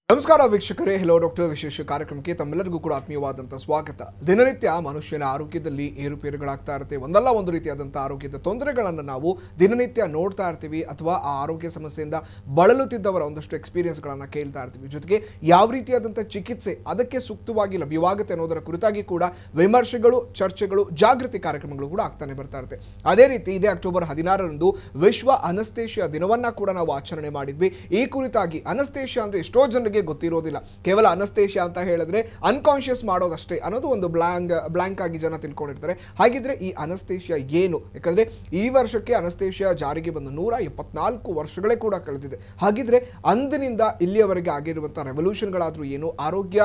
ನಮಸ್ಕಾರ ವೀಕ್ಷಕರೇ, hello doctor ವಿಶೇಷ ಕಾರ್ಯಕ್ರಮಕ್ಕೆ ತಮ್ಮೆಲ್ಲರಿಗೂ ಕೂಡ ಆತ್ಮೀಯವಾದಂಥ ಸ್ವಾಗತ. ದಿನನಿತ್ಯ ಮನುಷ್ಯನ ಆರೋಗ್ಯದಲ್ಲಿ ಏರುಪೇರುಗಳಾಗ್ತಾ ಇರುತ್ತೆ. ಒಂದಲ್ಲ ಒಂದು ರೀತಿಯಾದಂಥ ಆರೋಗ್ಯದ ತೊಂದರೆಗಳನ್ನು ನಾವು ದಿನನಿತ್ಯ ನೋಡ್ತಾ ಇರ್ತೀವಿ, ಅಥವಾ ಆ ಆರೋಗ್ಯ ಸಮಸ್ಯೆಯಿಂದ ಬಳಲುತ್ತಿದ್ದವರ ಒಂದಷ್ಟು ಎಕ್ಸ್ಪೀರಿಯನ್ಸ್ಗಳನ್ನು ಕೇಳ್ತಾ ಇರ್ತೀವಿ. ಜೊತೆಗೆ ಯಾವ ರೀತಿಯಾದಂಥ ಚಿಕಿತ್ಸೆ ಅದಕ್ಕೆ ಸೂಕ್ತವಾಗಿ ಲಭ್ಯವಾಗುತ್ತೆ ಅನ್ನೋದರ ಕುರಿತಾಗಿ ಕೂಡ ವಿಮರ್ಶೆಗಳು, ಚರ್ಚೆಗಳು, ಜಾಗೃತಿ ಕಾರ್ಯಕ್ರಮಗಳು ಕೂಡ ಆಗ್ತಾನೆ ಬರ್ತಾ ಇರುತ್ತೆ. ಅದೇ ರೀತಿ ಇದೇ ಅಕ್ಟೋಬರ್ 16ರಂದು ವಿಶ್ವ ಅನಸ್ತೇಷಿಯಾ ದಿನವನ್ನ ಕೂಡ ನಾವು ಆಚರಣೆ ಮಾಡಿದ್ವಿ. ಈ ಕುರಿತಾಗಿ ಅನಸ್ತೇಷಿಯಾ ಅಂದ್ರೆ ಎಷ್ಟೋ ಜನರಿಗೆ ಗೊತ್ತಿರೋದಿಲ್ಲ. ಕೇವಲ ಅನಸ್ತೇಷಿಯಾ ಅಂತ ಹೇಳಿದ್ರೆ ಅನ್ಕಾನ್ಶಿಯಸ್ ಮಾಡೋದಷ್ಟೇ ಅನ್ನೋದು ಒಂದು ಬ್ಲಾಂಕ್ ಆಗಿ ಜನ ತಿಳ್ಕೊಂಡಿರ್ತಾರೆ. ಹಾಗಿದ್ರೆ ಈ ಅನಸ್ತೇಷಿಯಾ ಏನು? ಯಾಕಂದ್ರೆ ಈ ವರ್ಷಕ್ಕೆ ಅನಸ್ತೇಷಿಯಾ ಜಾರಿಗೆ ಬಂದು 174 ವರ್ಷಗಳೇ ಕೂಡ ಕಳೆದಿದೆ. ಹಾಗಿದ್ರೆ ಅಂದಿನಿಂದ ಇಲ್ಲಿಯವರೆಗೆ ಆಗಿರುವಂತಹ ರೆವಲ್ಯೂಷನ್ಗಳಾದ್ರೂ ಏನು, ಆರೋಗ್ಯ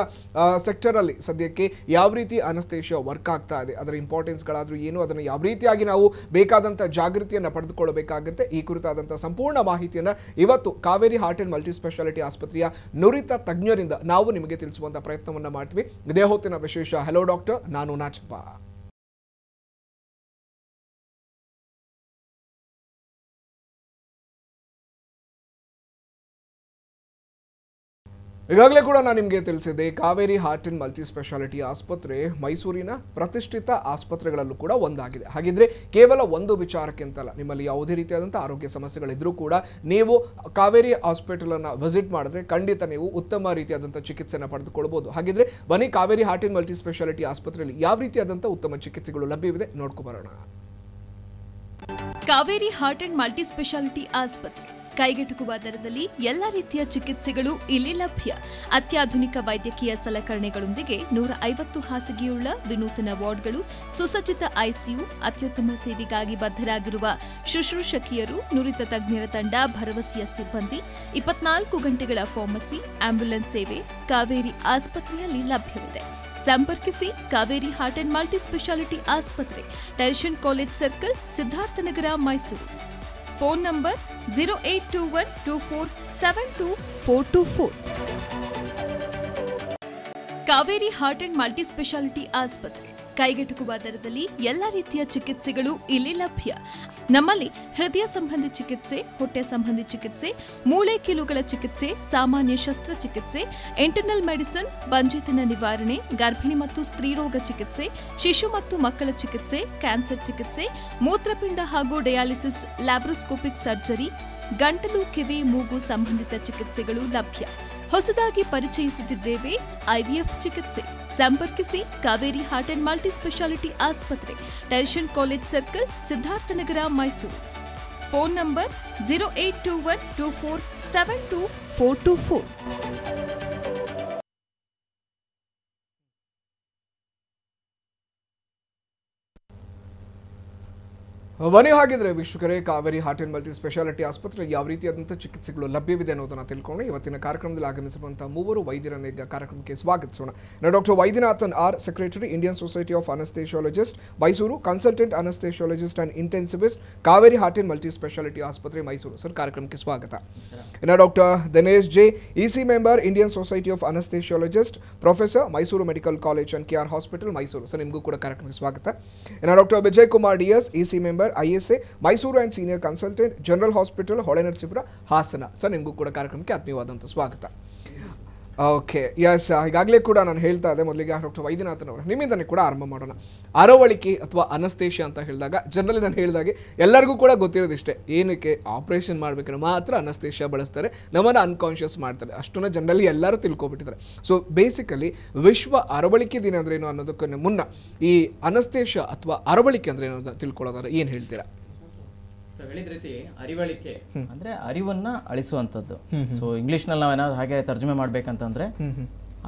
ಸೆಕ್ಟರ್ ಅಲ್ಲಿ ಸದ್ಯಕ್ಕೆ ಯಾವ ರೀತಿ ಅನಸ್ತೇಷಿಯಾ ವರ್ಕ್ ಆಗ್ತಾ ಇದೆ, ಅದರ ಇಂಪಾರ್ಟೆನ್ಸ್ಗಳಾದ್ರೂ ಏನು, ಅದನ್ನು ಯಾವ ರೀತಿಯಾಗಿ ನಾವು ಬೇಕಾದಂಥ ಜಾಗೃತಿಯನ್ನು ಪಡೆದುಕೊಳ್ಳಬೇಕಾಗುತ್ತೆ, ಈ ಕುರಿತಾದಂಥ ಸಂಪೂರ್ಣ ಮಾಹಿತಿಯನ್ನು ಇವತ್ತು Kaveri heart and multi speciality ಆಸ್ಪತ್ರೆಯ ನುರಿತ ತಜ್ಞರಿಂದ ನಾವು ನಿಮಗೆ ತಿಳಿಸುವಂತ ಪ್ರಯತ್ನವನ್ನ ಮಾಡ್ತೀವಿ. ಇದೇ ಹೊತ್ತಿನ ವಿಶೇಷ ಹೆಲೋ ಡಾಕ್ಟರ್, ನಾನು ನಾಚಪ್ಪ. ಈಗಾಗಲೇ ಕೂಡ ನಾನು ನಿಮಗೆ ತಿಳಿಸಿದ್ದೆ, Kaveri heart and multi speciality ಆಸ್ಪತ್ರೆ ಮೈಸೂರಿನ ಪ್ರತಿಷ್ಠಿತ ಆಸ್ಪತ್ರೆಗಳಲ್ಲೂ ಕೂಡ ಒಂದಾಗಿದೆ. ಹಾಗಿದ್ರೆ ಕೇವಲ ಒಂದು ವಿಚಾರಕ್ಕೆ ಅಂತಲ್ಲ, ನಿಮ್ಮಲ್ಲಿ ಯಾವುದೇ ರೀತಿಯಾದಂಥ ಆರೋಗ್ಯ ಸಮಸ್ಯೆಗಳಿದ್ರೂ ಕೂಡ ನೀವು ಕಾವೇರಿ ಹಾಸ್ಪಿಟಲ್ ಅನ್ನ ವಿಸಿಟ್ ಮಾಡಿದ್ರೆ ಖಂಡಿತ ನೀವು ಉತ್ತಮ ರೀತಿಯಾದಂಥ ಚಿಕಿತ್ಸೆನ ಪಡೆದುಕೊಳ್ಬಹುದು. ಹಾಗಿದ್ರೆ ಬನ್ನಿ, Kaveri heart and multi speciality ಆಸ್ಪತ್ರೆಯಲ್ಲಿ ಯಾವ ರೀತಿಯಾದಂಥ ಉತ್ತಮ ಚಿಕಿತ್ಸೆಗಳು ಲಭ್ಯವಿದೆ ನೋಡ್ಕೊ ಬರೋಣ. Kaveri heart and multi speciality ಆಸ್ಪತ್ರೆ ಕೈಗೆಟುಕುವ ದರದಲ್ಲಿ ಎಲ್ಲ ರೀತಿಯ ಚಿಕಿತ್ಸೆಗಳು ಇಲ್ಲಿ ಲಭ್ಯ. ಅತ್ಯಾಧುನಿಕ ವೈದ್ಯಕೀಯ ಸಲಕರಣೆಗಳೊಂದಿಗೆ 150 ಹಾಸಿಗೆಯುಳ್ಳ ವಿನೂತನ ವಾರ್ಡ್ಗಳು, ಸುಸಜ್ಜಿತ ಐಸಿಯು, ಅತ್ಯುತ್ತಮ ಸೇವೆಗಾಗಿ ಬದ್ಧರಾಗಿರುವ ಶುಶ್ರೂಷಕಿಯರು, ನುರಿತ ತಜ್ಞರ ತಂಡ, ಭರವಸೆಯ ಸಿಬ್ಬಂದಿ, 24 ಗಂಟೆಗಳ ಫಾರ್ಮಸಿ, ಆಂಬ್ಯುಲೆನ್ಸ್ ಸೇವೆ ಕಾವೇರಿ ಆಸ್ಪತ್ರೆಯಲ್ಲಿ ಲಭ್ಯವಿದೆ. ಸಂಪರ್ಕಿಸಿ Kaveri heart and multi speciality ಆಸ್ಪತ್ರೆ, Teresian college circle, Siddharthanagara, Mysuru. Phone number 082124722424. Kaveri heart and multi speciality ಆಸ್ಪತ್ರೆ ಕೈಗೆಟುಕುವ ದರದಲ್ಲಿ ಎಲ್ಲ ರೀತಿಯ ಚಿಕಿತ್ಸೆಗಳು ಇಲ್ಲಿ ಲಭ್ಯ. ನಮ್ಮಲ್ಲಿ ಹೃದಯ ಸಂಬಂಧಿ ಚಿಕಿತ್ಸೆ, ಹೊಟ್ಟೆ ಸಂಬಂಧಿ ಚಿಕಿತ್ಸೆ, ಮೂಳೆ ಕೀಲುಗಳ ಚಿಕಿತ್ಸೆ, ಸಾಮಾನ್ಯ ಶಸ್ತ್ರಚಿಕಿತ್ಸೆ, ಇಂಟರ್ನಲ್ ಮೆಡಿಸಿನ್, ಬಂಜೆತನ ನಿವಾರಣೆ, ಗರ್ಭಿಣಿ ಮತ್ತು ಸ್ತ್ರೀರೋಗ ಚಿಕಿತ್ಸೆ, ಶಿಶು ಮತ್ತು ಮಕ್ಕಳ ಚಿಕಿತ್ಸೆ, ಕ್ಯಾನ್ಸರ್ ಚಿಕಿತ್ಸೆ, ಮೂತ್ರಪಿಂಡ ಹಾಗೂ ಡಯಾಲಿಸಿಸ್, ಲ್ಯಾಬ್ರೋಸ್ಕೋಪಿಕ್ ಸರ್ಜರಿ, ಗಂಟಲು, ಕಿವಿ, ಮೂಗು ಸಂಬಂಧಿತ ಚಿಕಿತ್ಸೆಗಳು ಲಭ್ಯ. ಹೊಸದಾಗಿ ಪರಿಚಯಿಸುತ್ತಿದ್ದೇವೆ ಐವಿಎಫ್ ಚಿಕಿತ್ಸೆ. ಸಂಪರ್ಕಿಸಿ Kaveri heart and multi speciality ಆಸ್ಪತ್ರೆ, Teresian college circle, Siddharthanagara, Mysuru. Phone number 082124722424. ಬನ್ನಿ, ಹಾಗಿದ್ರೆ ವೀಕ್ಷಕರೇ, Kaveri heart and multi speciality ಆಸ್ಪತ್ರೆ ಯಾವ ರೀತಿಯಾದಂಥ ಚಿಕಿತ್ಸೆಗಳು ಲಭ್ಯವಿದೆ ಅನ್ನೋದನ್ನು ತಿಳ್ಕೊಂಡು ಇವತ್ತಿನ ಕಾರ್ಯಕ್ರಮದಲ್ಲಿ ಆಗಮಿಸಿರುವಂತಹ ಮೂವರು ವೈದ್ಯರನ್ನ ಈಗ ಕಾರ್ಯಕ್ರಮಕ್ಕೆ ಸ್ವಾಗತಿಸೋಣ. Doctor Vaidyanathan R, secretary, Indian society of anaesthesiologist Mysuru, consultant anaesthesiologist and intensivist, Kaveri heart and multi speciality ಆಸ್ಪತ್ರೆ ಮೈಸೂರು. ಸರ್, ಕಾರ್ಯಕ್ರಮಕ್ಕೆ ಸ್ವಾಗತ. ಇನ್ನು doctor Dinesh J, EC member, Indian society of anaesthesiologist, professor, Mysuru medical college and KR hospital, Mysuru. Sir, ನಿಮಗೂ ಕೂಡ ಕಾರ್ಯಕ್ರಮಕ್ಕೆ ಸ್ವಾಗತ. ಇನ್ನು doctor Vijay Kumar DS, EC member, ISA, Mysuru and senior consultant, general hospital, Holenarasipura, Hassan. Sir, ನಿಮಗೂ ಕೂಡ ಕಾರ್ಯಕ್ರಮಕ್ಕೆ ಆತ್ಮೀಯವಾದಂಥ ಸ್ವಾಗತ. ಓಕೆ, ಎಸ್, ಈಗಾಗಲೇ ಕೂಡ ನಾನು ಹೇಳ್ತಾ ಇದ್ದೆ. ಮೊದಲಿಗೆ ಡಾಕ್ಟರ್ ವೈದ್ಯನಾಥನ್ ಅವರು, ನಿಮ್ಮಿಂದನೇ ಕೂಡ ಆರಂಭ ಮಾಡೋಣ. ಅರವಳಿಕೆ ಅಥವಾ ಅನಸ್ತೇಷಿಯಾ ಅಂತ ಹೇಳಿದಾಗ ಜನರಲಿ ನಾನು ಹೇಳಿದಾಗೆ ಎಲ್ಲರಿಗೂ ಕೂಡ ಗೊತ್ತಿರೋದಿಷ್ಟೇ, ಏನಕ್ಕೆ ಆಪರೇಷನ್ ಮಾಡಬೇಕಾದ್ರೆ ಮಾತ್ರ ಅನಸ್ತೇಷಿಯಾ ಬಳಸ್ತಾರೆ, ನಮ್ಮನ್ನು ಅನ್ಕಾನ್ಷಿಯಸ್ ಮಾಡ್ತಾರೆ, ಅಷ್ಟನ್ನು ಜನರಲಿ ಎಲ್ಲರೂ ತಿಳ್ಕೊಬಿಟ್ಟಿದ್ದಾರೆ. ಸೊ ಬೇಸಿಕಲಿ ವಿಶ್ವ ಅರವಳಿಕೆ ದಿನ ಅಂದ್ರೆ ಏನು ಅನ್ನೋದಕ್ಕೆ ಮುನ್ನ ಈ ಅನಸ್ತೇಷಿಯಾ ಅಥವಾ ಅರವಳಿಕೆ ಅಂದ್ರೆ ಏನು ತಿಳ್ಕೊಳ್ಳೋದಾದ್ರೆ ಏನು ಹೇಳ್ತೀರಾ? ಹೇಳಿದ ರೀತಿ ಅರಿವಳಿಕೆ ಅಂದ್ರೆ ಅರಿವನ್ನ ಅಳಿಸುವಂತದ್ದು. ಸೊ ಇಂಗ್ಲಿಷ್ ನಲ್ಲಿ ನಾವೇನಾದ್ರು ಹಾಗೆ ತರ್ಜುಮೆ ಮಾಡ್ಬೇಕಂತಂದ್ರೆ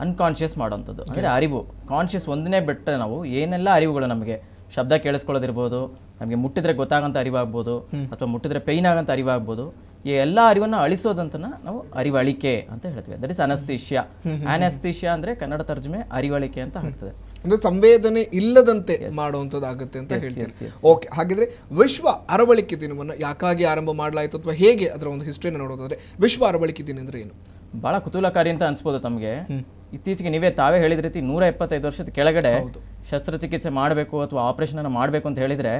ಅನ್ಕಾನ್ಶಿಯಸ್ ಮಾಡುವಂಥದ್ದು. ಅಂದ್ರೆ ಅರಿವು, ಕಾನ್ಶಿಯಸ್ ಒಂದನೇ ಬಿಟ್ಟರೆ ನಾವು ಏನೆಲ್ಲ ಅರಿವುಗಳು, ನಮಗೆ ಶಬ್ದ ಕೇಳಿಸ್ಕೊಳ್ಳೋದಿರ್ಬೋದು, ನಮಗೆ ಮುಟ್ಟಿದ್ರೆ ಗೊತ್ತಾಗಂತ ಅರಿವಾಗ್ಬೋದು, ಅಥವಾ ಮುಟ್ಟಿದ್ರೆ ಪೈನ್ ಆಗಂತ ಅರಿವಾಗ್ಬೋದು, ಈ ಎಲ್ಲ ಅರಿವನ್ನ ಅಳಿಸೋದಂತ ನಾವು ಅರಿವಳಿಕೆ ಅಂತ ಹೇಳ್ತೀವಿ. That is anaesthesia. ಅನಸ್ತೇಷಿಯಾ ಅಂದ್ರೆ ಕನ್ನಡ ತರ್ಜುಮೆ ಅರಿವಳಿಕೆ ಅಂತ ಆಗ್ತದೆ. ಅಂದ್ರೆ ಸಂವೇದನೆ ಇಲ್ಲದಂತೆ ಮಾಡುವಂಥದ್ದಾಗುತ್ತೆ ಅಂತ ಹೇಳ್ತೀವಿ. ಓಕೆ, ಹಾಗಿದ್ರೆ ವಿಶ್ವ ಅರವಳಿಕೆ ದಿನವನ್ನು ಯಾಕಾಗಿ ಆರಂಭ ಮಾಡಲಾಯಿತು ಅಥವಾ ಹೇಗೆ ಅದರ ಒಂದು ಹಿಸ್ಟ್ರಿನ ನೋಡೋದಾದ್ರೆ ವಿಶ್ವ ಅರವಳಿಕೆ ದಿನ ಅಂದ್ರೆ ಏನು? ಬಹಳ ಕುತೂಹಲಕಾರಿ ಅಂತ ಅನ್ಸ್ಬೋದು ತಮಗೆ. ಇತ್ತೀಚೆಗೆ ತಾವೇ ಹೇಳಿದ ರೀತಿ 125 ವರ್ಷದ ಕೆಳಗಡೆ ಶಸ್ತ್ರಚಿಕಿತ್ಸೆ ಮಾಡಬೇಕು ಅಥವಾ ಆಪರೇಷನ್ ಅನ್ನು ಮಾಡಬೇಕು ಅಂತ ಹೇಳಿದ್ರೆ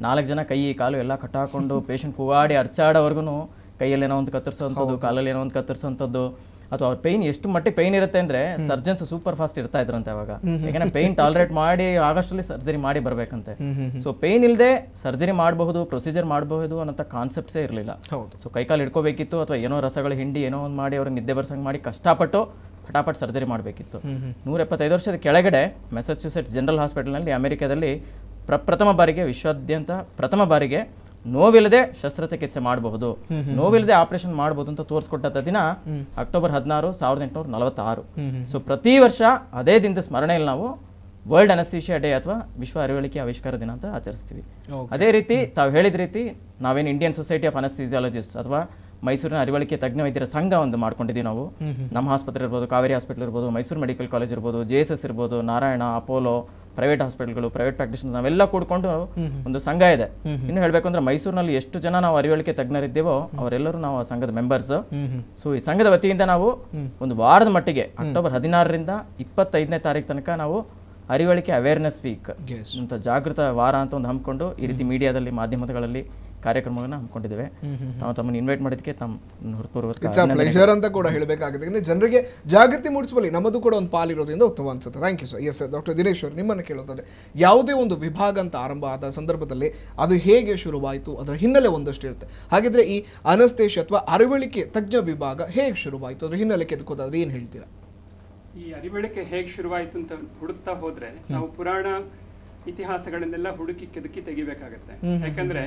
4 ಜನ ಕೈ ಕಾಲು ಎಲ್ಲ ಕಟ್ಟಾಕೊಂಡು ಪೇಷಂಟ್ ಕೂಗಾಡಿ ಅರ್ಚಾಡೋವರೆಗೂ ಕೈಯಲ್ಲಿ ಏನೋ ಒಂದು ಕತ್ತರಿಸುವಂಥದ್ದು, ಕಾಲಲ್ಲಿ ಏನೋ ಒಂದು ಕತ್ತರಿಸುವಂಥದ್ದು, ಅಥವಾ ಅವ್ರ ಪೈನ್ ಎಷ್ಟು ಮಟ್ಟಿಗೆ ಪೈನ್ ಇರುತ್ತೆ ಅಂದ್ರೆ ಸರ್ಜನ್ಸ್ ಸೂಪರ್ ಫಾಸ್ಟ್ ಇರ್ತಾ ಇದ್ರಂತೆ ಅವಾಗ. ಯಾಕಂದ್ರೆ ಪೈನ್ ಟಾಲರೇಟ್ ಮಾಡಿ ಆಗಸ್ಟಲ್ಲಿ ಸರ್ಜರಿ ಮಾಡಿ ಬರ್ಬೇಕಂತೆ. ಸೊ ಪೈನ್ ಇಲ್ಲದೆ ಸರ್ಜರಿ ಮಾಡಬಹುದು, ಪ್ರೊಸೀಜರ್ ಮಾಡಬಹುದು ಅನ್ನೋ ಕಾನ್ಸೆಪ್ಟ್ಸೇ ಇರಲಿಲ್ಲ. ಸೊ ಕೈಕಾಲು ಹಿಡ್ಕೋಬೇಕಿತ್ತು ಅಥವಾ ಏನೋ ರಸಗಳು ಹಿಂಡಿ ಏನೋ ಒಂದು ಮಾಡಿ ಅವ್ರಿಗೆ ನಿದ್ದೆ ಬರ್ಸಂಗೆ ಮಾಡಿ ಕಷ್ಟಪಟ್ಟು ಫಟಾಫಟ್ ಸರ್ಜರಿ ಮಾಡಬೇಕಿತ್ತು. 175 ವರ್ಷದ ಕೆಳಗಡೆ ಮೆಸಚ್ಯೂಸೆಟ್ಸ್ ಜನರಲ್ ಹಾಸ್ಪಿಟಲ್ನಲ್ಲಿ ಅಮೆರಿಕಾದಲ್ಲಿ ಪ್ರಥಮ ಬಾರಿಗೆ, ವಿಶ್ವಾದ್ಯಂತ ಪ್ರಥಮ ಬಾರಿಗೆ ನೋವಿಲ್ಲದೆ ಶಸ್ತ್ರಚಿಕಿತ್ಸೆ ಮಾಡಬಹುದು, ನೋವಿಲ್ಲದೆ ಆಪರೇಷನ್ ಮಾಡಬಹುದು ಅಂತ ತೋರಿಸ್ಕೊಟ್ಟ ದಿನ ಅಕ್ಟೋಬರ್ 16, 1846. ಸೊ ಪ್ರತಿ ವರ್ಷ ಅದೇ ದಿನದ ಸ್ಮರಣೆಯಲ್ಲಿ ನಾವು ವರ್ಲ್ಡ್ ಅನಸ್ಥೀಶಿಯಾ ಡೇ ಅಥವಾ ವಿಶ್ವ ಅರಿವಳಿಕೆ ಆವಿಷ್ಕಾರ ದಿನ ಅಂತ ಆಚರಿಸ್ತೀವಿ. ಅದೇ ರೀತಿ ತಾವು ಹೇಳಿದ ರೀತಿ ನಾವೇನು ಇಂಡಿಯನ್ ಸೊಸೈಟಿ ಆಫ್ ಅನಸ್ಥೀಸಿಯಾಲಜಿಸ್ಟ್ ಅಥವಾ ಮೈಸೂರಿನ ಅರಿವಳಿಕೆ ತಜ್ಞ ವೈದ್ಯರ ಸಂಘ ಒಂದು ಮಾಡ್ಕೊಂಡಿದ್ದೀವಿ ನಾವು. ನಮ್ಮ ಆಸ್ಪತ್ರೆ ಇರ್ಬೋದು, ಕಾವೇರಿ ಹಾಸ್ಪಿಟಲ್ ಇರ್ಬೋದು, ಮೈಸೂರು ಮೆಡಿಕಲ್ ಕಾಲೇಜ್ ಇರ್ಬೋದು, JSS ಇರ್ಬೋದು, ನಾರಾಯಣ, ಅಪೋಲೋ, ಪ್ರೈವೇಟ್ ಹಾಸ್ಪಿಟಲ್ಗಳು, ಪ್ರೈವೇಟ್ ಪ್ರಾಕ್ಟಿಷನರ್ಸ್ ನಾವೆಲ್ಲ ಕೂಡ್ಕೊಂಡು ಒಂದು ಸಂಘ ಇದೆ. ಇನ್ನು ಹೇಳಬೇಕು ಅಂದ್ರೆ ಮೈಸೂರಿನಲ್ಲಿ ಎಷ್ಟು ಜನ ನಾವು ಅರಿವಳಿಕೆ ತಜ್ಞರಿದ್ದೇವೋ ಅವರೆಲ್ಲರೂ ನಾವು ಆ ಸಂಘದ ಮೆಂಬರ್ಸ್. ಸೊ ಈ ಸಂಘದ ವತಿಯಿಂದ ನಾವು ಒಂದು ವಾರದ ಮಟ್ಟಿಗೆ ಅಕ್ಟೋಬರ್ 16ರಿಂದ 25ನೇ ತಾರೀಕು ತನಕ ನಾವು ಅರಿವಳಿಕೆ ಅವೇರ್ನೆಸ್ ವೀಕ್ ಅಂತ ಜಾಗೃತ ವಾರ ಅಂತ ಒಂದು ಹಮ್ಮಿಕೊಂಡು ಈ ರೀತಿ ಮೀಡಿಯಾದಲ್ಲಿ, ಮಾಧ್ಯಮಗಳಲ್ಲಿ ಕಾರ್ಯಕ್ರಮವನ್ನು ಹಮ್ಮಿಕೊಂಡಿದ್ದೇವೆ. ನಾವು ತಮ್ಮನ್ನು ಇನ್ವೈಟ್ ಮಾಡಿದ್ದಕ್ಕೆ ತಮ್ಮ ಹೃತ್ಪೂರ್ವಕ ಪ್ಲೆಷರ್ ಅಂತ ಕೂಡ ಹೇಳಬೇಕಾಗಿದೆ. ಜನರಿಗೆ ಜಾಗೃತಿ ಮೂಡಿಸುವಲ್ಲಿ ನಮ್ಮದು ಕೂಡ ಒಂದು ಪಾಲಿರೋದ್ರಿಂದ ಉತ್ತಮ ಅನ್ಸುತ್ತೆ. Thank you sir. Yes sir, doctor Dinesh ಅವರು ನಿಮ್ಮನ್ನು ಕೇಳೋದಾದ್ರೆ ಯಾವುದೇ ಒಂದು ವಿಭಾಗ ಅಂತ ಆರಂಭ ಆದ ಸಂದರ್ಭದಲ್ಲಿ ಅದು ಹೇಗೆ ಶುರುವಾಯಿತು, ಅದರ ಹಿನ್ನೆಲೆ ಒಂದಷ್ಟು ಇರುತ್ತೆ. ಹಾಗಿದ್ರೆ ಈ ಅನಸ್ತೇಶಿಯಾ ಅಥವಾ ಅರಿವಳಿಕೆ ತಜ್ಞ ವಿಭಾಗ ಹೇಗೆ ಶುರುವಾಯಿತು, ಅದರ ಹಿನ್ನೆಲೆ ಕೆದಕೋದಾದ್ರೆ ಏನು ಹೇಳ್ತೀರಾ? ಈ ಅರಿವಳಿಕೆ ಹೇಗೆ ಶುರುವಾಯಿತು ಅಂತ ಹುಡುಕ್ತಾ ಹೋದ್ರೆ ನಾವು ಪುರಾಣ ಇತಿಹಾಸಗಳನ್ನೆಲ್ಲ ಹುಡುಕಿ ಕೆದಕಿ ತೆಗಿಬೇಕಾಗತ್ತೆ. ಯಾಕಂದ್ರೆ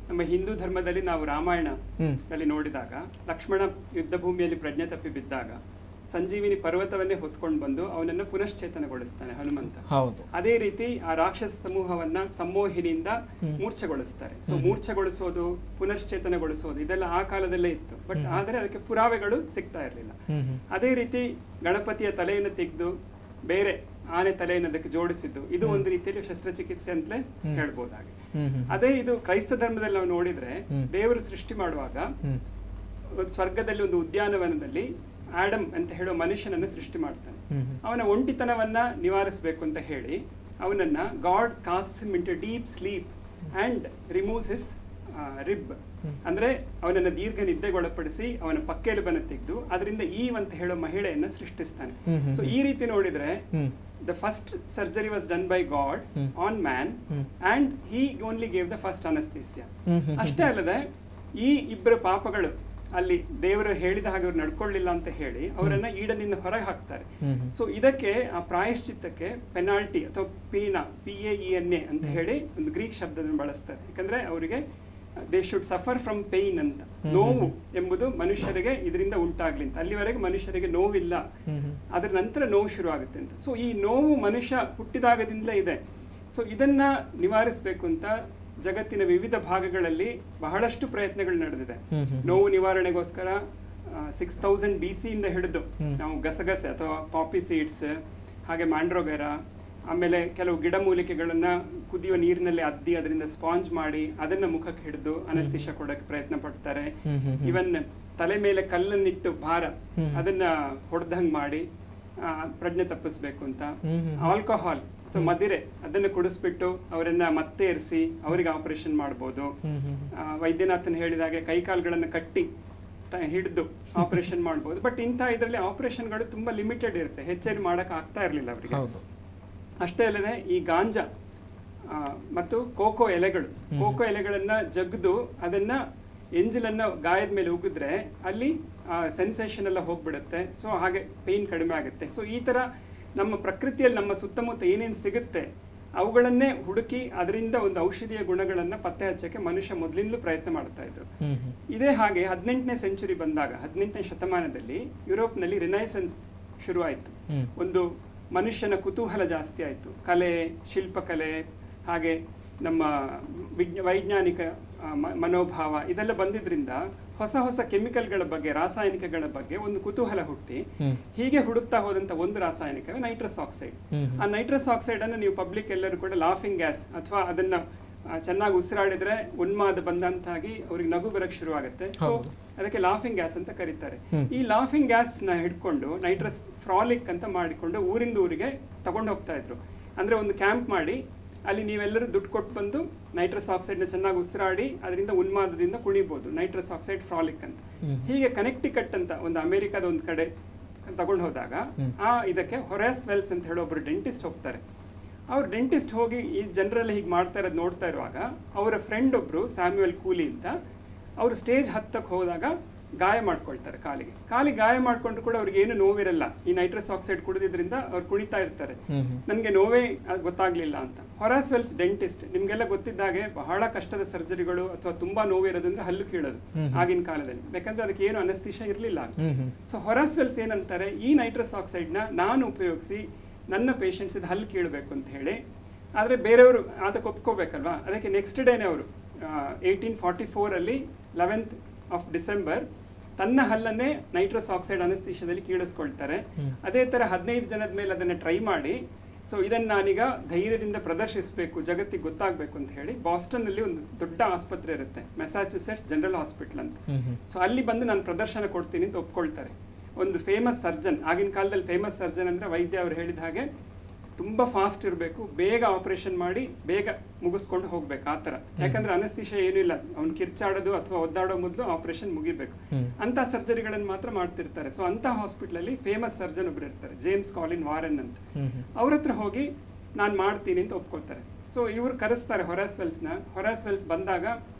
ನಮ್ಮ ಹಿಂದೂ ಧರ್ಮದಲ್ಲಿ ನಾವು ರಾಮಾಯಣದಲ್ಲಿ ನೋಡಿದಾಗ ಲಕ್ಷ್ಮಣ ಯುದ್ಧ ಭೂಮಿಯಲ್ಲಿ ಪ್ರಜ್ಞೆ ತಪ್ಪಿ ಬಿದ್ದಾಗ ಸಂಜೀವಿನಿ ಪರ್ವತವನ್ನೇ ಹೊತ್ಕೊಂಡು ಬಂದು ಅವನನ್ನು ಪುನಶ್ಚೇತನಗೊಳಿಸ್ತಾನೆ ಹನುಮಂತ. ಅದೇ ರೀತಿ ಆ ರಾಕ್ಷಸ ಸಮೂಹವನ್ನ ಸಂಮೋಹಿನಿಯಿಂದ ಮೂರ್ಛೆಗೊಳಿಸ್ತಾರೆ. ಸೊ ಮೂರ್ಛೆಗೊಳಿಸೋದು, ಪುನಶ್ಚೇತನಗೊಳಿಸೋದು ಇದೆಲ್ಲ ಆ ಕಾಲದಲ್ಲೇ ಇತ್ತು. ಬಟ್ ಆದ್ರೆ ಅದಕ್ಕೆ ಪುರಾವೆಗಳು ಸಿಗ್ತಾ ಇರಲಿಲ್ಲ. ಅದೇ ರೀತಿ ಗಣಪತಿಯ ತಲೆಯನ್ನು ತೆಗೆದು ಬೇರೆ ಆನೆ ತಲೆಯನ್ನು ಅದಕ್ಕೆ ಜೋಡಿಸಿದ್ದು, ಇದು ಒಂದು ರೀತಿಯಲ್ಲಿ ಶಸ್ತ್ರಚಿಕಿತ್ಸೆ ಅಂತಲೇ ಹೇಳ್ಬೋದಾಗಿ. ಅದೇ ಇದು ಕ್ರೈಸ್ತ ಧರ್ಮದಲ್ಲಿ ನಾವು ನೋಡಿದ್ರೆ ದೇವರು ಸೃಷ್ಟಿ ಮಾಡುವಾಗ ಸ್ವರ್ಗದಲ್ಲಿ ಒಂದು ಉದ್ಯಾನವನದಲ್ಲಿ ಆಡಮ್ ಅಂತ ಹೇಳೋ ಮನುಷ್ಯನನ್ನು ಸೃಷ್ಟಿ ಮಾಡ್ತಾನೆ. ಅವನ ಒಂಟಿತನವನ್ನ ನಿವಾರಿಸಬೇಕು ಅಂತ ಹೇಳಿ ಅವನನ್ನ god costs him into deep sleep and removes his rib, ಅಂದ್ರೆ ಅವನನ್ನ ದೀರ್ಘ ನಿದ್ದೆಗೊಳಪಡಿಸಿ ಅವನ ಪಕ್ಕೆಲುಬನ್ನು ತೆಗೆದು ಅದರಿಂದ ಈವ್ ಅಂತ ಹೇಳೋ ಮಹಿಳೆಯನ್ನ ಸೃಷ್ಟಿಸ್ತಾನೆ. ಸೊ ಈ ರೀತಿ ನೋಡಿದ್ರೆ the first surgery was done by God on man and he only gave the first anesthesia. ಅಷ್ಟೇ ಅಲ್ಲದೆ ಈ ಇಬ್ಬರು ಪಾಪಗಳು ಅಲ್ಲಿ ದೇವರು ಹೇಳಿದ ಹಾಗೆ ಅವ್ರು ನಡ್ಕೊಳ್ಳಿಲ್ಲ ಅಂತ ಹೇಳಿ ಅವರನ್ನ ಈಡನಿಂದ ಹೊರಗೆ ಹಾಕ್ತಾರೆ. ಸೊ ಇದಕ್ಕೆ ಆ ಪ್ರಾಯಶ್ಚಿತ್ತಕ್ಕೆ ಪೆನಾಲ್ಟಿ ಅಥವಾ ಪೀನಾ, PAENA ಅಂತ ಹೇಳಿ ಒಂದು ಗ್ರೀಕ್ ಶಬ್ದವನ್ನು ಬಳಸ್ತಾರೆ. ಯಾಕಂದ್ರೆ ಅವರಿಗೆ they should suffer from pain ಅಂತ, ನೋವು ಎಂಬುದು ಮನುಷ್ಯರಿಗೆ ಇದರಿಂದ ಉಂಟಾಗ್ಲಿ ಅಂತ. ಅಲ್ಲಿವರೆಗೆ ಮನುಷ್ಯರಿಗೆ ನೋವಿಲ್ಲ, ಅದರ ನಂತರ ನೋವು ಶುರು ಆಗುತ್ತೆ ಅಂತ. ಸೊ ಈ ನೋವು ಮನುಷ್ಯ ಹುಟ್ಟಿದಾಗದಿಂದಲೇ ಇದೆ. ಸೊ ಇದನ್ನ ನಿವಾರಿಸಬೇಕು ಅಂತ ಜಗತ್ತಿನ ವಿವಿಧ ಭಾಗಗಳಲ್ಲಿ ಬಹಳಷ್ಟು ಪ್ರಯತ್ನಗಳು ನಡೆದಿದೆ. ನೋವು ನಿವಾರಣೆಗೋಸ್ಕರ 6000 BC ಇಂದ ಹಿಡಿದು ನಾವು ಗಸಗಸೆ ಅಥವಾ ಪಾಪಿ ಸೀಡ್ಸ್, ಹಾಗೆ ಮ್ಯಾಂಡ್ರೋಗೆರಾ, ಆಮೇಲೆ ಕೆಲವು ಗಿಡಮೂಲಿಕೆಗಳನ್ನ ಕುದಿಯುವ ನೀರಿನಲ್ಲಿ ಅದ್ದಿ ಅದರಿಂದ ಸ್ಪಾಂಜ್ ಮಾಡಿ ಅದನ್ನ ಮುಖಕ್ಕೆ ಹಿಡಿದು ಅನಸ್ತೇಶಿಯಾ ಕೊಡಕ್ಕೆ ಪ್ರಯತ್ನ ಪಡ್ತಾರೆ. ಇವನ್ ತಲೆ ಮೇಲೆ ಕಲ್ಲನ್ನಿಟ್ಟು ಭಾರ ಅದನ್ನ ಹೊಡೆದಂಗ್ ಮಾಡಿ ಪ್ರಜ್ಞೆ ತಪ್ಪಿಸ್ಬೇಕು ಅಂತ. ಆಲ್ಕೋಹಾಲ್ ಅಥವಾ ಮದಿರೆ ಅದನ್ನ ಕುಡಿಸ್ಬಿಟ್ಟು ಅವರನ್ನ ಮತ್ತೆ ಇರಿಸಿ ಅವರಿಗೆ ಆಪರೇಷನ್ ಮಾಡಬಹುದು. ವೈದ್ಯನಾಥನ್ ಹೇಳಿದಾಗೆ ಕೈಕಾಲುಗಳನ್ನ ಕಟ್ಟಿ ಹಿಡಿದು ಆಪರೇಷನ್ ಮಾಡಬಹುದು. ಬಟ್ ಇಂಥ ಇದರಲ್ಲಿ ಆಪರೇಷನ್ಗಳು ತುಂಬಾ ಲಿಮಿಟೆಡ್ ಇರುತ್ತೆ, ಹೆಚ್ಚೇನು ಮಾಡಕ್ ಆಗ್ತಾ ಇರ್ಲಿಲ್ಲ ಅವರಿಗೆ. ಅಷ್ಟೇ ಅಲ್ಲದೆ ಈ ಗಾಂಜಾ ಮತ್ತು ಕೋಕೋ ಎಲೆಗಳನ್ನ ಜಗ್ದು ಅದನ್ನ ಎಂಜಿಲನ್ನ ಗಾಯದ ಮೇಲೆ ಉಗಿದ್ರೆ ಅಲ್ಲಿ ಸೆನ್ಸೇಷನ್ ಎಲ್ಲ ಹೋಗ್ಬಿಡುತ್ತೆ. ಸೊ ಹಾಗೆ ಪೇನ್ ಕಡಿಮೆ ಆಗುತ್ತೆ. ಸೊ ಈ ತರ ನಮ್ಮ ಪ್ರಕೃತಿಯಲ್ಲಿ ನಮ್ಮ ಸುತ್ತಮುತ್ತ ಏನೇನು ಸಿಗುತ್ತೆ ಅವುಗಳನ್ನೇ ಹುಡುಕಿ ಅದರಿಂದ ಒಂದು ಔಷಧಿಯ ಗುಣಗಳನ್ನ ಪತ್ತೆ ಹಚ್ಚಕ್ಕೆ ಮನುಷ್ಯ ಮೊದಲಿಂದಲೂ ಪ್ರಯತ್ನ ಮಾಡ್ತಾ ಇದ್ರು. ಇದೇ ಹಾಗೆ 18ನೇ ಸೆಂಚುರಿ ಬಂದಾಗ, 18ನೇ ಶತಮಾನದಲ್ಲಿ ಯುರೋಪ್ನಲ್ಲಿ ರಿನೈಸೆನ್ಸ್ ಶುರುವಾಯಿತು. ಒಂದು ಮನುಷ್ಯನ ಕುತೂಹಲ ಜಾಸ್ತಿ ಆಯಿತು. ಕಲೆ, ಶಿಲ್ಪಕಲೆ, ಹಾಗೆ ನಮ್ಮ ವೈಜ್ಞಾನಿಕ ಮನೋಭಾವ ಇದೆಲ್ಲ ಬಂದಿದ್ರಿಂದ ಹೊಸ ಹೊಸ ಕೆಮಿಕಲ್ಗಳ ಬಗ್ಗೆ, ರಾಸಾಯನಿಕಗಳ ಬಗ್ಗೆ ಒಂದು ಕುತೂಹಲ ಹುಟ್ಟಿ ಹೀಗೆ ಹುಡುಕ್ತಾ ಹೋದಂತ ಒಂದು ರಾಸಾಯನಿಕವೇ ನೈಟ್ರಸ್ ಆಕ್ಸೈಡ್. ಆ ನೈಟ್ರಸ್ ಆಕ್ಸೈಡ್ ಅನ್ನು ನೀವು ಪಬ್ಲಿಕ್ ಎಲ್ಲರೂ ಕೂಡ ಲಾಫಿಂಗ್ ಗ್ಯಾಸ್ ಅಥವಾ ಅದನ್ನ ಚೆನ್ನಾಗಿ ಉಸಿರಾಡಿದ್ರೆ ಉನ್ಮಾದ ಬಂದಂತಾಗಿ ಅವ್ರಿಗೆ ನಗು ಬರಕ್ ಶುರು ಆಗುತ್ತೆ. ಸೊ ಅದಕ್ಕೆ ಲಾಫಿಂಗ್ ಗ್ಯಾಸ್ ಅಂತ ಕರೀತಾರೆ. ಈ ಲಾಫಿಂಗ್ ಗ್ಯಾಸ್ ನ ಹಿಡ್ಕೊಂಡು ನೈಟ್ರಸ್ ಫ್ರಾಲಿಕ್ ಅಂತ ಮಾಡಿಕೊಂಡು ಊರಿಂದ ಊರಿಗೆ ತಗೊಂಡು ಹೋಗ್ತಾ ಇದ್ರು. ಅಂದ್ರೆ ಒಂದು ಕ್ಯಾಂಪ್ ಮಾಡಿ ಅಲ್ಲಿ ನೀವೆಲ್ಲರೂ ದುಡ್ಡು ಕೊಟ್ಟು ಬಂದು ನೈಟ್ರಸ್ ಆಕ್ಸೈಡ್ ನ ಚೆನ್ನಾಗಿ ಉಸಿರಾಡಿ ಅದರಿಂದ ಉನ್ಮಾದದಿಂದ ಕುಣಿಬಹುದು. ನೈಟ್ರಸ್ ಆಕ್ಸೈಡ್ ಫ್ರಾಲಿಕ್ ಅಂತ. ಹೀಗೆ ಕನೆಕ್ಟಿಕಟ್ ಅಂತ ಒಂದು ಅಮೆರಿಕದ ಒಂದು ಕಡೆ ತಗೊಂಡು ಹೋದಾಗ ಇದಕ್ಕೆ ಹೊರಾಸ್ ವೆಲ್ಸ್ ಅಂತ ಹೇಳೋ ಒಬ್ರು ಡೆಂಟಿಸ್ಟ್ ಹೋಗ್ತಾರೆ. ಅವ್ರು ಡೆಂಟಿಸ್ಟ್ ಹೋಗಿ ಈ ಜನರಲ್ಲಿ ಹೀಗೆ ಮಾಡ್ತಾ ಇರೋದು ನೋಡ್ತಾ ಇರುವಾಗ ಅವರ ಫ್ರೆಂಡ್ ಒಬ್ರು ಸ್ಯಾಮ್ಯುಯಲ್ ಕೂಲಿ ಅಂತ, ಅವರು ಸ್ಟೇಜ್ ಹತ್ತಕ್ಕೆ ಹೋದಾಗ ಗಾಯ ಮಾಡ್ಕೊಳ್ತಾರೆ ಕಾಲಿಗೆ ಗಾಯ ಮಾಡ್ಕೊಂಡ್ರು ಕೂಡ ಅವ್ರಿಗೆ ಏನು ನೋವಿರಲ್ಲ. ಈ ನೈಟ್ರಸ್ ಆಕ್ಸೈಡ್ ಕುಡಿದ್ರಿಂದ ಅವ್ರು ಕುಣಿತಾ ಇರ್ತಾರೆ, ನನಗೆ ನೋವೇ ಗೊತ್ತಾಗ್ಲಿಲ್ಲ ಅಂತ. ಹೊರಾಸ್ ವೆಲ್ಸ್ ಡೆಂಟಿಸ್ಟ್ ನಿಮ್ಗೆಲ್ಲ ಗೊತ್ತಿದ್ದಾಗೆ ಬಹಳ ಕಷ್ಟದ ಸರ್ಜರಿಗಳು ಅಥವಾ ತುಂಬಾ ನೋವಿರೋದಂದ್ರೆ ಹಲ್ಲು ಕೀಳೋದು ಆಗಿನ ಕಾಲದಲ್ಲಿ, ಯಾಕಂದ್ರೆ ಅದಕ್ಕೆ ಏನು ಅನಸ್ತೀಶಾ ಇರ್ಲಿಲ್ಲ. ಸೊ ಹೊರಾಸ್ ವೆಲ್ಸ್ ಏನಂತಾರೆ, ಈ ನೈಟ್ರಸ್ ಆಕ್ಸೈಡ್ ನ ನಾನು ಉಪಯೋಗಿಸಿ ನನ್ನ ಪೇಷಂಟ್ಸ್ ಇದು ಹಲ್ಲು ಕೀಳಬೇಕು ಅಂತ ಹೇಳಿ. ಆದ್ರೆ ಬೇರೆಯವರು ಅದಕ್ಕೆ ಒಪ್ಕೋಬೇಕಲ್ವಾ, ಅದಕ್ಕೆ ನೆಕ್ಸ್ಟ್ ಡೇನೆ ಅವರು 1844 11th of December ತನ್ನ ಹಲ್ಲನ್ನೇ ನೈಟ್ರಸ್ ಆಕ್ಸೈಡ್ ಅನಸ್ತೀಶಾದಲ್ಲಿ ಕೀಳಿಸ್ಕೊಳ್ತಾರೆ. ಅದೇ ತರ 15 ಜನದ ಮೇಲೆ ಅದನ್ನ ಟ್ರೈ ಮಾಡಿ, ಸೊ ಇದನ್ನ ನಾನೀಗ ಧೈರ್ಯದಿಂದ ಪ್ರದರ್ಶಿಸಬೇಕು, ಜಗತ್ತಿಗೆ ಗೊತ್ತಾಗಬೇಕು ಅಂತ ಹೇಳಿ ಬಾಸ್ಟನ್ ಅಲ್ಲಿ ಒಂದು ದೊಡ್ಡ ಆಸ್ಪತ್ರೆ ಇರುತ್ತೆ, ಮೆಸಾಚುಸೆಟ್ಸ್ ಜನರಲ್ ಹಾಸ್ಪಿಟಲ್ ಅಂತ. ಸೊ ಅಲ್ಲಿ ಬಂದು ನಾನು ಪ್ರದರ್ಶನ ಕೊಡ್ತೀನಿ ಅಂತ ಒಪ್ಕೊಳ್ತಾರೆ. ಒಂದು ಫೇಮಸ್ ಸರ್ಜನ್, ಆಗಿನ ಕಾಲದಲ್ಲಿ ಫೇಮಸ್ ಸರ್ಜನ್ ಅಂದ್ರೆ ವೈದ್ಯ ಅವರು ಹೇಳಿದ ಹಾಗೆ ತುಂಬಾ ಫಾಸ್ಟ್ ಇರಬೇಕು, ಬೇಗ ಆಪರೇಷನ್ ಮಾಡಿ ಬೇಗ ಮುಗಿಸ್ಕೊಂಡು ಹೋಗ್ಬೇಕು ಆ ತರ. ಯಾಕಂದ್ರೆ ಅನಸ್ತೀಶಾ ಏನೂ ಇಲ್ಲ, ಅವ್ನು ಕಿರ್ಚಾಡೋದು ಅಥವಾ ಒದ್ದಾಡೋ ಮೊದಲು ಆಪರೇಷನ್ ಮುಗಿಬೇಕು ಅಂತ ಸರ್ಜರಿಗಳನ್ನು ಮಾತ್ರ ಮಾಡ್ತಿರ್ತಾರೆ. ಸೊ ಅಂತ ಹಾಸ್ಪಿಟಲ್ ಅಲ್ಲಿ ಫೇಮಸ್ ಸರ್ಜನ್ ಒಬ್ರು ಇರ್ತಾರೆ, ಜೇಮ್ಸ್ ಕಾಲಿನ್ ವಾರನ್ ಅಂತ. ಅವ್ರ ಹತ್ರ ಹೋಗಿ ನಾನು ಮಾಡ್ತೀನಿ ಅಂತ ಒಪ್ಕೊಳ್ತಾರೆ. ಸೊ ಇವ್ರು ಕರೆಸ್ತಾರೆ ಹೊರಾಸ್ ವೆಲ್ಸ್ ಬಂದಾಗ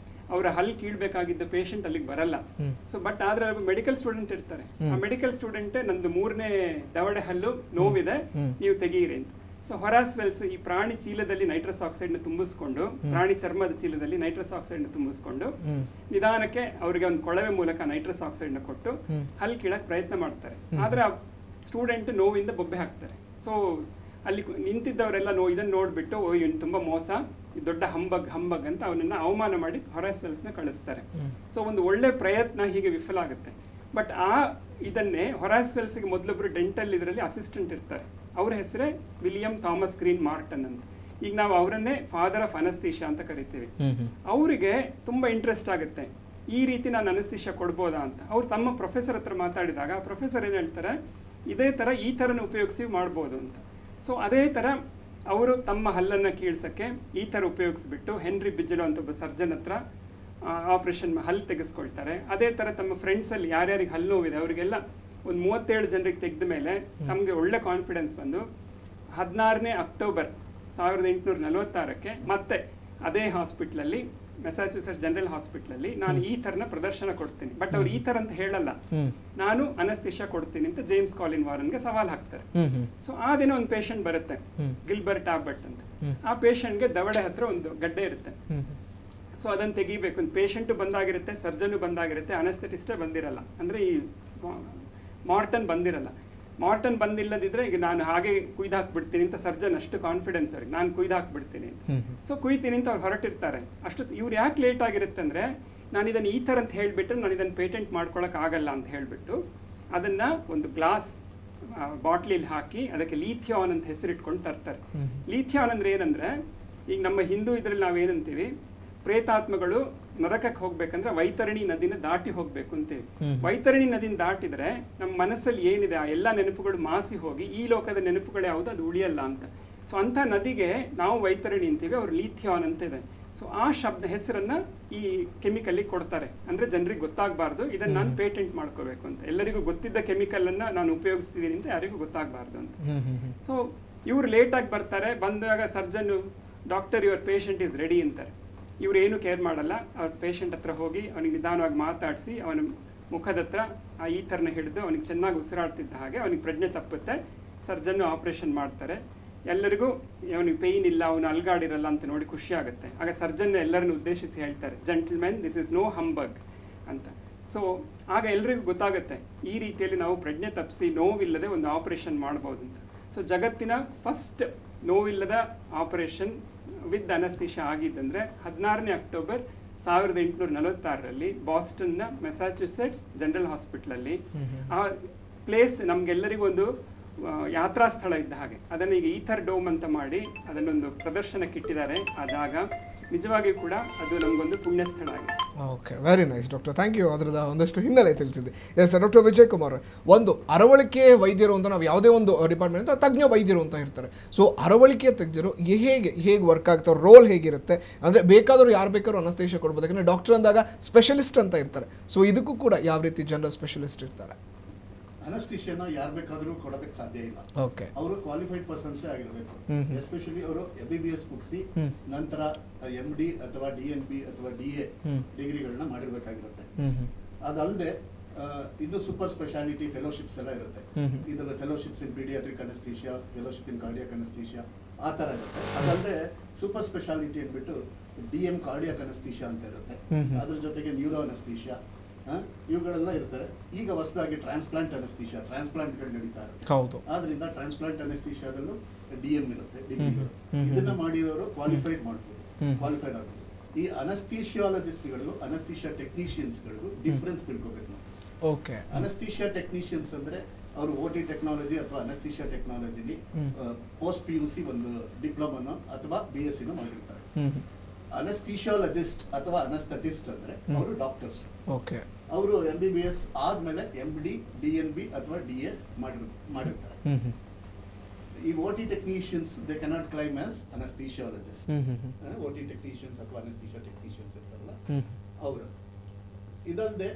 ಅವರ ಹಲ್ ಕೀಳ್ಬೇಕಾಗಿದ್ದ ಪೇಷಂಟ್ ಅಲ್ಲಿಗೆ ಬರಲ್ಲ. ಸೊ ಬಟ್ ಆದ್ರೆ ಮೆಡಿಕಲ್ ಸ್ಟೂಡೆಂಟ್ ಇರ್ತಾರೆ, ಆ ಮೆಡಿಕಲ್ ಸ್ಟೂಡೆಂಟ್ ನಂದು 3ನೇ ದವಡೆ ಹಲ್ಲು ನೋವಿದೆ, ನೀವು ತೆಗೀರಿ ಅಂತ. ಸೊ ಹೊರಾಸ್ ವೆಲ್ಸ್ ಈ ಪ್ರಾಣಿ ಚೀಲದಲ್ಲಿ ನೈಟ್ರಸ್ ಆಕ್ಸೈಡ್ ನ ತುಂಬಿಸ್ಕೊಂಡು, ಪ್ರಾಣಿ ಚರ್ಮದ ಚೀಲದಲ್ಲಿ ನೈಟ್ರಸ್ ಆಕ್ಸೈಡ್ ನ ತುಂಬಿಸ್ಕೊಂಡು ನಿಧಾನಕ್ಕೆ ಅವರಿಗೆ ಒಂದು ಕೊಳವೆ ಮೂಲಕ ನೈಟ್ರಸ್ ಆಕ್ಸೈಡ್ ನ ಕೊಟ್ಟು ಹಲ್ ಕೀಳಕ್ ಪ್ರಯತ್ನ ಮಾಡ್ತಾರೆ. ಆದ್ರೆ ಆ ಸ್ಟೂಡೆಂಟ್ ನೋವಿಂದ ಬೊಬ್ಬೆ ಹಾಕ್ತಾರೆ. ಸೊ ಅಲ್ಲಿ ನಿಂತಿದ್ದವರೆಲ್ಲ ಇದನ್ನ ನೋಡ್ಬಿಟ್ಟು ಇವನು ತುಂಬಾ ಮೋಸ, ದೊಡ್ಡ ಹಂಬಗ್ ಅಂತ ಅವನನ್ನ ಅವಮಾನ ಮಾಡಿ ಹೊರಾಸ್ ವೆಲ್ಸ್ ನ ಕಳಿಸ್ತಾರೆ. ಸೊ ಒಂದು ಒಳ್ಳೆ ಪ್ರಯತ್ನ ಹೀಗೆ ವಿಫಲ ಆಗುತ್ತೆ. ಬಟ್ ಇದನ್ನೇ ಹೊರಾಸ್ ವೆಲ್ಸ್ ಗೆ ಮೊದಲೊಬ್ರು ಡೆಂಟಲ್ ಇದರಲ್ಲಿ ಅಸಿಸ್ಟೆಂಟ್ ಇರ್ತಾರೆ, ಅವ್ರ ಹೆಸರೇ ವಿಲಿಯಂ ಥಾಮಸ್ ಗ್ರೀನ್ ಮಾರ್ಟನ್ ಅಂತ. ಈಗ ನಾವು ಅವರನ್ನೇ ಫಾದರ್ ಆಫ್ ಅನಸ್ತೀಶಾ ಅಂತ ಕರಿತೀವಿ. ಅವರಿಗೆ ತುಂಬಾ ಇಂಟ್ರೆಸ್ಟ್ ಆಗುತ್ತೆ, ಈ ರೀತಿ ನಾನು ಅನಸ್ತೀಶಾ ಕೊಡ್ಬೋದಾ ಅಂತ. ಅವ್ರು ತಮ್ಮ ಪ್ರೊಫೆಸರ್ ಹತ್ರ ಮಾತಾಡಿದಾಗ ಪ್ರೊಫೆಸರ್ ಏನ್ ಹೇಳ್ತಾರೆ, ಇದೇ ತರ ಈ ತರನ ಉಪಯೋಗಿಸಿ ಮಾಡ್ಬೋದು ಅಂತ. ಸೊ ಅದೇ ತರ ಅವರು ತಮ್ಮ ಹಲ್ಲನ್ನ ಕೀಳ್ಸಕ್ಕೆ ಈ ತರ ಉಪಯೋಗಿಸ್ಬಿಟ್ಟು ಹೆನ್ರಿ ಬಿಜೆಲೋ ಅಂತ ಒಬ್ಬ ಸರ್ಜನ್ ಹತ್ರ ಆಪರೇಷನ್ ಹಲ್ಲು ತೆಗೆಸ್ಕೊಳ್ತಾರೆ. ಅದೇ ತರ ತಮ್ಮ ಫ್ರೆಂಡ್ಸ್ ಅಲ್ಲಿ ಯಾರ್ಯಾರಿಗೆ ಹಲ್ಲು ನೋವಿದೆ ಅವರಿಗೆಲ್ಲ ಒಂದು 37 ಜನರಿಗೆ ತೆಗೆದ ಮೇಲೆ ತಮಗೆ ಒಳ್ಳೆ ಕಾನ್ಫಿಡೆನ್ಸ್ ಬಂದು 16ನೇ ಅಕ್ಟೋಬರ್ 1846 ಮತ್ತೆ ಅದೇ ಹಾಸ್ಪಿಟಲ್ ಅಲ್ಲಿ, ಮೆಸಾಚುಸೆಟ್ಸ್ ಜನರಲ್ ಹಾಸ್ಪಿಟಲ್ ಅಲ್ಲಿ ನಾನು ಈ ತರನ ಪ್ರದರ್ಶನ ಕೊಡ್ತೀನಿ. ಬಟ್ ಅವ್ರು ಈ ತರ ಅಂತ ಹೇಳಲ್ಲ, ನಾನು ಅನಸ್ತೀಶಾ ಕೊಡ್ತೀನಿ ಅಂತ ಜೇಮ್ಸ್ ಕಾಲಿನ್ ವಾರನ್ಗೆ ಸವಾಲ್ ಹಾಕ್ತಾರೆ. ಸೊ ಆ ದಿನ ಒಂದು ಪೇಷಂಟ್ ಬರುತ್ತೆ, ಗಿಲ್ಬರ್ಟ್ ಆಬರ್ಟ್ ಅಂತ. ಆ ಪೇಷಂಟ್ಗೆ ದವಡೆ ಹತ್ರ ಒಂದು ಗಡ್ಡೆ ಇರುತ್ತೆ. ಸೊ ಅದನ್ನ ತೆಗಿಬೇಕು ಅಂತ ಪೇಷಂಟ್ ಬಂದಾಗಿರುತ್ತೆ, ಸರ್ಜನ್ ಬಂದಾಗಿರುತ್ತೆ, ಅನಸ್ಥೆಟಿಸ್ಟೇ ಬಂದಿರಲ್ಲ, ಅಂದ್ರೆ ಈ ಮಾರ್ಟನ್ ಬಂದಿರಲ್ಲ. ಮಾರ್ಟನ್ ಬಂದಿಲ್ಲದಿದ್ರೆ ಈಗ ನಾನು ಹಾಗೆ ಕುಯ್ದು ಹಾಕ್ಬಿಡ್ತೀನಿ ಅಂತ ಸರ್ಜನ್ ಅಷ್ಟು ಕಾನ್ಫಿಡೆನ್ಸ್ ಅವ್ರಿಗೆ, ನಾನು ಕುಯ್ದು ಹಾಕ್ಬಿಡ್ತೀನಿ ಅಂತ. ಸೊ ಕುಯ್ತೀನಿ ಅಂತ ಅವ್ರು ಹೊರಟಿರ್ತಾರೆ. ಅಷ್ಟು ಇವ್ರು ಯಾಕೆ ಲೇಟ್ ಆಗಿರುತ್ತೆ ಅಂದ್ರೆ, ನಾನು ಇದನ್ನ ಈ ತರ ಅಂತ ಹೇಳ್ಬಿಟ್ಟು ನಾನು ಇದನ್ನ ಪೇಟೆಂಟ್ ಮಾಡ್ಕೊಳಕ್ ಆಗಲ್ಲ ಅಂತ ಹೇಳ್ಬಿಟ್ಟು ಅದನ್ನ ಒಂದು ಗ್ಲಾಸ್ ಬಾಟ್ಲಿಲಿ ಹಾಕಿ ಅದಕ್ಕೆ ಲೀಥಿಯಾನ್ ಅಂತ ಹೆಸರಿಟ್ಕೊಂಡು ತರ್ತಾರೆ. ಲೀಥಿಯಾನ್ ಅಂದ್ರೆ ಏನಂದ್ರೆ, ಈಗ ನಮ್ಮ ಹಿಂದೂ ಇದ್ರಲ್ಲಿ ನಾವೇನಂತೀವಿ, ಪ್ರೇತಾತ್ಮಗಳು ನರಕಕ್ಕೆ ಹೋಗ್ಬೇಕಂದ್ರೆ ವೈತರಣಿ ನದಿನ ದಾಟಿ ಹೋಗ್ಬೇಕು ಅಂತೀವಿ. ವೈತರಣಿ ನದಿನ ದಾಟಿದ್ರೆ ನಮ್ಮ ಮನಸ್ಸಲ್ಲಿ ಏನಿದೆ ಆ ಎಲ್ಲಾ ನೆನಪುಗಳು ಮಾಸಿ ಹೋಗಿ ಈ ಲೋಕದ ನೆನಪುಗಳು ಯಾವುದು ಅದು ಉಳಿಯಲ್ಲ ಅಂತ. ಸೊ ಅಂತ ನದಿಗೆ ನಾವು ವೈತರಣಿ ಅಂತೀವಿ, ಅವ್ರು ಲೀಥಿಯಾನ್ ಅಂತ ಇದೆ. ಸೊ ಆ ಶಬ್ದ ಹೆಸರನ್ನ ಈ ಕೆಮಿಕಲ್ ಕೊಡ್ತಾರೆ, ಅಂದ್ರೆ ಜನರಿಗೆ ಗೊತ್ತಾಗಬಾರ್ದು, ಇದನ್ನ ನಾನು ಪೇಟೆಂಟ್ ಮಾಡ್ಕೋಬೇಕು ಅಂತ. ಎಲ್ಲರಿಗೂ ಗೊತ್ತಿದ್ದ ಕೆಮಿಕಲ್ ಅನ್ನ ನಾನು ಉಪಯೋಗಿಸ್ತಿದ್ದೀನಿ ಅಂತ ಯಾರಿಗೂ ಗೊತ್ತಾಗಬಾರ್ದು ಅಂತ. ಸೊ ಇವ್ರು ಲೇಟ್ ಆಗಿ ಬರ್ತಾರೆ. ಬಂದಾಗ surgeon, doctor your patient is ready ಅಂತಾರೆ. ಇವ್ರು ಏನು ಕೇರ್ ಮಾಡಲ್ಲ, ಅವ್ರ ಪೇಷಂಟ್ ಹತ್ರ ಹೋಗಿ ಅವನಿಗೆ ನಿಧಾನವಾಗಿ ಮಾತಾಡಿಸಿ ಅವನ ಮುಖದ ಹತ್ರ ಈ ಥರನ ಹಿಡಿದು ಅವನಿಗೆ ಚೆನ್ನಾಗಿ ಉಸಿರಾಡ್ತಿದ್ದ ಹಾಗೆ ಅವನಿಗೆ ಪ್ರಜ್ಞೆ ತಪ್ಪುತ್ತೆ. ಸರ್ಜನ್ ಆಪರೇಷನ್ ಮಾಡ್ತಾರೆ. ಎಲ್ಲರಿಗೂ ಅವನಿಗೆ ಪೇಯ್ನ್ ಇಲ್ಲ, ಅವನು ಅಲ್ಗಾಡಿರಲ್ಲ ಅಂತ ನೋಡಿ ಖುಷಿ ಆಗುತ್ತೆ. ಆಗ ಸರ್ಜನ್ ಎಲ್ಲರನ್ನು ಉದ್ದೇಶಿಸಿ ಹೇಳ್ತಾರೆ, gentlemen, this is no humbug ಅಂತ. ಸೊ ಆಗ ಎಲ್ರಿಗೂ ಗೊತ್ತಾಗುತ್ತೆ ಈ ರೀತಿಯಲ್ಲಿ ನಾವು ಪ್ರಜ್ಞೆ ತಪ್ಪಿಸಿ ನೋವಿಲ್ಲದೆ ಒಂದು ಆಪರೇಷನ್ ಮಾಡ್ಬೋದು ಅಂತ. ಸೊ ಜಗತ್ತಿನ ಫಸ್ಟ್ ನೋವಿಲ್ಲದ ಆಪರೇಷನ್ ವಿತ್ ಅನಸ್ತೀಶಾ ಆಗಿದ್ದಂದ್ರೆ 16ನೇ ಅಕ್ಟೋಬರ್ 1846 ಬಾಸ್ಟನ್ನ ಮೆಸಾಚುಸೆಟ್ಸ್ ಜನರಲ್ ಹಾಸ್ಪಿಟಲ್ ಅಲ್ಲಿ. ಆ ಪ್ಲೇಸ್ ನಮ್ಗೆಲ್ಲರಿಗೂ ಒಂದು ಯಾತ್ರಾ ಸ್ಥಳ ಇದ್ದ ಹಾಗೆ. ಅದನ್ನ ಈಗ ಈಥರ್ ಡೋಮ್ ಅಂತ ಮಾಡಿ ಅದನ್ನೊಂದು ಪ್ರದರ್ಶನಕ್ಕೆ ಇಟ್ಟಿದ್ದಾರೆ. ಆ ಜಾಗ ನಿಜವಾಗಿಯೂ ಕೂಡ ಅದು ನಮಗೊಂದು ಪುಣ್ಯ ಸ್ಥಳ ಆಗಿದೆ. Okay, very nice doctor, thank you. ಅದರದ ಒಂದಷ್ಟು ಹಿನ್ನೆಲೆ ತಿಳಿಸಿದ್ದೆ. ಎಸ್ ಡಾಕ್ಟರ್ ವಿಜಯ್ ಕುಮಾರ್, ಒಂದು ಅರವಳಿಕೆ ವೈದ್ಯರು ಅಂತ ನಾವು ಯಾವುದೇ ಒಂದು ಡಿಪಾರ್ಟ್ಮೆಂಟ್ ತಜ್ಞ ವೈದ್ಯರು ಅಂತ ಇರ್ತಾರೆ. ಸೊ ಅರವಳಿಕೆಯ ತಜ್ಞರು ಹೇಗೆ ವರ್ಕ್ ಆಗ್ತಾರೆ, ರೋಲ್ ಹೇಗಿರುತ್ತೆ ಅಂದರೆ ಬೇಕಾದರೂ ಯಾರು ಬೇಕಾದ್ರೂ ಅನಸ್ತೇಷಿಯಾ ಕೊಡ್ಬೋದು. ಯಾಕಂದರೆ ಡಾಕ್ಟರ್ ಅಂದಾಗ ಸ್ಪೆಷಲಿಸ್ಟ್ ಅಂತ ಇರ್ತಾರೆ. ಸೊ ಇದಕ್ಕೂ ಕೂಡ ಯಾವ ರೀತಿ ಜನರಲ್ ಸ್ಪೆಷಲಿಸ್ಟ್ ಇರ್ತಾರೆ? ಅನಸ್ತಿಷಿಯಾನ ಯಾರು ಬೇಕಾದರೂ ಕೊಡೋದಕ್ಕೆ ಸಾಧ್ಯ ಇಲ್ಲ. ಓಕೆ. ಅವರು ಕ್ವಾಲಿಫೈಡ್ ಪರ್ಸನ್ಸ್ ಆಗಿರಬೇಕು. ಎಸ್ಪೆಷಲಿ ಅವರು MBBS ಮುಗಿಸಿ ನಂತರ MD ಅಥವಾ DNB ಅಥವಾ DA ಡಿಗ್ರಿಗಳನ್ನ ಮಾಡಿರ್ಬೇಕಾಗಿರುತ್ತೆ. ಅದಲ್ಲದೆ ಇದು ಸೂಪರ್ ಸ್ಪೆಷಾಲಿಟಿ ಫೆಲೋಶಿಪ್ಸ್ ಎಲ್ಲ ಇರುತ್ತೆ. ಇದರ ಫೆಲೋಶಿಪ್ಸ್ ಇನ್ ಪೀಡಿಯಾಟ್ರಿಕ್ ಅನಸ್ಥೀಷಿಯಾ, ಫೆಲೋಶಿಪ್ ಇನ್ ಕಾರ್ಡಿಯಾಕ್ ಅನಸ್ಥೀಷಿಯಾ ಆ ಥರ ಇರುತ್ತೆ. ಅದಲ್ಲದೆ ಸೂಪರ್ ಸ್ಪೆಷಾಲಿಟಿ ಅಂದ್ಬಿಟ್ಟು DM ಕಾರ್ಡಿಯಾಕ್ ಅನಸ್ಥೀಷಿಯಾ ಅಂತ ಇರುತ್ತೆ. ಅದ್ರ ಜೊತೆಗೆ ನ್ಯೂರೋ ಅನಸ್ಥೀಷಿಯಾ ಇವುಗಳೆಲ್ಲ ಇರ್ತಾರೆ. ಈಗ ಹೊಸದಾಗಿ ಟ್ರಾನ್ಸ್ಪ್ಲಾಂಟ್ಗಳು ನಡೀತಾ ಇರುತ್ತೆ. ಆದ್ರಿಂದ ಟ್ರಾನ್ಸ್ಪ್ಲಾಂಟ್ ಅನಸ್ಥೀಷಿಯಾದಲ್ಲೂ DM ಇರುತ್ತೆ, ಡಿಗ್ರಿಗಳು. ಇದನ್ನ ಮಾಡಿರೋರು ಕ್ವಾಲಿಫೈಡ್ ಆಗ್ಬೋದು. ಈ ಅನಸ್ಥೀಷಿಯಾಲಜಿಸ್ಟ್ಗಳಿಗೂ ಅನಸ್ಥೀಷಿಯಾ ಟೆಕ್ನಿಷಿಯನ್ಸ್ಗಳಿಗೂ ಡಿಫ್ರೆನ್ಸ್ ತಿಳ್ಕೊಬೇಕು ನಾವು. ಓಕೆ. ಅನಸ್ಥೀಷಿಯಾ ಟೆಕ್ನಿಷಿಯನ್ಸ್ ಅಂದ್ರೆ ಅವರು OT ಟೆಕ್ನಾಲಜಿ ಅಥವಾ ಅನಸ್ಥೀಷಿಯಾ ಟೆಕ್ನಾಲಜಿಲಿ ಪೋಸ್ಟ್ PUC ಒಂದು ಡಿಪ್ಲೊಮಾನೋ ಅಥವಾ BSc ಮಾಡಿರ್ತಾರೆ. ಅನಸ್ಥೀಷಿಯಾಲಜಿಸ್ಟ್ ಅಥವಾ ಅನಸ್ಥೆಟಿಸ್ಟ್ ಅಂದ್ರೆ ಅವರು ಡಾಕ್ಟರ್ಸ್. ಓಕೆ. ಅವರು MBBS ಆದ್ಮೇಲೆ MD, DNB ಅಥವಾ DA ಮಾಡಿರ್ತಾರೆ. ಈ OT technicians they cannot claim as anaesthesiologist. OT technicians ಅಥವಾ ಅನಸ್ಥೀಷಿಯಾ ಟೆಕ್ನಿಷಿಯನ್ಸ್ ಇರ್ತಾರಲ್ಲ ಅವರು. ಇದಲ್ಲದೆ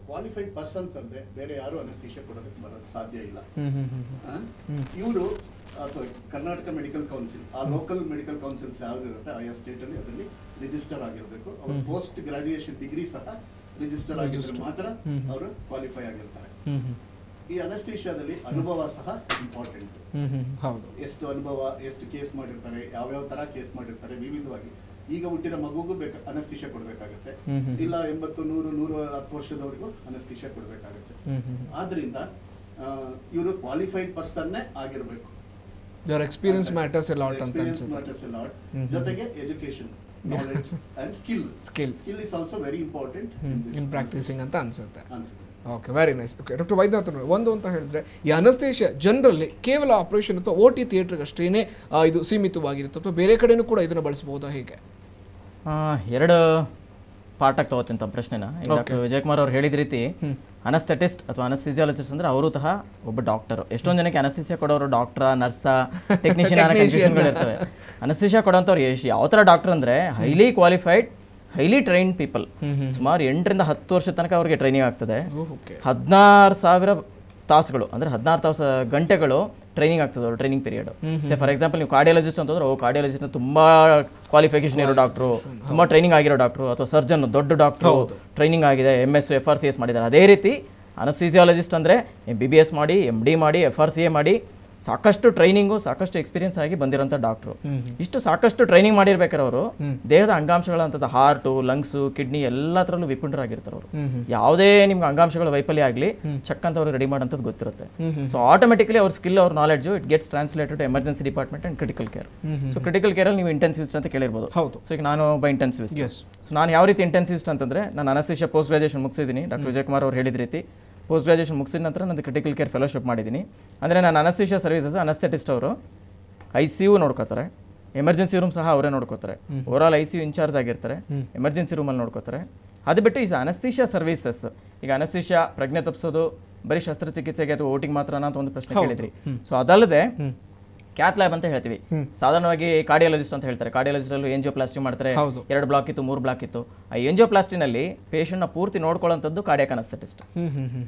ಕ್ವಾಲಿಫೈಡ್ ಪರ್ಸನ್ಸ್ ಅಲ್ಲದೆ ಬೇರೆ ಯಾರು ಅನಸ್ಥೀಷಿಯಾ ಕೊಡೋದಕ್ಕೆ ಬರೋದು ಸಾಧ್ಯ ಇಲ್ಲ. ಇವರು ಅಥವಾ ಕರ್ನಾಟಕ ಮೆಡಿಕಲ್ ಕೌನ್ಸಿಲ್, ಆ ಲೋಕಲ್ ಮೆಡಿಕಲ್ ಕೌನ್ಸಿಲ್ಸ್ ಯಾವ್ದಿರುತ್ತೆ ಆಯಾ ಸ್ಟೇಟ್ ಅಲ್ಲಿ ಅದರಲ್ಲಿ ರಿಜಿಸ್ಟರ್ ಆಗಿರಬೇಕು. ಅವರು ಪೋಸ್ಟ್ ಗ್ರಾಜುಯೇಷನ್ ಡಿಗ್ರಿ ಸಹ ರಿಜಿಸ್ಟರ್ ಆಗಿದ್ರೆ ಮಾತ್ರ ಅವರು ಕ್ವಾಲಿಫೈ ಆಗಿರ್ತಾರೆ. ಈ ಅನಸ್ಥೀಷಿಯಾದಲ್ಲಿ ಅನುಭವ ಸಹ ಇಂಪಾರ್ಟೆಂಟ್. ಎಷ್ಟು ಅನುಭವ, ಎಷ್ಟು ಕೇಸ್ ಮಾಡಿರ್ತಾರೆ, ಯಾವ್ಯಾವ ತರ ಕೇಸ್ ಮಾಡಿರ್ತಾರೆ, ವಿವಿಧವಾಗಿ. ಈಗ ಹುಟ್ಟಿರೋ ಮಗುಗೂ ಅನಸ್ಥೀಷಿಯಾ ಕೊಡ್ಬೇಕಾಗತ್ತೆ. ಇಲ್ಲ 80, 100, 110 ವರ್ಷದವರೆಗೂ ಅನಸ್ಥೀಷಿಯಾ ಕೊಡ್ಬೇಕಾಗತ್ತೆ. ಆದ್ರಿಂದ ಇವರು ಕ್ವಾಲಿಫೈಡ್ ಪರ್ಸನ್ನೇ ಆಗಿರ್ಬೇಕು. ಎಕ್ಸ್ಪೀರಿಯನ್ಸ್ ಮ್ಯಾಟರ್ಸ್ ಎ ಲಾಟ್ ಅಂತ ಅನ್ಸುತ್ತೆ. ಜೊತೆಗೆ education, knowledge and skill is also very important in practising ಅಂತ ಅನ್ಸುತ್ತೆ. Okay, very nice. Okay doctor Vaidyanath, ಒಂದು ಅಂತ ಹೇಳಿದ್ರೆ ಈ ಅನಸ್ಥೇಷಿಯಾ ಜನರಲ್ಲಿ ಕೇವಲ ಆಪರೇಷನ್ ಅಥವಾ OT ಥಿಯೇಟರ್ಗೆ ಅಷ್ಟೇನೆ ಇದು ಸೀಮಿತವಾಗಿರುತ್ತೆ ಅಥವಾ ಬೇರೆ ಕಡೆನೂ ಕೂಡ ಇದನ್ನು ಬಳಸಬಹುದಾ, ಹೇಗೆ? ಎರಡು ಪಾರ್ಟಾಗಿ ತಗೋತೀನಿ ತಮ್ಮ ಪ್ರಶ್ನೆನ. ಡಾಕ್ಟರ್ ವಿಜಯಕುಮಾರ್ ಅವ್ರು ಹೇಳಿದ ರೀತಿ ಅನಸ್ಥೆಟಿಸ್ಟ್ ಅಥವಾ ಅನಸ್ಥಿಸಿಯಾಲಜಿಸ್ಟ್ ಅಂದ್ರೆ ಅವರು ಸಹ ಒಬ್ಬ ಡಾಕ್ಟರ್. ಎಷ್ಟೊಂದು ಜನಕ್ಕೆ ಅನಸ್ಥಿಸಿಯಾ ಕೊಡೋರು ಡಾಕ್ಟರ್, ನರ್ಸ, ಟೆಕ್ನಿಷಿಯನ್ ಅನ್ನೋ ಕನ್ಫ್ಯೂಷನ್ಗಳು ಇರ್ತವೆ. ಅನಸ್ಥಿಸಿಯಾ ಕೊಡೋಂಥವ್ರು ಯಾವ ಥರ ಡಾಕ್ಟರ್ ಅಂದರೆ highly qualified, highly trained people. ಸುಮಾರು 8 ರಿಂದ 10 ವರ್ಷ ತನಕ ಅವ್ರಿಗೆ ಟ್ರೈನಿಂಗ್ ಆಗ್ತದೆ. 16,000 ತಾಸುಗಳು ಅಂದರೆ 16,000 ಗಂಟೆಗಳು ಟ್ರೈನಿಂಗ್ ಆಗ್ತದೆ ಅವ್ರು, ಟ್ರೈನಿಂಗ್ ಪೀರಿಯಡ್. ಫಾರ್ ಎಕ್ಸಾಂಪಲ್ ನೀವು ಕಾರ್ಡಿಯಾಲಜಿಸ್ಟ್ ಅಂತಂದ್ರೆ ಕಾರ್ಡಿಯಾಲಜಿಸ್ಟ್ ತುಂಬಾ ಕ್ವಾಲಿಫಿಕೇಶನ್ ಇರೋ ಡಾಕ್ಟ್ರು, ತುಂಬಾ ಟ್ರೈನಿಂಗ್ ಆಗಿರೋ ಡಾಕ್ಟ್ರು, ಅಥವಾ ಸರ್ಜನ್ ದೊಡ್ಡ ಡಾಕ್ಟ್ರು ಟ್ರೈನಿಂಗ್ ಆಗಿದೆ, MS, FRCS ಮಾಡಿದ್ದಾರೆ. ಅದೇ ರೀತಿ ಅನಸ್ಥೀಸಿಯಾಲಜಿಸ್ಟ್ ಅಂದರೆ MBBS ಮಾಡಿ, MD ಮಾಡಿ, FRCA ಮಾಡಿ ಸಾಕಷ್ಟು ಟ್ರೈನಿಂಗು, ಸಾಕಷ್ಟು ಎಕ್ಸ್ಪೀರಿಯನ್ಸ್ ಆಗಿ ಬಂದಿರೋಂಥ ಡಾಕ್ಟ್ರು. ಇಷ್ಟು ಸಾಕಷ್ಟು ಟ್ರೈನಿಂಗ್ ಮಾಡಿರ್ಬೇಕಾರೆ ಅವರು ದೇಹದ ಅಂಗಾಂಶಗಳಂಥದ್ದು ಹಾರ್ಟು, ಲಂಗ್ಸು, ಕಿಡ್ನಿ ಎಲ್ಲದರಲ್ಲೂ ವಿಪುಣರಾಗಿರ್ತಾರೆ ಅವರು. ಯಾವುದೇ ನಿಮ್ಗೆ ಅಂಗಾಂಶಗಳ ವೈಫಲ್ಯ ಆಗಲಿ ಚಕ್ ಅಂತ ಅವರು ರೆಡಿ ಮಾಡೋಂಥದ್ದು ಗೊತ್ತಿರುತ್ತೆ. ಸೊ ಆಟೋಮೆಟಿಕಲಿ ಅವ್ರ ಸ್ಕಿಲ್, ಅವ್ರ knowledge it gets translated to emergency department and critical care. So critical ಕೇರಲ್ಲಿ ನೀವು ಇಂಟೆನ್ಸಿವಿಸ್ಟ್ ಅಂತ ಕೇಳಿರ್ಬೋದು. ಸೊ ಈಗ ನಾನು ಒಬ್ಬ ಇಂಟೆನ್ಸಿವಿಸ್ಟ್. ಸೊ ನಾನು ಯಾವ ರೀತಿ ಇಂಟೆನ್ಸಿವಿಸ್ಟ್ ಅಂತಂದ್ರೆ, ನಾನು ಅನಸ್ಥೀಷಿಯಾ ಪೋಸ್ಟ್ ಗ್ರಾಜುಯೇಷನ್ ಮುಗಿಸಿದ್ದೀನಿ. ಡಾಕ್ಟರ್ ವಿಜಯಕುಮಾರ್ ಅವ್ರು ಹೇಳಿದ ರೀತಿ ಪೋಸ್ಟ್ ಗ್ರಾಜುಯೇಷನ್ ಮುಗಿಸಿದ ನಂತರ ನಂದು ಕ್ರಿಟಿಕಲ್ ಕೇರ್ ಫೆಲೋಶಿಪ್ ಮಾಡಿದ್ದೀನಿ. ಅಂದರೆ ನಾನು ಅನಸ್ಥೀಷಿಯಾ ಸರ್ವಿಸಸ್ ಅನಸ್ಥೆಟಿಸ್ಟ್ ಅವರು ICU ನೋಡ್ಕೋತಾರೆ, ಎಮರ್ಜೆನ್ಸಿ ರೂಮ್ ಸಹ ಅವರೇ ನೋಡ್ಕೋತಾರೆ, ಓವರಾಲ್ ICU ಇನ್ಚಾರ್ಜ್ ಆಗಿರ್ತಾರೆ, ಎಮರ್ಜೆನ್ಸಿ ರೂಮಲ್ಲಿ ನೋಡ್ಕೋತಾರೆ. ಅದು ಬಿಟ್ಟು ಈ ಅನಸ್ಥೀಷಿಯಾ ಸರ್ವಿಸಸ್, ಈಗ ಅನಸ್ಥೀಷಿಯಾ ಪ್ರಜ್ಞೆ ತಪ್ಪಿಸೋದು ಬರೀ ಶಸ್ತ್ರಚಿಕಿತ್ಸೆಗೆ ಅಥವಾ ಓಟಿಗೆ ಮಾತ್ರ ಅಂತ ಒಂದು ಪ್ರಶ್ನೆ ಕೇಳಿದ್ರಿ. ಸೊ ಅದಲ್ಲದೆ ಕ್ಯಾತ್ ಲ್ಯಾಬ್ ಅಂತ ಹೇಳ್ತೀವಿ. ಸಾಧಾರಣವಾಗಿ ಕಾರ್ಡಿಯಾಲಜಿಸ್ಟ್ ಅಂತ ಹೇಳ್ತಾರೆ. ಕಾರ್ಡಿಯಾಲಜಿಸ್ಟ್ ಅಲ್ಲೂ ಎಂಜಿಯೋಪ್ಲಾಸ್ಟಿ ಮಾಡ್ತಾರೆ. 2 ಬ್ಲಾಕ್ ಇತ್ತು, 3 ಬ್ಲಾಕ್ ಇತ್ತು. ಆ ಎಂಜಿಯೋಪ್ಲಾಸ್ಟಿನಲ್ಲಿ ಪೇಷಂಟ್ನ ಪೂರ್ತಿ ನೋಡ್ಕೊಳ್ಳೋಂಥದ್ದು ಕಾರ್ಡಿಯಾಕ್ ಅನಸ್ಥೆಟಿಸ್ಟ್.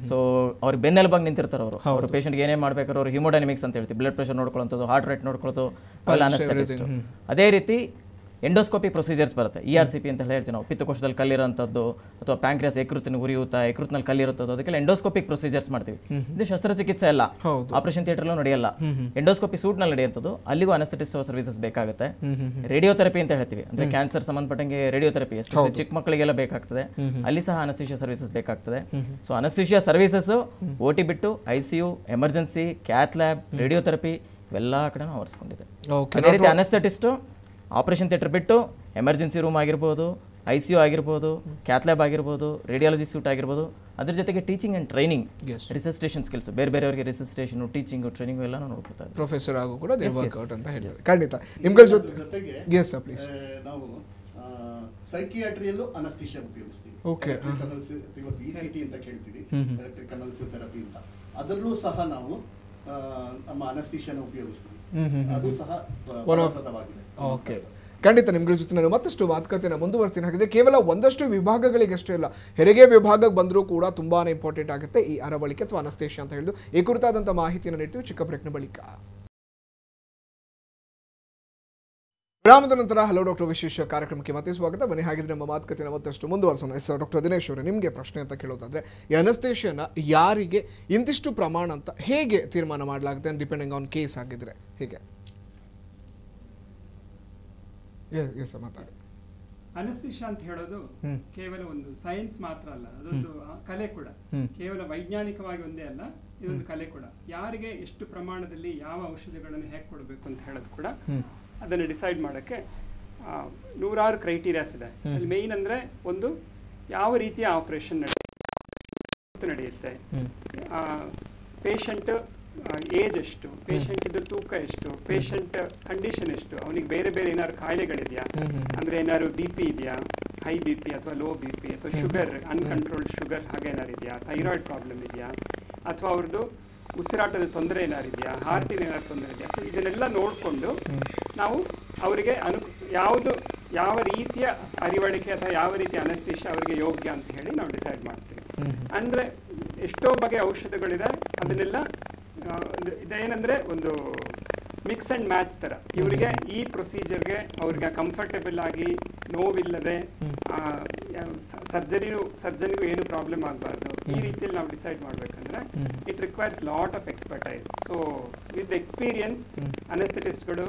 ಸೊ ಅವ್ರಿಗೆ ಬೆನ್ನೆಲುಬಾಗಿ ನಿಂತಿರ್ತಾರೆ ಅವರು. ಅವರು ಪೇಷಂಟ್ಗೆ ಏನೇ ಮಾಡ್ಬೇಕಾದ್ರೆ ಅವರು ಹಿಮೋಡೈನಮಿಕ್ಸ್ ಅಂತ ಹೇಳ್ತೀವಿ, ಬ್ಲಡ್ ಪ್ರೆಷರ್ ನೋಡ್ಕೊಳ್ಳೋಂಥದ್ದು, ಹಾರ್ಟ್ ರೇಟ್ ನೋಡ್ಕೊಳ್ಳೋದು, ಅವೆಲ್ಲ ಅನಸ್ಥೆಟಿಸ್ಟ್. ಅದೇ ರೀತಿ ಎಂಡೋಸ್ಕೋಪಿ ಪ್ರೊಸೀಜರ್ಸ್ ಬರುತ್ತೆ, ERCP ಅಂತ ಹೇಳ್ತೀವಿ ನಾವು. ಪಿತ್ತಕೋಶದಲ್ಲಿ ಕಲ್ಲಿರೋಂಥದ್ದು ಅಥವಾ ಪ್ಯಾಂಕ್ರಿಯಾಸ್ ಯಕೃತ್ತಿನ ಉರಿಯೂತ, ಯಕೃತ್ನಲ್ಲಿ ಕಲ್ಲಿರುತ್ತದ್ದು, ಅದಕ್ಕೆಲ್ಲ ಎಂಡೋಸ್ಕೋಪಿಕ್ ಪ್ರೊಸೀಜರ್ಸ್ ಮಾಡ್ತೀವಿ. ಇದು ಶಸ್ತ್ರಚಿಕಿತ್ಸೆ ಅಲ್ಲ, ಆಪರೇಷನ್ ಥಿಯೇಟರ್ಲೂ ನಡೆಯಲ್ಲ. ಎಂಡೋಸ್ಕೋಪಿ ಸೂಟ್ನಲ್ಲಿ ನಡೆಯುವಂಥದ್ದು, ಅಲ್ಲಿಗೂ ಅನಸ್ಥೆಟಿಸ್ಟ್ ಸರ್ವಿಸಸ್ ಬೇಕಾಗುತ್ತೆ. ರೇಡಿಯೋಥೆರಪಿ ಅಂತ ಹೇಳ್ತೀವಿ, ಅಂದ್ರೆ ಕ್ಯಾನ್ಸರ್ ಸಂಬಂಧಪಟ್ಟಂಗೆ ರೇಡಿಯೋಥೆರಪಿ ಚಿಕ್ಕ ಮಕ್ಕಳಿಗೆಲ್ಲ ಬೇಕಾಗ್ತದೆ, ಅಲ್ಲಿ ಸಹ ಅನಸ್ಥೀಷಿಯಾ ಸರ್ವಿಸಸ್ ಬೇಕಾಗ್ತದೆ. ಸೊ ಅನಸ್ಥೀಷಿಯಾ ಸರ್ವಿಸಸ್ OT ಬಿಟ್ಟು ICU, emergency, cath lab, radiotherapy ಇವೆಲ್ಲ ಕಡೆ ಆವರಿಸ್ಕೊಂಡಿದೆ. ಅದೇ ರೀತಿ ಅನಸ್ಥೆಟಿಸ್ಟ್ ಆಪರೇಷನ್ ಥಿಯೇಟರ್ ಬಿಟ್ಟು ಎಮರ್ಜೆನ್ಸಿ ರೂಮ್ ಆಗಿರ್ಬೋದು, ICU ಆಗಿರ್ಬೋದು, ಕ್ಯಾತ್ ಲ್ಯಾಬ್ ಆಗಿರ್ಬೋದು, ರೇಡಿಯಾಲಜಿ ಸೂಟ್ ಆಗಿರ್ಬೋದು, ಅದ್ರ ಜೊತೆಗೆ ಟೀಚಿಂಗ್ ಅಂಡ್ ಟ್ರೈನಿಂಗ್, ರಿಸಸ್ಟೇಷನ್ ಸ್ಕಿಲ್ಸ್, ಬೇರೆಯವರಿಗೆ ರಿಸಸ್ಟೇಷನ್, ಟೀಚಿಂಗ್, ಟ್ರೈನಿಂಗ್ ಎಲ್ಲ ನೋಡ್ಕೊತಾರೆ. ಪ್ರೊಫೆಸರ್ ಆಗು ಕೂಡ ದೇ ವರ್ಕೌಟ್ ಅಂತ ಹೇಳ್ತಾರೆ. ಖಂಡಿತ ನಿಮ್ಗಳ ಜೊತೆಗೆ ನಾವು ಸೈಕಿಯಾಟ್ರಿಯಲ್ಲೂ ಅನಸ್ಥೀಷಿಯಾ ಉಪಯೋಗಿಸ್ತೀವಿ. ಓಕೆ, ECT ಅಂತ ಕೇಳ್ತೀವಿ, ಎಲೆಕ್ಟ್ರಿಕ್ ಕನ್ವಲ್ಸಿವ್ ಥೆರಪಿ ಅಂತ. ಅದರಲ್ಲೂ ಸಹ ನಾವು ನಮ್ಮ ಅನಸ್ಥೀಷಿಯಾನ ಉಪಯೋಗಿಸ್ತೀವಿ. ಅದು ಸಹ ಫಲಪ್ರದವಾಗಿದೆ. ಓಕೆ, ಖಂಡಿತ ನಿಮ್ಗಳ ಜೊತೆ ನಾನು ಮತ್ತಷ್ಟು ಮಾತುಕತೆನ ಮುಂದುವರಿಸ್ತೀನಿ. ಹಾಗಿದ್ರೆ ಕೇವಲ ಒಂದಷ್ಟು ವಿಭಾಗಗಳಿಗಷ್ಟೇ ಇಲ್ಲ, ಹೆರಿಗೆ ವಿಭಾಗಕ್ಕೆ ಬಂದರೂ ಕೂಡ ತುಂಬಾನೇ ಇಂಪಾರ್ಟೆಂಟ್ ಆಗುತ್ತೆ ಈ ಅರವಳಿಕೆ ಅಥವಾ ಅನಸ್ತೇಷಿಯಾ ಅಂತ ಹೇಳಿದ್ದು. ಈ ಕುರಿತಾದಂಥ ಮಾಹಿತಿಯನ್ನು ನೀಡ್ತೀವಿ ಚಿಕ್ಕ ಬ್ರೇಕ್ನ ಬಳಿಕ. ವಿರಾಮದ ನಂತರ ಹಲೋ ಡಾಕ್ಟರ್ ವಿಶೇಷ ಕಾರ್ಯಕ್ರಮಕ್ಕೆ ಮತ್ತೆ ಸ್ವಾಗತ. ಬನ್ನಿ ಹಾಗಿದ್ರೆ ನಮ್ಮ ಮಾತುಕತೆನ ಮತ್ತಷ್ಟು ಮುಂದುವರಿಸೋಣ. ಸರ್ ಡಾಕ್ಟರ್ ದಿನೇಶ್ ಅವರೇ, ನಿಮಗೆ ಪ್ರಶ್ನೆ ಅಂತ ಕೇಳೋದಾದ್ರೆ, ಈ ಅನಸ್ತೇಷಿಯಾನ ಯಾರಿಗೆ ಇಂತಿಷ್ಟು ಪ್ರಮಾಣ ಅಂತ ಹೇಗೆ ತೀರ್ಮಾನ ಮಾಡಲಾಗುತ್ತೆ? ಡಿಪೆಂಡಿಂಗ್ ಆನ್ ಕೇಸ್ ಆಗಿದ್ರೆ ಹೇಗೆ? ಮಾತಾಡಿ. ಅನಸ್ತೇಷಿಯಾ ಅಂತ ಹೇಳೋದು ಕೇವಲ ಒಂದು ಸೈನ್ಸ್ ಮಾತ್ರ ಅಲ್ಲ, ಅದೊಂದು ಕಲೆ ಕೂಡ. ಕೇವಲ ವೈಜ್ಞಾನಿಕವಾಗಿ ಒಂದೇ ಅಲ್ಲ, ಇದೊಂದು ಕಲೆ ಕೂಡ. ಯಾರಿಗೆ ಎಷ್ಟು ಪ್ರಮಾಣದಲ್ಲಿ ಯಾವ ಔಷಧಿಗಳನ್ನು ಹೇಗೆ ಕೊಡಬೇಕು ಅಂತ ಹೇಳೋದು ಕೂಡ ಅದನ್ನು ಡಿಸೈಡ್ ಮಾಡೋಕ್ಕೆ ನೂರಾರು ಕ್ರೈಟೀರಿಯಾಸ್ ಇದೆ. ಅಲ್ಲಿ ಮೇಯ್ನ್ ಅಂದರೆ ಒಂದು ಯಾವ ರೀತಿಯ ಆಪರೇಷನ್ ನಡೆಯುತ್ತೆ, ಪೇಷಂಟ್ ಏಜ್ ಎಷ್ಟು, ಪೇಷಂಟಿದ್ದು ತೂಕ ಎಷ್ಟು, ಪೇಷಂಟ್ ಕಂಡೀಷನ್ ಎಷ್ಟು, ಅವನಿಗೆ ಬೇರೆ ಬೇರೆ ಏನಾದ್ರು ಕಾಯಿಲೆಗಳಿದೆಯಾ, ಅಂದರೆ ಏನಾದ್ರು ಬಿ ಪಿ ಇದೆಯಾ, ಹೈ ಬಿ ಪಿ ಅಥವಾ ಲೋ ಬಿ ಪಿ, ಅಥವಾ ಶುಗರ್ ಅನ್ಕಂಟ್ರೋಲ್ಡ್ ಶುಗರ್ ಹಾಗೆ ಏನಾರು ಇದೆಯಾ, ಥೈರಾಯ್ಡ್ ಪ್ರಾಬ್ಲಮ್ ಇದೆಯಾ, ಅಥವಾ ಅವ್ರದ್ದು ಉಸಿರಾಟದ ತೊಂದರೆ ಏನಾರು ಇದೆಯಾ, ಹಾರ್ಟಿನ ಏನಾದ್ರು ತೊಂದರೆ ಇದೆಯಾ. ಸೊ ಇದನ್ನೆಲ್ಲ ನೋಡಿಕೊಂಡು ನಾವು ಅವರಿಗೆ ಯಾವ ರೀತಿಯ ಅರಿವಳಿಕೆ ಅಥವಾ ಯಾವ ರೀತಿಯ ಅನಸ್ತೇಷಿಯಾ ಅವರಿಗೆ ಯೋಗ್ಯ ಅಂತ ಹೇಳಿ ನಾವು ಡಿಸೈಡ್ ಮಾಡ್ತೀವಿ. ಅಂದರೆ ಎಷ್ಟೋ ಬಗೆಯ ಔಷಧಗಳಿದೆ, ಅದನ್ನೆಲ್ಲ ಇದೇನೆಂದರೆ ಒಂದು ಮಿಕ್ಸ್ ಆ್ಯಂಡ್ ಮ್ಯಾಚ್ ಥರ ಇವರಿಗೆ ಈ ಪ್ರೊಸೀಜರ್ಗೆ ಅವ್ರಿಗೆ ಕಂಫರ್ಟೇಬಲ್ ಆಗಿ ನೋವಿಲ್ಲದೆ ಸರ್ಜನಿಗೂ ಏನು ಪ್ರಾಬ್ಲಮ್ ಆಗಬಾರ್ದು, ಈ ರೀತಿಯಲ್ಲಿ ನಾವು ಡಿಸೈಡ್ ಮಾಡಬೇಕಂದ್ರೆ it requires lot of expertise. So with experience ಅನಸ್ಥೆಟಿಸ್ಟ್ಗಳು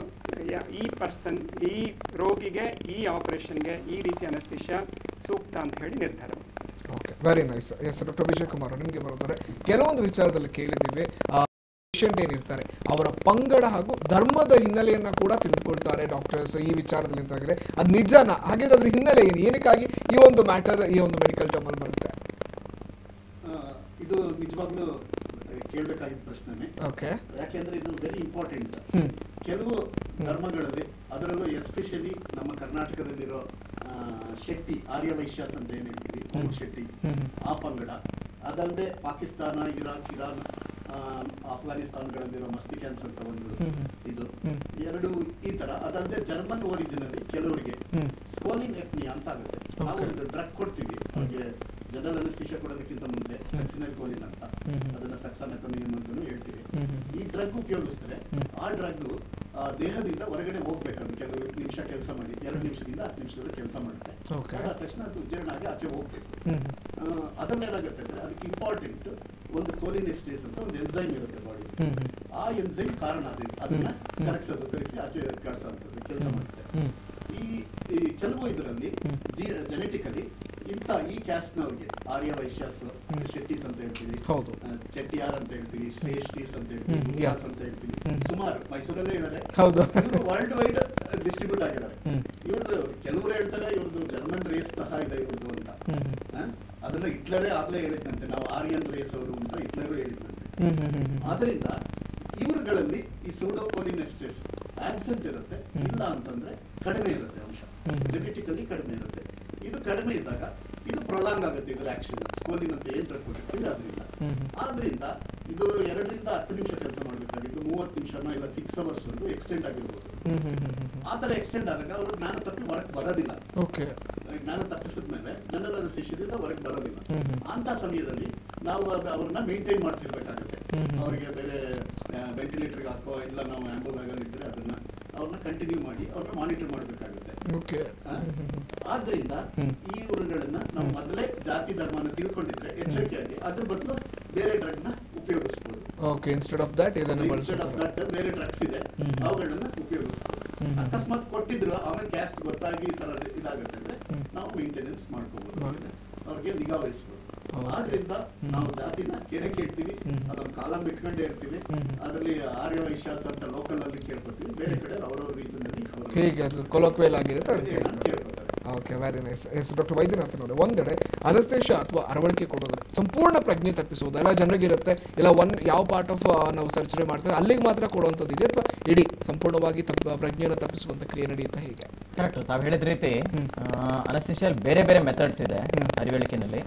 ಈ ರೋಗಿಗೆ ಈ ಆಪರೇಷನ್ಗೆ ಈ ರೀತಿ ಅನಸ್ತೇಷಿಯಾ ಸೂಕ್ತ ಅಂತ ಹೇಳಿ ನಿರ್ಧಾರ. Okay, very nice. Yes doctor Vijay Kumar, ನಿಮಗೆ ಬರೋದಾದ್ರೆ ಕೆಲವೊಂದು ವಿಚಾರದಲ್ಲಿ ಕೇಳಿದ್ದೀವಿ, ಪೇಷಂಟ್ ಏನಿರ್ತಾರೆ ಅವರ ಪಂಗಡ ಹಾಗೂ ಧರ್ಮದ ಹಿನ್ನೆಲೆಯನ್ನ ಕೂಡ ತಿಳಿದುಕೊಳ್ತಾರೆ ಡಾಕ್ಟರ್ಸ್ ಈ ವಿಚಾರದಲ್ಲಿ ಅಂತಾಗಿದೆ. ಅದು ನಿಜನಾ? ಹಾಗಿದ್ರೆ ಅದ್ರ ಹಿನ್ನೆಲೆ ಏನು, ಏನಕ್ಕಾಗಿ ಈ ಒಂದು ಮ್ಯಾಟರ್ ಈ ಒಂದು ಮೆಡಿಕಲ್ ಟರ್ಮ್ ಅಲ್ಲಿ ಬರುತ್ತೆ? ಇದು ನಿಜವಾಗ್ಲೂ ಕೇಳಬೇಕಾಗಿದ್ದ ಪ್ರಶ್ನೆ. ಓಕೆ, ಯಾಕೆಂದ್ರೆ ಇದು ವೆರಿ ಇಂಪಾರ್ಟೆಂಟ್. ಕೆಲವು ಧರ್ಮಗಳಲ್ಲಿ, ಅದರಲ್ಲೂ ಎಸ್ಪೆಷಲಿ ನಮ್ಮ ಕರ್ನಾಟಕದಲ್ಲಿರೋ ಶೆಟ್ಟಿ ಆರ್ಯ ವೈಶ್ಯಾಸ್ ಅಂತ ಏನ್ ಹೇಳ್ತೀವಿ, ಶೆಟ್ಟಿ ಆ ಪಂಗಡ, ಅದಲ್ಲದೆ ಪಾಕಿಸ್ತಾನ, ಇರಾಕ್, ಇರಾನ್, ಅಫ್ಘಾನಿಸ್ತಾನಗಳಲ್ಲಿರೋ ಮಸ್ತಿಕ್ಯಾನ್ಸ್ ಅಂತ ಒಂದು ಇದು ಎರಡು ಈ ತರ. ಅದಲ್ಲದೆ ಜರ್ಮನ್ ಒರಿಜಿನಲ್ಲಿ ಕೆಲವರಿಗೆ ಸ್ಕೋಲಿನ್ ಎಪ್ನಿಯಾ ಅಂತ ಆಗುತ್ತೆ. ನಾವು ಒಂದು ಡ್ರಗ್ ಕೊಡ್ತೀವಿ ಅವ್ರಿಗೆ, ಜನರಲ್ ಅನಸ್ತೇಷಿಯಾ ಕೊಡೋದಕ್ಕಿಂತ ಮುಂದೆ ಸಕ್ಸಿನಲ್ಕೋಲಿನ್ ಅಂತ, ಅದನ್ನ ಸಕ್ಸಾಮೆಥಾಮಿನ್ ಅಂತ ಹೇಳ್ತೀವಿ. ಈ ಡ್ರಗ್ ಉಪಯೋಗಿಸಿದ್ರೆ ಆ ಡ್ರಗ್ ದೇಹದಿಂದ ಹೊರಗಡೆ ಹೋಗ್ಬೇಕು. ಅದು ಕೆಲವು ನಿಮಿಷ ಕೆಲಸ ಮಾಡಿ 2 ನಿಮಿಷದಿಂದ 10 ನಿಮಿಷದವರೆಗೆ ಕೆಲಸ ಮಾಡುತ್ತೆ. ಅದಾದ ತಕ್ಷಣ ಅದು ಜೀರ್ಣ ಆಗಿ ಆಚೆ ಹೋಗ್ಬೇಕು. ಅದನ್ನೇನಾಗುತ್ತೆ ಅಂದ್ರೆ ಅದಕ್ಕೆ ಇಂಪಾರ್ಟೆಂಟ್ ಒಂದು ಕೋಲಿನೆಸ್ಟೇಸ್ ಅಂತ ಒಂದು ಎನ್ಸೈಮ್ ಇರುತ್ತೆ ಬಾಡಿ. ಆ ಎನ್ಸೈಮ್ ಕಾರಣ ಅದನ್ನ ಕರಗಿಸಿ ಆಚೆ ಕಳಿಸೋಂಥದ್ದು ಕೆಲಸ ಮಾಡುತ್ತೆ. ಈ ಕೆಲವು ಇದರಲ್ಲಿ ಜೆನೆಟಿಕಲಿ ಈ ಕ್ಯಾಸ್ಟ್ನವ್ರಿಗೆ ಆರ್ಯ ವೈಶ್ಯಾಸ್, ಶೆಟ್ಟೀಸ್ ಅಂತ ಹೇಳ್ತೀವಿ, ಚೆಟ್ಟಿಯಾರ್ ಅಂತ ಹೇಳ್ತೀವಿ, ಶ್ರೇಷ್ಠೀಸ್ ಅಂತ ಹೇಳ್ತೀವಿ, ಮುನಿಯಾಸ್ ಅಂತ ಹೇಳ್ತೀವಿ, ಸುಮಾರು ಮೈಸೂರಲ್ಲೇ ಇದ್ದಾರೆ, ವರ್ಲ್ಡ್ ವೈಡ್ ಡಿಸ್ಟ್ರಿಬ್ಯೂಟ್ ಆಗಿದ್ದಾರೆ. ಇವ್ರದ್ದು ಕೆಲವರು ಹೇಳ್ತಾರೆ ಇವ್ರದ್ದು ಜರ್ಮನ್ ರೇಸ್ ಸಹ ಇದೆ ಇವ್ರದ್ದು ಅಂತ. ಅದನ್ನ ಹಿಟ್ಲರೇ ಆಗ್ಲೇ ಹೇಳಿದ್ದಂತೆ, ನಾವು ಆರ್ಯನ್ ರೇಸ್ ಅವರು ಅಂತ ಹಿಟ್ಲರು ಹೇಳಿದ್ದಂತೆ. ಆದ್ರಿಂದ ಇವರುಗಳಲ್ಲಿ ಈ ಸೂಡೋಕೋಲಿನೆಸ್ಟೆಸ್ ಆಬ್ಸೆಂಟ್ ಇರುತ್ತೆ, ಇಲ್ಲ ಅಂತಂದ್ರೆ ಕಡಿಮೆ ಇರುತ್ತೆ ಅಂಶ, ಜೆನೆಟಿಕಲಿ ಕಡಿಮೆ ಇರುತ್ತೆ. ಇದು ಕಡಿಮೆ ಇದ್ದಾಗ ಇದು ಪ್ರೊಲಾಂಗ್ ಆಗುತ್ತೆ ಇದರ ಆಕ್ಷನ್. ಸ್ಕೋಲಿನ್ ಅಂತ ಏನ್ ಡ್ರಗ್ ಕೊಟ್ಟಿರ್ತೀವಿ ಅದರಿಂದ. ಆದ್ರಿಂದ ಇದು 2 ರಿಂದ 10 ನಿಮಿಷ ಕೆಲಸ ಮಾಡಬೇಕಾಗಿದ್ದು 30 ನಿಮಿಷನೋ ಇಲ್ಲ 6 hours ವರೆಗೂ ಎಕ್ಸ್ಟೆಂಡ್ ಆಗಿರ್ಬೋದು. ಆ ತರ ಎಕ್ಸ್ಟೆಂಡ್ ಆದಾಗ ಅವರು ಜ್ಞಾನ ತಪ್ಪಿ ಹೊರಗೆ ಬರೋದಿಲ್ಲ. ಜ್ಞಾನ ತಪ್ಪಿಸಿದ್ಮೇಲೆ ಜನರಲ್ ಅನಸ್ತೇಷಿಯಾದಿಂದ ಹೊರಗೆ ಬರೋದಿಲ್ಲ. ಅಂತ ಸಮಯದಲ್ಲಿ ನಾವು ಅವ್ರನ್ನ ಮೇಂಟೈನ್ ಮಾಡ್ತಿರ್ಬೇಕಾಗುತ್ತೆ. ಅವರಿಗೆ ಬೇರೆ ವೆಂಟಿಲೇಟರ್ಗೆ ಹಾಕೋ ಇಲ್ಲ ನಾವು ಆಂಬುಲಾಗಲ್ಲಿ ಇದ್ರೆ ಅದನ್ನ ಅವ್ರನ್ನ ಕಂಟಿನ್ಯೂ ಮಾಡಿ ಅವ್ರನ್ನ ಮಾನಿಟರ್ ಮಾಡಬೇಕಾಗುತ್ತೆ. ಆದ್ರಿಂದ ಈ ಊರುಗಳನ್ನ ನಾವು ಮೊದಲೇ ಜಾತಿ ಧರ್ಮನ ತಿಳ್ಕೊಂಡಿದ್ರೆ ಎಚ್ಚರಿಕೆಯಾಗಿ ಅದ್ರ ಬದಲು ಬೇರೆ ಡ್ರಗ್ ನ ಉಪಯೋಗಿಸಬಹುದು. ಇನ್ಸ್ಟೆಡ್ ಆಫ್ ದಟ್ ಬೇರೆ ಡ್ರಗ್ಸ್ ಇದೆ, ಅವುಗಳನ್ನ ಉಪಯೋಗಿಸಬಹುದು. ಅಕಸ್ಮಾತ್ ಕೊಟ್ಟಿದ್ರು ಆಮೇಲೆ ಕ್ಯಾಸ್ಟ್ ಗೊತ್ತಾಗಿ ಈ ತರ ಇದಾಗುತ್ತೆ ಅಂದ್ರೆ ನಾವು ಮೇಂಟೆನೆನ್ಸ್ ಮಾಡ್ಕೋಬಹುದು, ಅವ್ರಿಗೆ ನಿಗಾ ವಹಿಸಬಹುದು. ಆದ್ರಿಂದ ನಾವು ಜಾತಿನ ಕೆರೆ ಕೇಳ್ತೀವಿ, ಅದೊಂದು ಕಾಲಂ ಇಟ್ಕೊಂಡೇ ಇರ್ತೀವಿ. ಅದರಲ್ಲಿ ಆರ್ಯ ವೈಶ್ಯಾಸ್ ಅಂತ ಲೋಕಲ್ ಅಲ್ಲಿ ಕೇಳ್ಕೊತೀವಿ, ಬೇರೆ ಕಡೆ ಅವ್ರವ್ರ ರೀಸನ್ ಅಲ್ಲಿ ಹೇಗೆ ಅದು ಕೊಲೋಕ್ವೇಲ್ ಆಗಿರುತ್ತೆ ಕೇಳ್ಕೊತಾರೆ. Okay, very nice. Yes doctor Vaidyanath ನೋಡಿ, ಒಂದೆಡೆ ಅನಸ್ತೇಷಿಯಾ ಅಥವಾ ಅರವಳಿಕೆ ಕೊಡೋದು ಸಂಪೂರ್ಣ ಪ್ರಜ್ಞೆ ತಪ್ಪಿಸೋದು ಎಲ್ಲ ಜನರಿಗಿರುತ್ತೆ, ಇಲ್ಲ ಯಾವ ಪಾರ್ಟ್ ಆಫ್ ನಾವು ಸರ್ಜರಿ ಮಾಡ್ತೇವೆ ಅಲ್ಲಿಗೆ ಮಾತ್ರ ಕೊಡುವಂಥದ್ದು ಇದೆ, ಅಥವಾ ಇಡೀ ಸಂಪೂರ್ಣವಾಗಿ ಪ್ರಜ್ಞೆಯನ್ನು ತಪ್ಪಿಸುವಂಥ ಕ್ರಿಯೆ ನಡೆಯುತ್ತಾ ಹೇಗೆ? ಕರೆಕ್ಟ್. ತಾವು ಹೇಳಿದ ರೀತಿ ಅನಸ್ಥಿಷಿಯಲ್ಲಿ ಬೇರೆ ಬೇರೆ ಮೆಥಡ್ಸ್ ಇದೆ ಅರಿವಳಿಕೆನಲ್ಲಿ.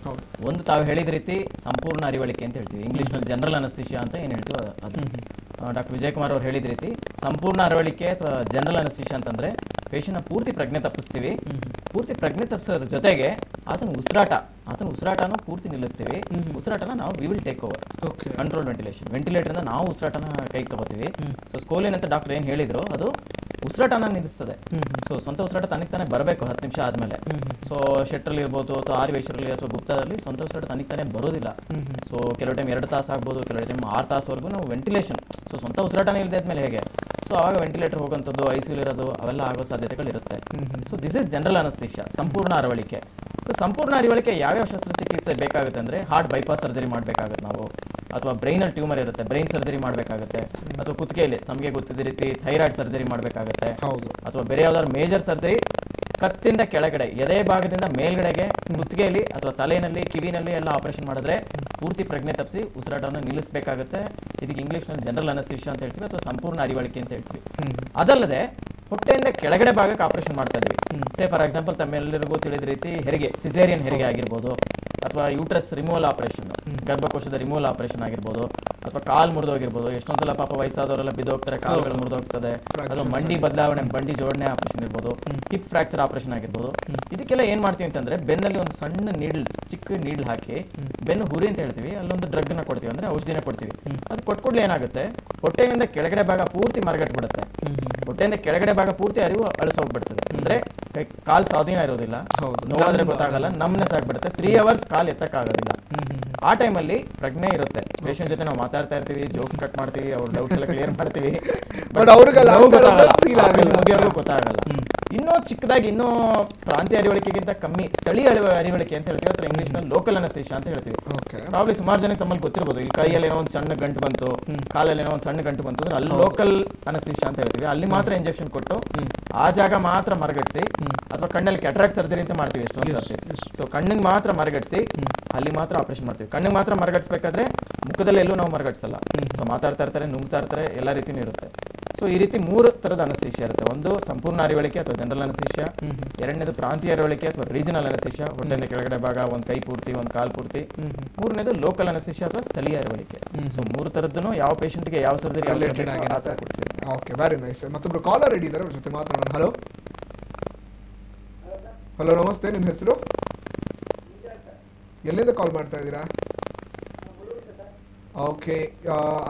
ಒಂದು ತಾವು ಹೇಳಿದ ರೀತಿ ಸಂಪೂರ್ಣ ಅರಿವಳಿಕೆ ಅಂತ ಹೇಳ್ತೀವಿ, ಇಂಗ್ಲಿಷ್ ನಲ್ಲಿ ಜನರಲ್ ಅನಸ್ಥಿಷಿಯಾ ಅಂತ ಏನ್ ಹೇಳ್ತೀವಿ ಅದು. ಡಾಕ್ಟರ್ ವಿಜಯ್ ಕುಮಾರ್ ಅವ್ರು ಹೇಳಿದ ರೀತಿ ಸಂಪೂರ್ಣ ಅರಿವಳಿಕೆ ಅಥವಾ ಜನರಲ್ ಅನಸ್ಥಿಷಿಯಾ ಅಂತಂದ್ರೆ ಪೇಷಂಟ್ ಪೂರ್ತಿ ಪ್ರಜ್ಞೆ ತಪ್ಪಿಸ್ತೀವಿ. ಪೂರ್ತಿ ಪ್ರಜ್ಞೆ ತಪ್ಪಿಸೋದ್ರ ಜೊತೆಗೆ ಆತನ ಉಸಿರಾಟನೂ ಪೂರ್ತಿ ನಿಲ್ಲಿಸ್ತೀವಿ. ಉಸಿರಾಟನ ನಾವು we will take over, control ventilator ಇಂದ ನಾವು ಉಸಿರಾಟನ ಕೈಗೆ ತಗೋತೀವಿ. ಸೊ ಸ್ಕೋಲಿನ್ ಅಂತ ಡಾಕ್ಟರ್ ಏನ್ ಹೇಳಿದ್ರು ಅದು ಉಸಿರಾಟನ ನಿಲ್ಲಿಸ್ತದೆ. ಸೊ ಸ್ವಂತ ಉಸಿರಾಟ ತನಿಗೆ ತಾನೇ ಬರಬೇಕು 10 ನಿಮಿಷ ಆದ್ಮೇಲೆ. ಸೊ ಶೆಟ್ರಲ್ಲಿ ಇರ್ಬೋದು ಅಥವಾ ಆರ್ವೇಶ್ವರಲ್ಲಿ ಅಥವಾ ಗುಪ್ತದಲ್ಲಿ ಸ್ವಂತ ಉಸಿರಾಟ ತನಿಗೆ ತಾನೇ ಬರೋದಿಲ್ಲ. ಸೊ ಕೆಲವು ಟೈಮ್ 2 ತಾಸು ಆಗ್ಬೋದು, ಕೆಲವು ಟೈಮ್ 6 ತಾಸುವರೆಗೂ ನಾವು ವೆಂಟಿಲೇಷನ್. ಸೊ ಸ್ವಂತ ಉಸಿರಾಟನೇ ಇಲ್ಲದೆ ಆದ್ಮೇಲೆ ಹೇಗೆ? ಸೊ ಆವಾಗ ವೆಂಟಿಲೇಟರ್ ಹೋಗುವಂಥದ್ದು, ICU ಇರೋದು ಅವೆಲ್ಲ ಆಗೋ ಸಾಧ್ಯತೆಗಳಿರುತ್ತೆ. ಸೊ ದಿಸ್ ಇಸ್ ಜನರಲ್ ಅನಸ್ಥಿಷಿಯಾ, ಸಂಪೂರ್ಣ ಅರಿವಳಿಕೆ. ಸೊ ಸಂಪೂರ್ಣ ಅರಿವಳಿಕೆ ಯಾವ್ಯಾವ ಶಸ್ತ್ರಚಿಕಿತ್ಸೆ ಬೇಕಾಗುತ್ತೆ ಅಂದ್ರೆ ಹಾರ್ಟ್ ಬೈಪಾಸ್ ಸರ್ಜರಿ ಮಾಡಬೇಕಾಗುತ್ತೆ ನಾವು, ಅಥವಾ ಬ್ರೈನಲ್ಲಿ ಟ್ಯೂಮರ್ ಇರುತ್ತೆ ಬ್ರೈನ್ ಸರ್ಜರಿ ಮಾಡಬೇಕಾಗುತ್ತೆ, ಅಥವಾ ಕುತ್ತಿಗೆಯಲ್ಲಿ ನಮಗೆ ಗೊತ್ತಿದ್ದ ರೀತಿ ಥೈರಾಯ್ಡ್ ಸರ್ಜರಿ ಮಾಡಬೇಕಾಗುತ್ತೆ, ಅಥವಾ ಬೇರೆ ಯಾವ್ದಾದ್ರು ಮೇಜರ್ ಸರ್ಜರಿ ಕತ್ತಿಂದ ಕೆಳಗಡೆ ಎದೆ ಭಾಗದಿಂದ ಮೇಲ್ಗಡೆಗೆ ಕುತ್ತಿಗೆಯಲ್ಲಿ ಅಥವಾ ತಲೆಯಲ್ಲಿ ಕಿವಿನಲ್ಲಿ ಎಲ್ಲ ಆಪರೇಷನ್ ಮಾಡಿದ್ರೆ ಪೂರ್ತಿ ಪ್ರಜ್ಞೆ ತಪ್ಪಿಸಿ ಉಸಿರಾಟವನ್ನು ನಿಲ್ಲಿಸಬೇಕಾಗುತ್ತೆ. ಇದಕ್ಕೆ ಇಂಗ್ಲಿಷ್ನಲ್ಲಿ ಜನರಲ್ ಅನಸ್ಥಿಷಿಯಾ ಅಂತ ಹೇಳ್ತೀವಿ ಅಥವಾ ಸಂಪೂರ್ಣ ಅರಿವಳಿಕೆ ಅಂತ ಹೇಳ್ತೀವಿ. ಅದಲ್ಲದೆ ಹೊಟ್ಟೆಯಿಂದ ಕೆಳಗಡೆ ಭಾಗಕ್ಕೆ ಆಪರೇಷನ್ ಮಾಡ್ತಾ ಇದೀವಿ. ಸೇ ಫಾರ್ ಎಕ್ಸಾಂಪಲ್ ತಮ್ಮೆಲ್ಲರಿಗೂ ತಿಳಿದ ರೀತಿ ಹೆರಿಗೆ, ಸಿಸೇರಿಯನ್ ಹೆರಿಗೆ ಆಗಿರ್ಬೋದು, ಅಥವಾ ಯೂಟ್ರಸ್ ರಿಮೂವಲ್ ಆಪರೇಷನ್, ಗರ್ಭಕೋಶದ ರಿಮೂವಲ್ ಆಪರೇಷನ್ ಆಗಿರ್ಬೋದು, ಅಥವಾ ಕಾಲ್ ಮುರಿದೋಗಿರ್ಬೋದು. ಎಷ್ಟೊಂದ್ಸಲ ಪಾಪ ವಯಸ್ಸಾದವರೆಲ್ಲ ಬಿದ್ದೋಗ್ತಾರೆ, ಕಾಲುಗಳು ಮುರಿದೋಗ್ತದೆ. ಅಥವಾ ಮಂಡಿ ಬದಲಾವಣೆ, ಮಂಡಿ ಜೋಡಣೆ ಆಪರೇಷನ್ ಇರ್ಬೋದು, ಹಿಪ್ ಫ್ರಾಕ್ಚರ್ ಆಪರೇಷನ್ ಆಗಿರ್ಬೋದು. ಇದಕ್ಕೆಲ್ಲ ಏನ್ ಮಾಡ್ತೀವಿ ಅಂತಂದ್ರೆ ಬೆನ್ನಲ್ಲಿ ಒಂದು ಸಣ್ಣ ನೀಡಲ್, ಚಿಕ್ಕ ನೀಡಲ್ ಹಾಕಿ ಬೆನ್ನು ಹುರಿ ಅಂತ ಹೇಳ್ತೀವಿ, ಅಲ್ಲೊಂದು ಡ್ರಗ್ ನ ಕೊಡ್ತೀವಿ, ಅಂದ್ರೆ ಔಷಧಿನ ಕೊಡ್ತೀವಿ. ಅದು ಕೊಟ್ಕೊಡ್ಲಿ ಏನಾಗುತ್ತೆ, ಹೊಟ್ಟೆಯಿಂದ ಕೆಳಗಡೆ ಭಾಗ ಪೂರ್ತಿ ಮರಗಟ್ಬಿಡುತ್ತೆ. ಹೊಟ್ಟೆಯಿಂದ ಕೆಳಗಡೆ ಭಾಗ ಪೂರ್ತಿ ಅರಿವು ಅಳಿಸೋಗ್ಬಿಡ್ತದೆ. ಅಂದ್ರೆ ಕಾಲ್ ಸ್ವಾಧೀನ ಇರೋದಿಲ್ಲ, ನೋವಾದ್ರೆ ಗೊತ್ತಾಗಲ್ಲ, ನಮ್ನೆಸ್ ಆಗ್ಬಿಡುತ್ತೆ. 3 hours ಕಾಲ್ ಎತ್ತಕ್ಕಾಗೋದಿಲ್ಲ. ಆ ಟೈಮಲ್ಲಿ ಪ್ರಜ್ಞೆ ಇರುತ್ತೆ, ಪೇಷಂಟ್ ಜೊತೆ ನಾವು ಮಾತಾಡ್ತಾ ಇರ್ತೀವಿ, ಜೋಕ್ಸ್ ಕಟ್ ಮಾಡ್ತೀವಿ, ಅವ್ರ ಡೌಟ್ಸ್ ಎಲ್ಲ ಕ್ಲಿಯರ್ ಮಾಡ್ತೀವಿ, ಬಟ್ ಮುಗಿಯೋರ್ಗೂ ಗೊತ್ತಾಗಲ್ಲ. ಇನ್ನೂ ಚಿಕ್ಕದಾಗಿ, ಇನ್ನೂ ಪ್ರಾಂತೀಯ ಅರಿವಳಿಕೆಗಿಂತ ಕಮ್ಮಿ ಸ್ಥಳೀಯ ಅರಿವಳಿಕೆ ಅಂತ ಹೇಳ್ತೀವಿ, ಅಥವಾ ಇಂಗ್ಲಿಷ್ ನಲ್ಲಿ ಲೋಕಲ್ ಅನಸ್ಥಿಷಿಯಾ ಅಂತ ಹೇಳ್ತೀವಿ. ಪ್ರಾಬ್ಲಿ ಸುಮಾರು ಜನಕ್ಕೆ ತಮ್ಮಲ್ಲಿ ಗೊತ್ತಿರ್ಬೋದು, ಇಲ್ಲಿ ಕೈಯಲ್ಲಿ ಏನೋ ಒಂದು ಸಣ್ಣ ಗಂಟು ಬಂತು, ಕಾಲಲ್ಲಿ ಏನೋ ಒಂದು ಸಣ್ಣ ಗಂಟು ಬಂತು ಅಂದ್ರೆ ಅಲ್ಲಿ ಲೋಕಲ್ ಅನಸ್ಥಿಷಿಯಾ ಅಂತ ಹೇಳ್ತೀವಿ. ಅಲ್ಲಿ ಮಾತ್ರ ಇಂಜೆಕ್ಷನ್ ಕೊಟ್ಟು ಆ ಜಾಗ ಮಾತ್ರ ಮರಗಡಿಸಿ, ಅಥವಾ ಕಣ್ಣಲ್ಲಿ ಕ್ಯಾಟ್ರಾಕ್ಟ್ ಸರ್ಜರಿ ಅಂತ ಮಾಡ್ತೀವಿ ಎಷ್ಟೊಂದು ಸರ್ತಿ. ಸೊ ಕಣ್ಣಿಗೆ ಮಾತ್ರ ಮರಗಡಿಸಿ ಅಲ್ಲಿ ಮಾತ್ರ ಆಪರೇಷನ್ ಮಾಡ್ತೀವಿ. ಕಣ್ಣಿಗೆ ಮಾತ್ರ ಮರಗಡಿಸ್ಬೇಕಾದ್ರೆ ಮುಖದಲ್ಲಿ ಎಲ್ಲೂ ನಾವು ಮರಗಡಿಸಲ್ಲ. ಸೊ ಮಾತಾಡ್ತಾ ಇರ್ತಾರೆ, ನುಂಗ್ತಾ ಇರ್ತಾರೆ, ಎಲ್ಲ ರೀತಿನೂ ಇರುತ್ತೆ. ಸೊ ಈ ರೀತಿ 3 ತರದ ಅನಸ್ಥಿಷಿಯಾ ಇರುತ್ತೆ. ಒಂದು ಸಂಪೂರ್ಣ ಅರಿವಳಿಕೆ ಅಥವಾ ಜನರಲ್ ಅನಸ್ಥಿಷಿಯಾ, ಎರಡನೇದು ಪ್ರಾಂತೀಯ ಅರಿವಳಿಕೆ ಅಥವಾ ರೀಜನಲ್ ಅನಸ್ಥಿಷಿಯಾ, ಹೊಟ್ಟೆಯಿಂದ ಕೆಳಗಡೆ ಭಾಗ, ಒಂದು ಕೈ ಪೂರ್ತಿ, ಒಂದು ಕಾಲ್ ಪೂರ್ತಿ. ಮೂರನೇದು ಲೋಕಲ್ ಅನಸ್ಥಿಷಿಯಾ ಅಥವಾ ಸ್ಥಳೀಯ ಅರಿವಳಿಕೆ. ಸೊ 3 ತರದ್ದು ಯಾವ ಪೇಷಂಟ್ಗೆ ಯಾವ ಸರ್ಜರಿ ಓಕೆ, ವೆರಿ ನೈಸ್. ಮತ್ತೊಬ್ರು ಕಾಲರ್ ರೆಡಿ ಇದ್ದಾರೆ, ಅವ್ರ ಜೊತೆ ಮಾತಾಡೋಣ. ಹಲೋ ಹಲೋ, ನಮಸ್ತೆ. ನಿಮ್ಮ ಹೆಸರು? ಎಲ್ಲಿಂದ ಕಾಲ್ ಮಾಡ್ತಾ ಇದ್ದೀರಾ? ಓಕೆ,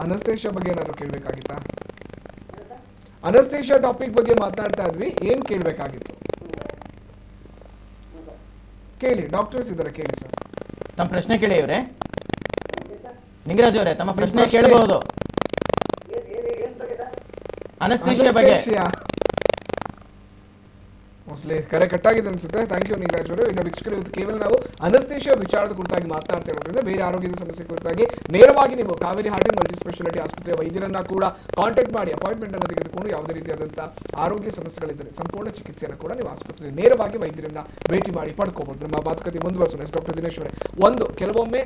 ಅನಸ್ತೇಷಿಯಾ ಬಗ್ಗೆ ಏನಾದ್ರು ಕೇಳಬೇಕಾಗಿತ್ತಾ? ಅನಸ್ತೇಷಿಯಾ ಟಾಪಿಕ್ ಬಗ್ಗೆ ಮಾತಾಡ್ತಾ ಇದ್ವಿ, ಏನ್ ಕೇಳಬೇಕಾಗಿತ್ತು? ಕೇಳಿ, ಡಾಕ್ಟರ್ಸ್ ಇದ್ದಾರೆ, ಕೇಳಿ ಸರ್. ತಮ್ಮ ಪ್ರಶ್ನೆ ಕೇಳಿ ಇವರೇ. ನಿಂಗರಾಜ್ ಅವರೇ, ತಮ್ಮ ಪ್ರಶ್ನೆ ಕೇಳಬಹುದು. ಅನಸ್ತೇಷಿಯಾ ಬಗ್ಗೆ ಮೋಸ್ಟ್ಲಿ ಕರೆ ಕಟ್ಟಾಗಿದೆ ಅನ್ಸುತ್ತೆ. ಥ್ಯಾಂಕ್ ಯು ನಿಂಗರಾಜ್ ಅವರು. ಇನ್ನು ವೀಕ್ಷಕರು, ಇವತ್ತು ಕೇವಲ ನಾವು ಅನಸ್ತೇಷಿಯಾ ವಿಚಾರದ ಕುರಿತಾಗಿ ಮಾತನಾಡ್ತಾ ಇರೋದ್ರಿಂದ ಬೇರೆ ಆರೋಗ್ಯದ ಸಮಸ್ಯೆ ಕುರಿತಾಗಿ ನೇರವಾಗಿ ನೀವು Kaveri heart and multi speciality ಆಸ್ಪತ್ರೆಯ ವೈದ್ಯರನ್ನ ಕೂಡ ಕಾಂಟ್ಯಾಕ್ಟ್ ಮಾಡಿ ಅಪಾಯಿಂಟ್ಮೆಂಟ್ ಅನ್ನು ತೆಗೆದುಕೊಂಡು ಯಾವುದೇ ರೀತಿಯಾದಂತಹ ಆರೋಗ್ಯ ಸಮಸ್ಯೆಗಳಿದ್ದರೆ ಸಂಪೂರ್ಣ ಚಿಕಿತ್ಸೆಯನ್ನು ಕೂಡ ನೀವು ಆಸ್ಪತ್ರೆಯಲ್ಲಿ ನೇರವಾಗಿ ವೈದ್ಯರನ್ನ ಭೇಟಿ ಮಾಡಿ ಪಡ್ಕೋಬಹುದು. ನಮ್ಮ ಮಾತುಕತೆ ಮುಂದುವರಿಸೋಣ. ಡಾಕ್ಟರ್ ದಿನೇಶ್ ಅವರೇ, ಒಂದು ಕೆಲವೊಮ್ಮೆ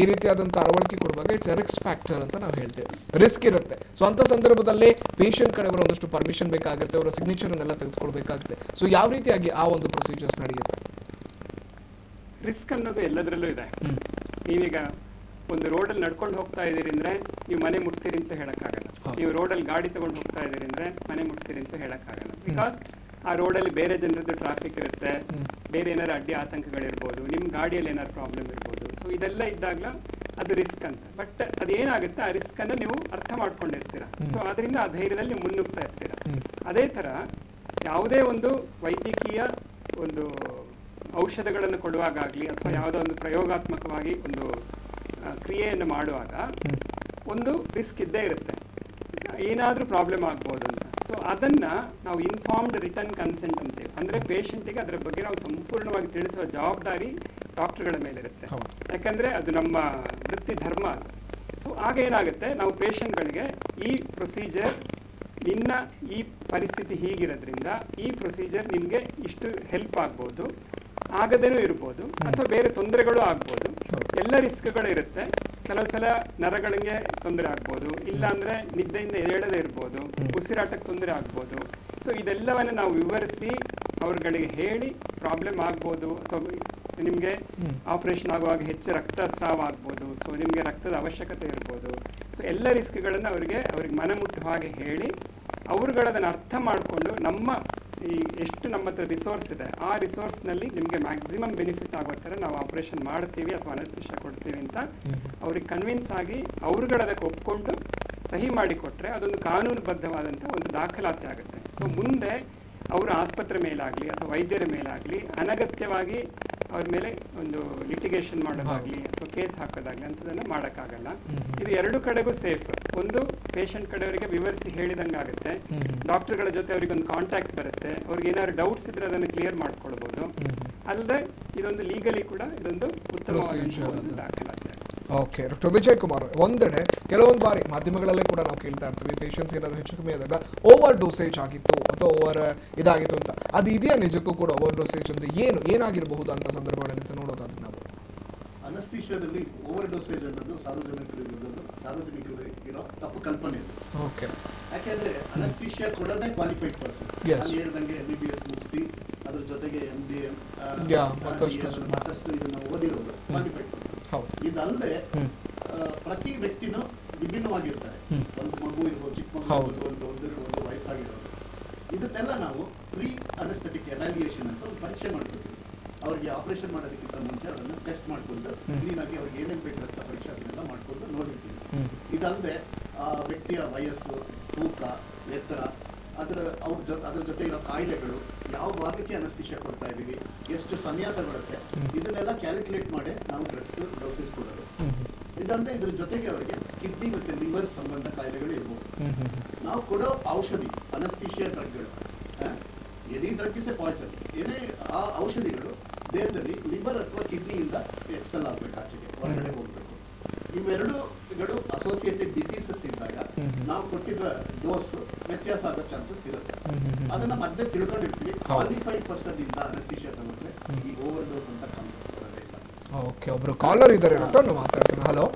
ಈ ರೀತಿಯಾದಂತಹ ಅರವಳಿಕೆ ಕೊಡುವಾಗ ಇಟ್ಸ್ ರಿಸ್ಕ್ ಫ್ಯಾಕ್ಟರ್ ಅಂತ ನಾವು ಹೇಳ್ತೇವೆ, ರಿಸ್ಕ್ ಇರುತ್ತೆ. ಸೊ ಅಂತ ಸಂದರ್ಭದಲ್ಲಿ ಪೇಷಂಟ್ ಕಡೆಯವರ ಒಂದಷ್ಟು ಪರ್ಮಿಷನ್ ಬೇಕಾಗುತ್ತೆ, ಅವರ ಸಿಗ್ನೇಚರ್ ಅನ್ನೆಲ್ಲ ತೆಗೆದುಕೊಳ್ಬೇಕಾಗುತ್ತೆ. ಸೊ ಯಾವ ರೀತಿಯಾಗಿ ಆ ಒಂದು ಪ್ರೊಸೀಜರ್ಸ್ ನಡೆಯುತ್ತೆ? ರಿಸ್ಕ್ ಅನ್ನೋದು ಎಲ್ಲದರಲ್ಲೂ ಇದೆ. ನೀವೀಗ ಒಂದು ರೋಡಲ್ಲಿ ನಡ್ಕೊಂಡು ಹೋಗ್ತಾ ಇದ್ದೀರಿ ಅಂದ್ರೆ ನೀವು ಮನೆ ಮುಟ್ತೀರಿ ಅಂತ ಹೇಳಕ್ಕಾಗಲ್ಲ. ನೀವು ರೋಡಲ್ಲಿ ಗಾಡಿ ತಗೊಂಡು ಹೋಗ್ತಾ ಇದ್ದೀರಿ ಅಂದ್ರೆ ಮನೆ ಮುಟ್ತೀರಿ ಅಂತ ಹೇಳಕ್ಕಾಗಲ್ಲ. ಬಿಕಾಸ್ ಆ ರೋಡಲ್ಲಿ ಬೇರೆ ಜನರದ್ದು ಟ್ರಾಫಿಕ್ ಇರುತ್ತೆ, ಬೇರೆ ಏನಾರು ಅಡ್ಡಿ ಆತಂಕಗಳಿರ್ಬೋದು, ನಿಮ್ಮ ಗಾಡಿಯಲ್ಲಿ ಏನಾದ್ರು ಪ್ರಾಬ್ಲಮ್ ಇರ್ಬೋದು. ಸೊ ಇದೆಲ್ಲ ಇದ್ದಾಗಲ ಅದು ರಿಸ್ಕ್ ಅಂತ. ಬಟ್ ಅದೇನಾಗುತ್ತೆ, ಆ ರಿಸ್ಕ್ ಅನ್ನು ನೀವು ಅರ್ಥ ಮಾಡ್ಕೊಂಡಿರ್ತೀರ. ಸೊ ಅದರಿಂದ ಆ ಧೈರ್ಯದಲ್ಲಿ ನೀವು ಮುನ್ನುಗ್ತಾ ಇರ್ತೀರ. ಅದೇ ತರ ಯಾವುದೇ ಒಂದು ವೈದ್ಯಕೀಯ ಒಂದು ಔಷಧಗಳನ್ನು ಕೊಡುವಾಗಲಿ ಅಥವಾ ಯಾವುದೋ ಒಂದು ಪ್ರಯೋಗಾತ್ಮಕವಾಗಿ ಒಂದು ಕ್ರಿಯೆಯನ್ನು ಮಾಡುವಾಗ ಒಂದು ರಿಸ್ಕ್ ಇದ್ದೇ ಇರುತ್ತೆ, ಏನಾದರೂ ಪ್ರಾಬ್ಲಮ್ ಆಗ್ಬೋದು ಅಂತ. ಸೊ ಅದನ್ನು ನಾವು ಇನ್ಫಾರ್ಮ್ಡ್ ರಿಟರ್ನ್ ಕನ್ಸೆಂಟ್ ಅಂತೀವಿ. ಅಂದರೆ ಪೇಷಂಟಿಗೆ ಅದರ ಬಗ್ಗೆ ನಾವು ಸಂಪೂರ್ಣವಾಗಿ ತಿಳಿಸುವ ಜವಾಬ್ದಾರಿ ಡಾಕ್ಟರ್ಗಳ ಮೇಲಿರುತ್ತೆ. ಯಾಕಂದರೆ ಅದು ನಮ್ಮ ವೃತ್ತಿ ಧರ್ಮ ಅಲ್ಲ. ಸೊ ಆಗ ಏನಾಗುತ್ತೆ, ನಾವು ಪೇಷಂಟ್ಗಳಿಗೆ ಈ ಪ್ರೊಸೀಜರ್, ನಿನ್ನ ಈ ಪರಿಸ್ಥಿತಿ ಹೀಗಿರೋದ್ರಿಂದ ಈ ಪ್ರೊಸೀಜರ್ ನಿಮಗೆ ಇಷ್ಟು ಹೆಲ್ಪ್ ಆಗ್ಬೋದು, ಆಗದೇನೂ ಇರ್ಬೋದು, ಅಥವಾ ಬೇರೆ ತೊಂದರೆಗಳು ಆಗ್ಬೋದು. ಎಲ್ಲ ರಿಸ್ಕ್ಗಳು ಇರುತ್ತೆ. ಕೆಲವು ಸಲ ನರಗಳಿಗೆ ತೊಂದರೆ ಆಗ್ಬೋದು, ಇಲ್ಲಾಂದ್ರೆ ನಿದ್ದೆಯಿಂದ ಏಳದೇ ಇರ್ಬೋದು, ಉಸಿರಾಟಕ್ಕೆ ತೊಂದರೆ ಆಗ್ಬೋದು. ಸೊ ಇದೆಲ್ಲವನ್ನು ನಾವು ವಿವರಿಸಿ ಅವ್ರುಗಳಿಗೆ ಹೇಳಿ ಪ್ರಾಬ್ಲಮ್ ಆಗ್ಬೋದು, ಅಥವಾ ನಿಮಗೆ ಆಪರೇಷನ್ ಆಗುವಾಗ ಹೆಚ್ಚು ರಕ್ತಸ್ರಾವ ಆಗ್ಬೋದು, ಸೊ ನಿಮಗೆ ರಕ್ತದ ಅವಶ್ಯಕತೆ ಇರ್ಬೋದು. ಸೊ ಎಲ್ಲ ರಿಸ್ಕ್ಗಳನ್ನು ಅವ್ರಿಗೆ ಮನಮುಟ್ಟು ಹಾಗೆ ಹೇಳಿ ಅವ್ರುಗಳದನ್ನು ಅರ್ಥ ಮಾಡಿಕೊಂಡು ಈ ಎಷ್ಟು ನಮ್ಮ ಹತ್ರ ರಿಸೋರ್ಸ್ ಇದೆ ಆ ರಿಸೋರ್ಸ್ನಲ್ಲಿ ನಿಮಗೆ ಮ್ಯಾಕ್ಸಿಮಮ್ ಬೆನಿಫಿಟ್ ಆಗೋ ಥರ ನಾವು ಆಪರೇಷನ್ ಮಾಡ್ತೀವಿ ಅಥವಾ ಅನಸ್ತೇಷಿಯಾ ಕೊಡ್ತೀವಿ ಅಂತ ಅವ್ರಿಗೆ ಕನ್ವಿನ್ಸ್ ಆಗಿ ಅವ್ರುಗಳದಕ್ಕೆ ಒಪ್ಕೊಂಡು ಸಹಿ ಮಾಡಿಕೊಟ್ರೆ ಅದೊಂದು ಕಾನೂನುಬದ್ಧವಾದಂಥ ಒಂದು ದಾಖಲಾತಿ ಆಗುತ್ತೆ. ಸೊ ಮುಂದೆ ಅವರು ಆಸ್ಪತ್ರೆ ಮೇಲಾಗಲಿ ಅಥವಾ ವೈದ್ಯರ ಮೇಲಾಗಲಿ ಅನಗತ್ಯವಾಗಿ ಅವ್ರ ಮೇಲೆ ಒಂದು ಲಿಟಿಗೇಷನ್ ಮಾಡೋದಾಗ್ಲಿ ಅಥವಾ ಕೇಸ್ ಹಾಕೋದಾಗ್ಲಿ ಅಂಥದನ್ನು ಮಾಡೋಕ್ಕಾಗಲ್ಲ. ಇದು ಎರಡು ಕಡೆಗೂ ಸೇಫ್. ಒಂದು ಪೇಷಂಟ್ ಕಡೆಯವರಿಗೆ ವಿವರಿಸಿ ಹೇಳಿದಂಗೆ ಆಗುತ್ತೆ, ಡಾಕ್ಟರ್ಗಳ ಜೊತೆ ಅವ್ರಿಗೆ ಒಂದು ಕಾಂಟ್ಯಾಕ್ಟ್ ಬರುತ್ತೆ, ಅವ್ರಿಗೆ ಏನಾದ್ರು ಡೌಟ್ಸ್ ಇದ್ರೆ ಅದನ್ನು ಕ್ಲಿಯರ್ ಮಾಡ್ಕೊಳ್ಬೋದು. ಅಲ್ಲದೆ ಇದೊಂದು ಲೀಗಲಿ ಕೂಡ ಇದೊಂದು ಉತ್ತಮವಾದ ದಾಖಲಾತಿ. ಓಕೆ ಡಾಕ್ಟರ್ ವಿಜಯ್ ಕುಮಾರ್, ಒಂದೆಡೆ ಕೆಲವೊಂದು ಬಾರಿ ಮಾಧ್ಯಮಗಳಲ್ಲೇ ಕೂಡ ನಾವು ಕೇಳ್ತಾ ಇರ್ತೀವಿ ಪೇಷಂಟ್ಸ್ ಏನಾದರೂ ಹೆಚ್ಚು ಕಮ್ಮಿ ಆದಾಗ ಓವರ್ ಡೋಸೇಜ್ ಆಗಿತ್ತು ಅಥವಾ ಓವರ್ ಇದಾಗಿತ್ತು ಅಂತ. ಅದು ಇದೆಯಾ ನಿಜಕ್ಕೂ ಕೂಡ ಓವರ್ ಡೋಸೇಜ್ ಅಂದರೆ ಏನಾಗಿರಬಹುದು ಅಂತ ಸಂದರ್ಭಗಳಲ್ಲಿ ನೋಡೋದಾದ್ರೆ ನಾವು ಅನಸ್ತೇಷಿಯಾದಲ್ಲಿ ಓವರ್ ಡೋಸೇಜ್ ಅನ್ನೋದು ಸಾರ್ವಜನಿಕರಿಗೆ ಇರೋ ತಪ್ಪು ಕಲ್ಪನೆ. ಓಕೆ, ಯಾಕೆಂದ್ರೆ ಅನಸ್ತೇಷಿಯಾ ಕೊಡೋದೇ ಕ್ವಾಲಿಫೈಡ್ ಪರ್ಸನ್. ನಾನು ಹೇಳ್ದಂಗೆ MBBS ಮುಗಿಸಿ ಅದ್ರ ಜೊತೆಗೆ MDM ಮತ್ತಷ್ಟು ಇದನ್ನ ಓದಿರೋದು ಕ್ವಾಲಿಫೈಡ್ ಪರ್ಸನ್. ಇದಲ್ಲದೆ ಪ್ರತಿ ವ್ಯಕ್ತಿನೂ ವಿಭಿನ್ನವಾಗಿರ್ತಾರೆ. ಒಂದು ಮಗು ಇರ್ಬೋದು, ಚಿಕ್ಕ ಮಗು ಇರ್ಬೋದು, ಒಂದು ದೊಡ್ಡದಿರ್ಬೋದು, ವಯಸ್ಸಾಗಿರೋದು. ಇದನ್ನೆಲ್ಲ ನಾವು ಪ್ರೀ ಅನಸ್ಥೆಟಿಕ್ ಎವ್ಯಾಲ್ಯೂಯೇಷನ್ ಅಂತ ಒಂದು ಪರೀಕ್ಷೆ ಮಾಡ್ತೀವಿ. ಅವ್ರಿಗೆ ಆಪರೇಷನ್ ಮಾಡೋದಕ್ಕಿಂತ ಮುಂಚೆ ಅದನ್ನು ಟೆಸ್ಟ್ ಮಾಡಿಕೊಂಡು ಕ್ಲೀನ್ ಆಗಿ ಅವ್ರಿಗೆ ಏನೇನು ಬೇಕು ರಕ್ತ ಪರೀಕ್ಷೆ ಅದನ್ನೆಲ್ಲ ಮಾಡಿಕೊಂಡು ನೋಡಿರ್ತೀವಿ. ಇದಲ್ಲದೆ ಆ ವ್ಯಕ್ತಿಯ ವಯಸ್ಸು, ತೂಕ, ಎತ್ತರ, ಅದ್ರ ಜೊತೆ ಇರೋ ಕಾಯಿಲೆಗಳು, ಯಾವ ಭಾಗಕ್ಕೆ ಅನಸ್ತೇಷಿಯಾ ಕೊಡ್ತಾ ಇದೀವಿ, ಎಷ್ಟು ಸಮಯ ತಗೊಳುತ್ತೆ, ಇದನ್ನೆಲ್ಲ ಕ್ಯಾಲ್ಕುಲೇಟ್ ಮಾಡಿ ನಾವು ಡ್ರಗ್ಸ್ ಡೋಸೇಜ್ ಕೊಡೋದು. ಇದಂದ್ರೆ ಇದ್ರ ಜೊತೆಗೆ ಅವರಿಗೆ ಕಿಡ್ನಿ ಮತ್ತೆ ಲಿವರ್ ಸಂಬಂಧ ಕಾಯಿಲೆಗಳು ಇರ್ಬೋದು. ನಾವು ಕೊಡೋ ಔಷಧಿ ಅನಸ್ತೇಷಿಯಾ ಡ್ರಗ್ಗಳು, any drug is a poison, ಏನೇ ಆ ಔಷಧಿಗಳು ದೇಹದಲ್ಲಿ ಲಿವರ್ ಅಥವಾ ಕಿಡ್ನಿಯಿಂದ ಎಕ್ಸ್ಪೆಲ್ ಆಗ್ಬೇಕು, ಆಚೆಗೆ ಹೊರಗಡೆ ಹೋಗ್ಬೇಕು. ಇವೆರಡುಗಳು ಅಸೋಸಿಯೇಟೆಡ್ ಡಿಸೀಸಸ್ ಇದ್ದಾಗ ನಾವು ಕೊಟ್ಟಿದ್ದ ಡೋಸ್ ವ್ಯತ್ಯಾಸ ಆಗೋ ಚಾನ್ಸಸ್ ಇರುತ್ತೆ. ಅದನ್ನ ಮಧ್ಯೆ ತಿಳ್ಕೊಂಡಿರ್ತೀವಿ. ಕ್ವಾಲಿಫೈಡ್ ಪರ್ಸನ್ ಇಂದ ಅನಸ್ತೇಷಿಯಾ ತಗೊಂಡ್ರೆ ಈ ಓವರ್ ಡೋಸ್ ಅಂತ ಕಾನ್ಸೆಪ್ಟ್ ಬರೋದೇ ಇಲ್ಲ. ಓಕೆ, ಒಬ್ರು ಕಾಲರ್ ಇದ್ದಾರೆ ಡಾಕ್ಟರ್, ನಾವು ಮಾತಾಡ್ತೀನಿ. ಹಲೋ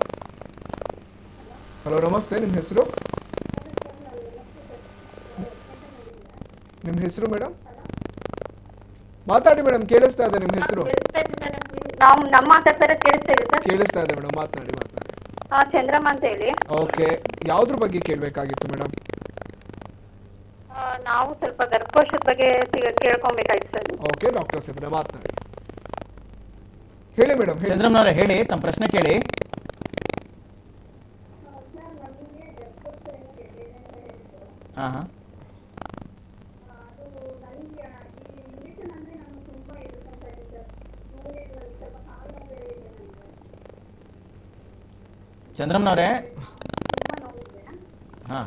ಹಲೋ, ನಮಸ್ತೆ. ನಿಮ್ಮ ಹೆಸರು ಮೇಡಮ್? ಮಾತಾಡಿ ಮೇಡಮ್, ಕೇಳಿಸ್ತಾ ಇದೆ. ನಿಮ್ಮ ಹೆಸರು ಕೇಳಿಸ್ತಾ ಇದೆ ಮೇಡಮ್, ಮಾತನಾಡಿ. ಚಂದ್ರಮ್ಮ ಅಂತ ಹೇಳಿ. ಓಕೆ, ಯಾವ್ದ್ರ ಬಗ್ಗೆ ಕೇಳಬೇಕಾಗಿತ್ತು ಮೇಡಮ್? ನಾವು ಸ್ವಲ್ಪ ಗರ್ಭಕೋಶದ ಬಗ್ಗೆ ಕೇಳ್ಕೊಬೇಕಾಯ್ತು ಸರ್. ಓಕೆ, ಡಾಕ್ಟರ್ಸ್ ಇದ್ರೆ ಮಾತನಾಡಿ. ಹೇಳಿ ಮೇಡಮ್. ಚಂದ್ರಮ್ಮನವರೇ ಹೇಳಿ, ತಮ್ಮ ಪ್ರಶ್ನೆ ಕೇಳಿ. ಹಾ ಹಾ ಚಂದ್ರಮ್ಮನವರೇ, ಹಾಂ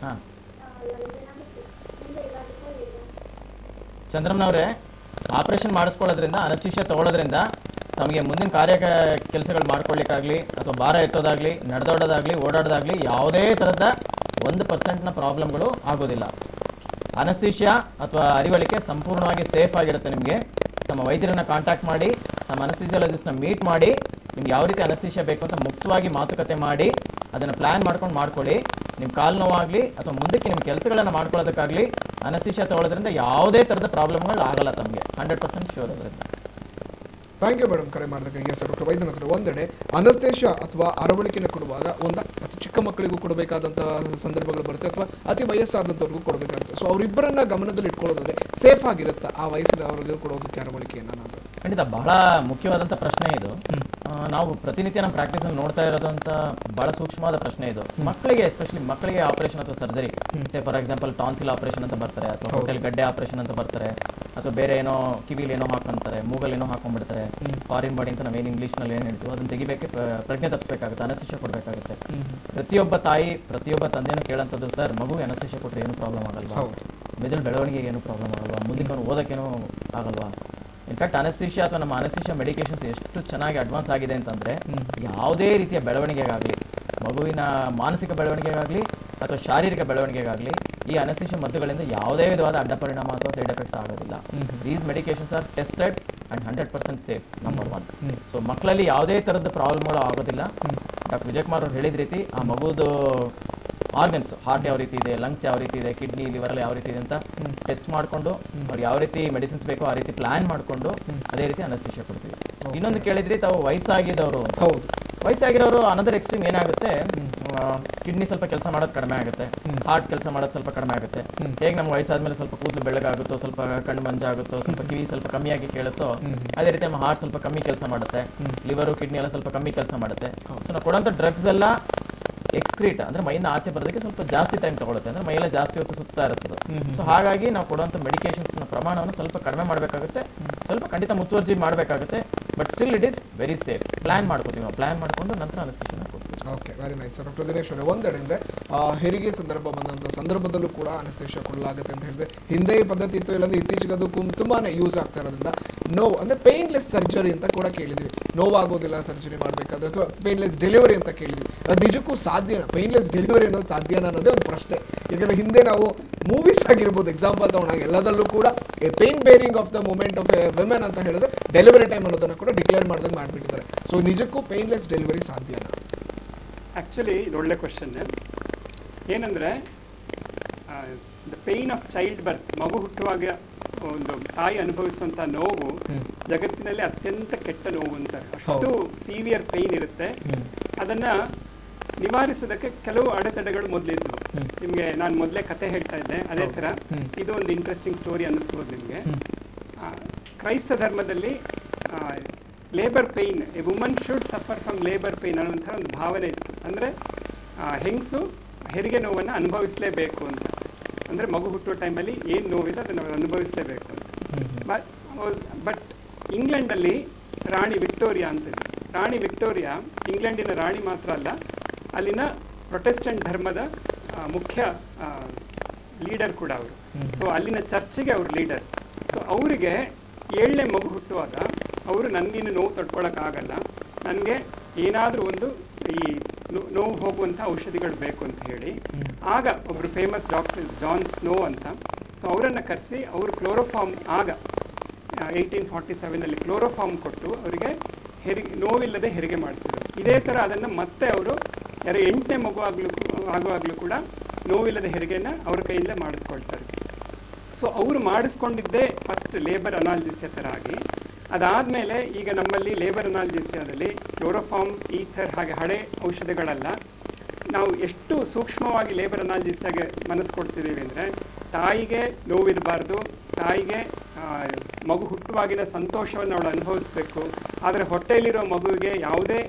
ಹಾಂ ಚಂದ್ರಮ್ಮನವರೇ, ಆಪರೇಷನ್ ಮಾಡಿಸ್ಕೊಳ್ಳೋದ್ರಿಂದ, ಅನಸ್ತೇಷಿಯಾ ತಗೊಳ್ಳೋದ್ರಿಂದ ತಮಗೆ ಮುಂದಿನ ಕೆಲಸಗಳು ಮಾಡ್ಕೊಳ್ಳಿಕ್ಕಾಗಲಿ ಅಥವಾ ಭಾರ ಎತ್ತೋದಾಗಲಿ, ನಡೆದೋಡೋದಾಗಲಿ, ಓಡಾಡೋದಾಗಲಿ ಯಾವುದೇ ಥರದ 1% ಪ್ರಾಬ್ಲಮ್ಗಳು ಆಗೋದಿಲ್ಲ. ಅನಸ್ತೇಷಿಯಾ ಅಥವಾ ಅರಿವಳಿಕೆ ಸಂಪೂರ್ಣವಾಗಿ ಸೇಫ್ ಆಗಿರುತ್ತೆ. ನಿಮಗೆ ತಮ್ಮ ವೈದ್ಯರನ್ನು ಕಾಂಟ್ಯಾಕ್ಟ್ ಮಾಡಿ, ನಮ್ಮ ಅನಸ್ತೇಷಿಯಾಲಜಿಸ್ಟ್ನ ಮೀಟ್ ಮಾಡಿ, ನಿಮ್ಗೆ ಯಾವ ರೀತಿ ಅನಸ್ತೇಷಿಯಾ ಬೇಕು ಅಂತ ಮುಕ್ತವಾಗಿ ಮಾತುಕತೆ ಮಾಡಿ ಅದನ್ನು ಪ್ಲ್ಯಾನ್ ಮಾಡ್ಕೊಂಡು ಮಾಡ್ಕೊಳ್ಳಿ. ನಿಮ್ಮ ಕಾಲು ನೋವಾಗಲಿ ಅಥವಾ ಮುಂದಕ್ಕೆ ನಿಮ್ಮ ಕೆಲಸಗಳನ್ನು ಮಾಡ್ಕೊಳ್ಳೋದಕ್ಕಾಗಲಿ ಅನಸ್ತೇಷಿಯಾ ತಗೊಳ್ಳೋದ್ರಿಂದ ಯಾವುದೇ ಥರದ ಪ್ರಾಬ್ಲಮ್ಗಳು ಆಗಲ್ಲ ತಮಗೆ, 100% ಶೋರ್ ಅದರಿಂದ. ಥ್ಯಾಂಕ್ ಯು ಮೇಡಮ್, ಕರೆ ಮಾಡಿದಾಗ. ಎಸ್ ಡಾಕ್ಟರ್ ವೈದ್ಯನಾಥ್, ಒಂದೆಡೆ ಅನಸ್ತೇಷಿಯಾ ಅಥವಾ ಅರವಳಿಕೆನ ಕೊಡುವಾಗ ಅತಿ ಚಿಕ್ಕ ಮಕ್ಕಳಿಗೂ ಕೊಡಬೇಕಾದಂಥ ಸಂದರ್ಭಗಳು ಬರುತ್ತೆ ಅಥವಾ ಅತಿ ವಯಸ್ಸಾದಂಥವ್ರಿಗೂ ಕೊಡಬೇಕಾಗುತ್ತೆ. ಸೊ ಅವರಿಬ್ಬರನ್ನ ಗಮನದಲ್ಲಿ ಇಟ್ಕೊಳ್ಳೋದಾದ್ರೆ ಸೇಫ್ ಆಗಿರುತ್ತೆ ಆ ವಯಸ್ಸಿನವರೆಗೂ ಕೊಡೋದಕ್ಕೆ ಅರವಳಿಕೆಯನ್ನು? ನಾನು ಖಂಡಿತ ಬಹಳ ಮುಖ್ಯವಾದಂಥ ಪ್ರಶ್ನೆ ಇದು. ನಾವು ಪ್ರತಿನಿತ್ಯ ನಮ್ಮ ಪ್ರಾಕ್ಟೀಸಲ್ಲಿ ನೋಡ್ತಾ ಇರೋದಂಥ ಬಹಳ ಸೂಕ್ಷ್ಮವಾದ ಪ್ರಶ್ನೆ ಇದು. ಮಕ್ಕಳಿಗೆ, ಎಸ್ಪೆಷಲಿ ಮಕ್ಕಳಿಗೆ ಆಪರೇಷನ್ ಅಥವಾ surgery, for example tonsil operation ಅಂತ ಬರ್ತಾರೆ, ಅಥವಾ ಹೋಟೆಲ್ ಗಡ್ಡೆ ಆಪರೇಷನ್ ಅಂತ ಬರ್ತಾರೆ, ಅಥವಾ ಬೇರೆ ಏನೋ ಕಿವಿಲಿ ಏನೋ ಹಾಕೊಂತಾರೆ, ಮೂಗಲ್ಲಿ ಏನೋ ಹಾಕೊಂಡ್ಬಿಡ್ತಾರೆ, ಫಾರಿನ್ ಬಾಡಿ ಅಂತ ನಾವೇನು ಇಂಗ್ಲೀಷ್ನಲ್ಲಿ ಏನು ಹೇಳ್ತೀವಿ ಅದನ್ನು ತೆಗಿಬೇಕೆ ಪ್ರಜ್ಞೆ ತಪ್ಪಿಸಬೇಕಾಗುತ್ತೆ, ಅನಸ್ತೇಷಿಯಾ ಕೊಡಬೇಕಾಗುತ್ತೆ. ಪ್ರತಿಯೊಬ್ಬ ತಾಯಿ, ಪ್ರತಿಯೊಬ್ಬ ತಂದೆನೂ ಕೇಳೋಂಥದ್ದು, ಸರ್ ಮಗುಗೆ ಅನಸ್ತೇಷಿಯಾ ಕೊಟ್ಟರೆ ಏನು ಪ್ರಾಬ್ಲಮ್ ಆಗಲ್ವಾ, ಮೆದುಳು ಬೆಳವಣಿಗೆಗೆ ಏನು ಪ್ರಾಬ್ಲಮ್ ಆಗಲ್ವಾ, ಮುಂದಕ್ಕೆ ಅವನು ಓದೋಕ್ಕೇನೋ ಆಗಲ್ವಾ? ಇನ್ಫ್ಯಾಕ್ಟ್ ಅನಸ್ತೇಷಿಯಾ ಅಥವಾ ನಮ್ಮ ಅನಸ್ತೇಷಿಯಾ ಮೆಡಿಕೇಶನ್ಸ್ ಎಷ್ಟು ಚೆನ್ನಾಗಿ ಅಡ್ವಾನ್ಸ್ ಆಗಿದೆ ಅಂತಂದರೆ ಯಾವುದೇ ರೀತಿಯ ಬೆಳವಣಿಗೆಗಾಗಲಿ, ಮಗುವಿನ ಮಾನಸಿಕ ಬೆಳವಣಿಗೆಗಾಗಲಿ ಅಥವಾ ಶಾರೀರಿಕ ಬೆಳವಣಿಗೆಗಾಗಲಿ ಈ ಅನಸ್ತೇಷಿಯಾ ಮದ್ದುಗಳಿಂದ ಯಾವುದೇ ವಿಧವಾದ ಅಡ್ಡ ಪರಿಣಾಮ ಅಥವಾ ಸೈಡ್ ಎಫೆಕ್ಟ್ಸ್ ಆಗೋದಿಲ್ಲ. These medications are tested and 100% safe, number 1. So ಮಕ್ಕಳಲ್ಲಿ ಯಾವುದೇ ಥರದ ಪ್ರಾಬ್ಲಮ್ಗಳು ಆಗೋದಿಲ್ಲ. ಡಾಕ್ಟರ್ ವಿಜಯ್ ಕುಮಾರ್ ಅವ್ರು ಹೇಳಿದ ರೀತಿ ಆ ಮಗುದು ಆರ್ಗನ್ಸ್, ಹಾರ್ಟ್ ಯಾವ ರೀತಿ ಇದೆ, ಲಂಗ್ಸ್ ಯಾವ ರೀತಿ ಇದೆ, ಕಿಡ್ನಿ, ಲಿವರ್ ಯಾವ ರೀತಿ ಇದೆ ಅಂತ ಟೆಸ್ಟ್ ಮಾಡಿಕೊಂಡು ಅವ್ರಿಗೆ ಯಾವ ರೀತಿ ಮೆಡಿಸಿನ್ಸ್ ಬೇಕೋ ಆ ರೀತಿ ಪ್ಲಾನ್ ಮಾಡಿಕೊಂಡು ಅದೇ ರೀತಿ ಅನಸ್ತೇಷಿಯಾ ಕೊಡ್ತೀವಿ. ಇನ್ನೊಂದು ಕೇಳಿದ್ರಿ ತಾವು ವಯಸ್ಸಾಗಿದ್ದವರು, ವಯಸ್ಸಾಗಿರೋರು ಅನದರ್ ಎಕ್ಸ್ಟ್ರೀಮ್ ಏನಾಗುತ್ತೆ, ಕಿಡ್ನಿ ಸ್ವಲ್ಪ ಕೆಲಸ ಮಾಡೋದು ಕಡಿಮೆ ಆಗುತ್ತೆ, ಹಾರ್ಟ್ ಕೆಲಸ ಮಾಡೋದು ಸ್ವಲ್ಪ ಕಡಿಮೆ ಆಗುತ್ತೆ. ಹೇಗೆ ನಮ್ಮ ವಯಸ್ಸಾದ್ಮೇಲೆ ಸ್ವಲ್ಪ ಕೂದಲು ಬೆಳ್ಳಗಾಗುತ್ತೋ, ಸ್ವಲ್ಪ ಕಣ್ಣು ಮಂಜಾಗುತ್ತೋ, ಸ್ವಲ್ಪ ಕಿವಿ ಸ್ವಲ್ಪ ಕಮ್ಮಿಯಾಗಿ ಕೇಳುತ್ತೋ, ಅದೇ ರೀತಿ ನಮ್ಮ ಹಾರ್ಟ್ ಸ್ವಲ್ಪ ಕಮ್ಮಿ ಕೆಲಸ ಮಾಡುತ್ತೆ, ಲಿವರು ಕಿಡ್ನಿ ಎಲ್ಲ ಸ್ವಲ್ಪ ಕಮ್ಮಿ ಕೆಲಸ ಮಾಡುತ್ತೆ. ಸೊ ನಾವು ಕೊಡೋಂಥ ಡ್ರಗ್ಸ್ ಎಲ್ಲ ಎಕ್ಸ್ಕ್ರೀಟ್ ಅಂದ್ರೆ ಮೈಯಿಂದ ಆಚೆ ಬರೋದಕ್ಕೆ ಸ್ವಲ್ಪ ಜಾಸ್ತಿ ಟೈಮ್ ತಗೊಳುತ್ತೆ, ಅಂದ್ರೆ ಮೈಯೆಲ್ಲ ಜಾಸ್ತಿ ಹೊತ್ತು ಸುತ್ತಾ ಇರ್ತದೆ. ಸೊ ಹಾಗಾಗಿ ನಾವು ಕೊಡುವಂಥ ಮೆಡಿಕೇಶನ್ಸ್ ನ ಪ್ರಮಾಣವನ್ನು ಸ್ವಲ್ಪ ಕಡಿಮೆ ಮಾಡಬೇಕಾಗುತ್ತೆ, ಸ್ವಲ್ಪ ಖಂಡಿತ ಮುತುವರ್ಜಿ ಮಾಡಬೇಕಾಗುತ್ತೆ. But still it is very safe. Plan ಮಾಡ್ಕೋತೀವಿ, ನಾವು ಪ್ಲಾನ್ ಮಾಡ್ಕೊಂಡು ನಂತರ ಅನಸ್ತೇಷಿಯಾ ಕೊಡ್ತೀವಿ. Okay, very nice. Doctor Dinesh ಅವರೇ, ಒಂದೆಡೆ ಅಂದರೆ ಹೆರಿಗೆ ಸಂದರ್ಭ ಬಂದಂಥ ಸಂದರ್ಭದಲ್ಲೂ ಕೂಡ ಅನಸ್ತೇಷಿಯಾ ಕೊಡಲಾಗುತ್ತೆ ಅಂತ ಹೇಳಿದ್ರೆ, ಹಿಂದೆ ಈ ಪದ್ಧತಿ ಇತ್ತು, ಇಲ್ಲಾಂದ್ರೆ ಇತ್ತೀಚೆಗೆ ಅದು ತುಂಬಾ ಯೂಸ್ ಆಗ್ತಾ ಇರೋದ್ರಿಂದ ನೋವು ಅಂದರೆ ಪೇನ್ಲೆಸ್ ಸರ್ಜರಿ ಅಂತ ಕೂಡ ಕೇಳಿದ್ವಿ. ನೋವಾಗೋದಿಲ್ಲ ಸರ್ಜರಿ ಮಾಡಬೇಕಾದ್ರೆ, ಅಥವಾ ಪೇನ್ಲೆಸ್ ಡೆಲಿವರಿ ಅಂತ ಕೇಳಿದ್ವಿ. ಅದು ನಿಜಕ್ಕೂ ಸಾಧ್ಯನಾ? ಪೇನ್ಲೆಸ್ ಡೆಲಿವರಿ ಅನ್ನೋದು ಸಾಧ್ಯನಾ ಅನ್ನೋದೇ ಒಂದು ಪ್ರಶ್ನೆ. ಯಾಕಂದರೆ ಹಿಂದೆ ನಾವು ಮೂವೀಸ್ ಆಗಿರ್ಬೋದು ಎಕ್ಸಾಂಪಲ್ ತಗೊಂಡಾಗ ಎಲ್ಲದಲ್ಲೂ ಕೂಡ pain bearing of the moment of a women ಅಂತ ಹೇಳಿದ್ರೆ ಡೆಲಿವರಿ ಟೈಮ್ ಅನ್ನೋದನ್ನು ಕೂಡ ಡಿಕ್ಲೇರ್ ಮಾಡಿದಾಗ ಮಾಡಿಬಿಟ್ಟಿದ್ದಾರೆ. ಸೊ ನಿಜಕ್ಕೂ ಪೇನ್ಲೆಸ್ ಡೆಲಿವರಿ ಸಾಧ್ಯನಾ? ಆ್ಯಕ್ಚುಲಿ ಇದು ಒಳ್ಳೆ ಕ್ವಶನ್. ಏನಂದರೆ the pain of child birth, ಮಗು ಹುಟ್ಟುವಾಗ ಒಂದು ತಾಯಿ ಅನುಭವಿಸುವಂಥ ನೋವು ಜಗತ್ತಿನಲ್ಲಿ ಅತ್ಯಂತ ಕೆಟ್ಟ ನೋವು ಅಂತಾರೆ. ಅಷ್ಟು ಸಿವಿಯರ್ ಪೇಯ್ನ್ ಇರುತ್ತೆ. ಅದನ್ನು ನಿವಾರಿಸೋದಕ್ಕೆ ಕೆಲವು ಅಡೆತಡೆಗಳು ಮೊದಲಿದ್ವು. ನಿಮಗೆ ನಾನು ಮೊದಲೇ ಕತೆ ಹೇಳ್ತಾ ಇದ್ದೆ, ಅದೇ ಥರ ಇದು ಒಂದು ಇಂಟ್ರೆಸ್ಟಿಂಗ್ ಸ್ಟೋರಿ ಅನ್ನಿಸ್ಬೋದು ನಿಮಗೆ. ಕ್ರೈಸ್ತ ಧರ್ಮದಲ್ಲಿ labour pain, A woman should suffer from labour pain ಅನ್ನುವಂಥ ಒಂದು ಭಾವನೆ ಇತ್ತು. ಅಂದರೆ ಹೆಂಗಸು ಹೆರಿಗೆ ನೋವನ್ನು ಅನುಭವಿಸಲೇಬೇಕು ಅಂತ, ಅಂದರೆ ಮಗು ಹುಟ್ಟುವ ಟೈಮಲ್ಲಿ ಏನು ನೋವಿದೆ ಅದನ್ನು ಅನುಭವಿಸಲೇಬೇಕು ಅಂತ. ಬಟ್ ಇಂಗ್ಲೆಂಡಲ್ಲಿ ರಾಣಿ ವಿಕ್ಟೋರಿಯಾ ಅಂತ, ರಾಣಿ ವಿಕ್ಟೋರಿಯಾ ಇಂಗ್ಲೆಂಡಿನ ರಾಣಿ ಮಾತ್ರ ಅಲ್ಲ, ಅಲ್ಲಿನ ಪ್ರೊಟೆಸ್ಟೆಂಟ್ ಧರ್ಮದ ಮುಖ್ಯ ಲೀಡರ್ ಕೂಡ ಅವರು. ಸೊ ಅಲ್ಲಿನ ಚರ್ಚಿಗೆ ಅವರು ಲೀಡರ್. ಸೊ ಅವರಿಗೆ 7ನೇ ಮಗು ಹುಟ್ಟುವಾಗ ಅವರು ನನಗಿನ್ನು ನೋವು ತಡ್ಕೊಳಕ್ಕಾಗಲ್ಲ, ನನಗೆ ಏನಾದರೂ ಒಂದು ಈ ನೋವು ಹೋಗುವಂಥ ಔಷಧಿಗಳು ಬೇಕು ಅಂತ ಹೇಳಿ, ಆಗ ಒಬ್ಬರು ಫೇಮಸ್ ಡಾಕ್ಟರ್ ಜಾನ್ ಸ್ನೋ ಅಂತ, ಸೊ ಅವರನ್ನು ಕರೆಸಿ ಅವರು ಕ್ಲೋರೋಫಾರ್ಮ್, ಆಗ 1847 ಕ್ಲೋರೋಫಾರ್ಮ್ ಕೊಟ್ಟು ಅವರಿಗೆ ನೋವಿಲ್ಲದೆ ಹೆರಿಗೆ ಮಾಡಿಸಿದ್ರು. ಇದೇ ಥರ ಅದನ್ನು ಮತ್ತೆ ಅವರು 8ನೇ ಮಗು ಆಗುವಾಗಲೂ ಕೂಡ ನೋವಿಲ್ಲದೆ ಹೆರಿಗೆಯನ್ನು ಅವ್ರ ಕೈಯಿಂದಲೇ ಮಾಡಿಸ್ಕೊಳ್ತಾರೆ. ಸೊ ಅವರು ಮಾಡಿಸ್ಕೊಂಡಿದ್ದೇ ಫಸ್ಟ್ ಲೇಬರ್ ಅನಾಲ್ಜಿಸಿಯಾ ಥರ ಆಗಿ, ಅದಾದಮೇಲೆ ಈಗ ನಮ್ಮಲ್ಲಿ ಲೇಬರ್ ಅನಾಲ್ಜಿಸಿಯಾದಲ್ಲಿ ಕ್ಲೋರೋಫಾರ್ಮ್, ಈಥರ್ ಹಾಗೆ ಹಳೆ ಔಷಧಿಗಳಲ್ಲ, ನಾವು ಎಷ್ಟು ಸೂಕ್ಷ್ಮವಾಗಿ ಲೇಬರ್ ಅನಾಲ್ಜಿಸಿಯಾಗೆ ಮನಸ್ಸು ಕೊಡ್ತಿದ್ದೀವಿ ಅಂದರೆ, ತಾಯಿಗೆ ನೋವಿರಬಾರ್ದು, ತಾಯಿಗೆ ಮಗು ಹುಟ್ಟುವಾಗಿನ ಸಂತೋಷವನ್ನು ಅವಳು ಅನುಭವಿಸ್ಬೇಕು, ಆದರೆ ಹೊಟ್ಟೆಯಲ್ಲಿರೋ ಮಗುವಿಗೆ ಯಾವುದೇ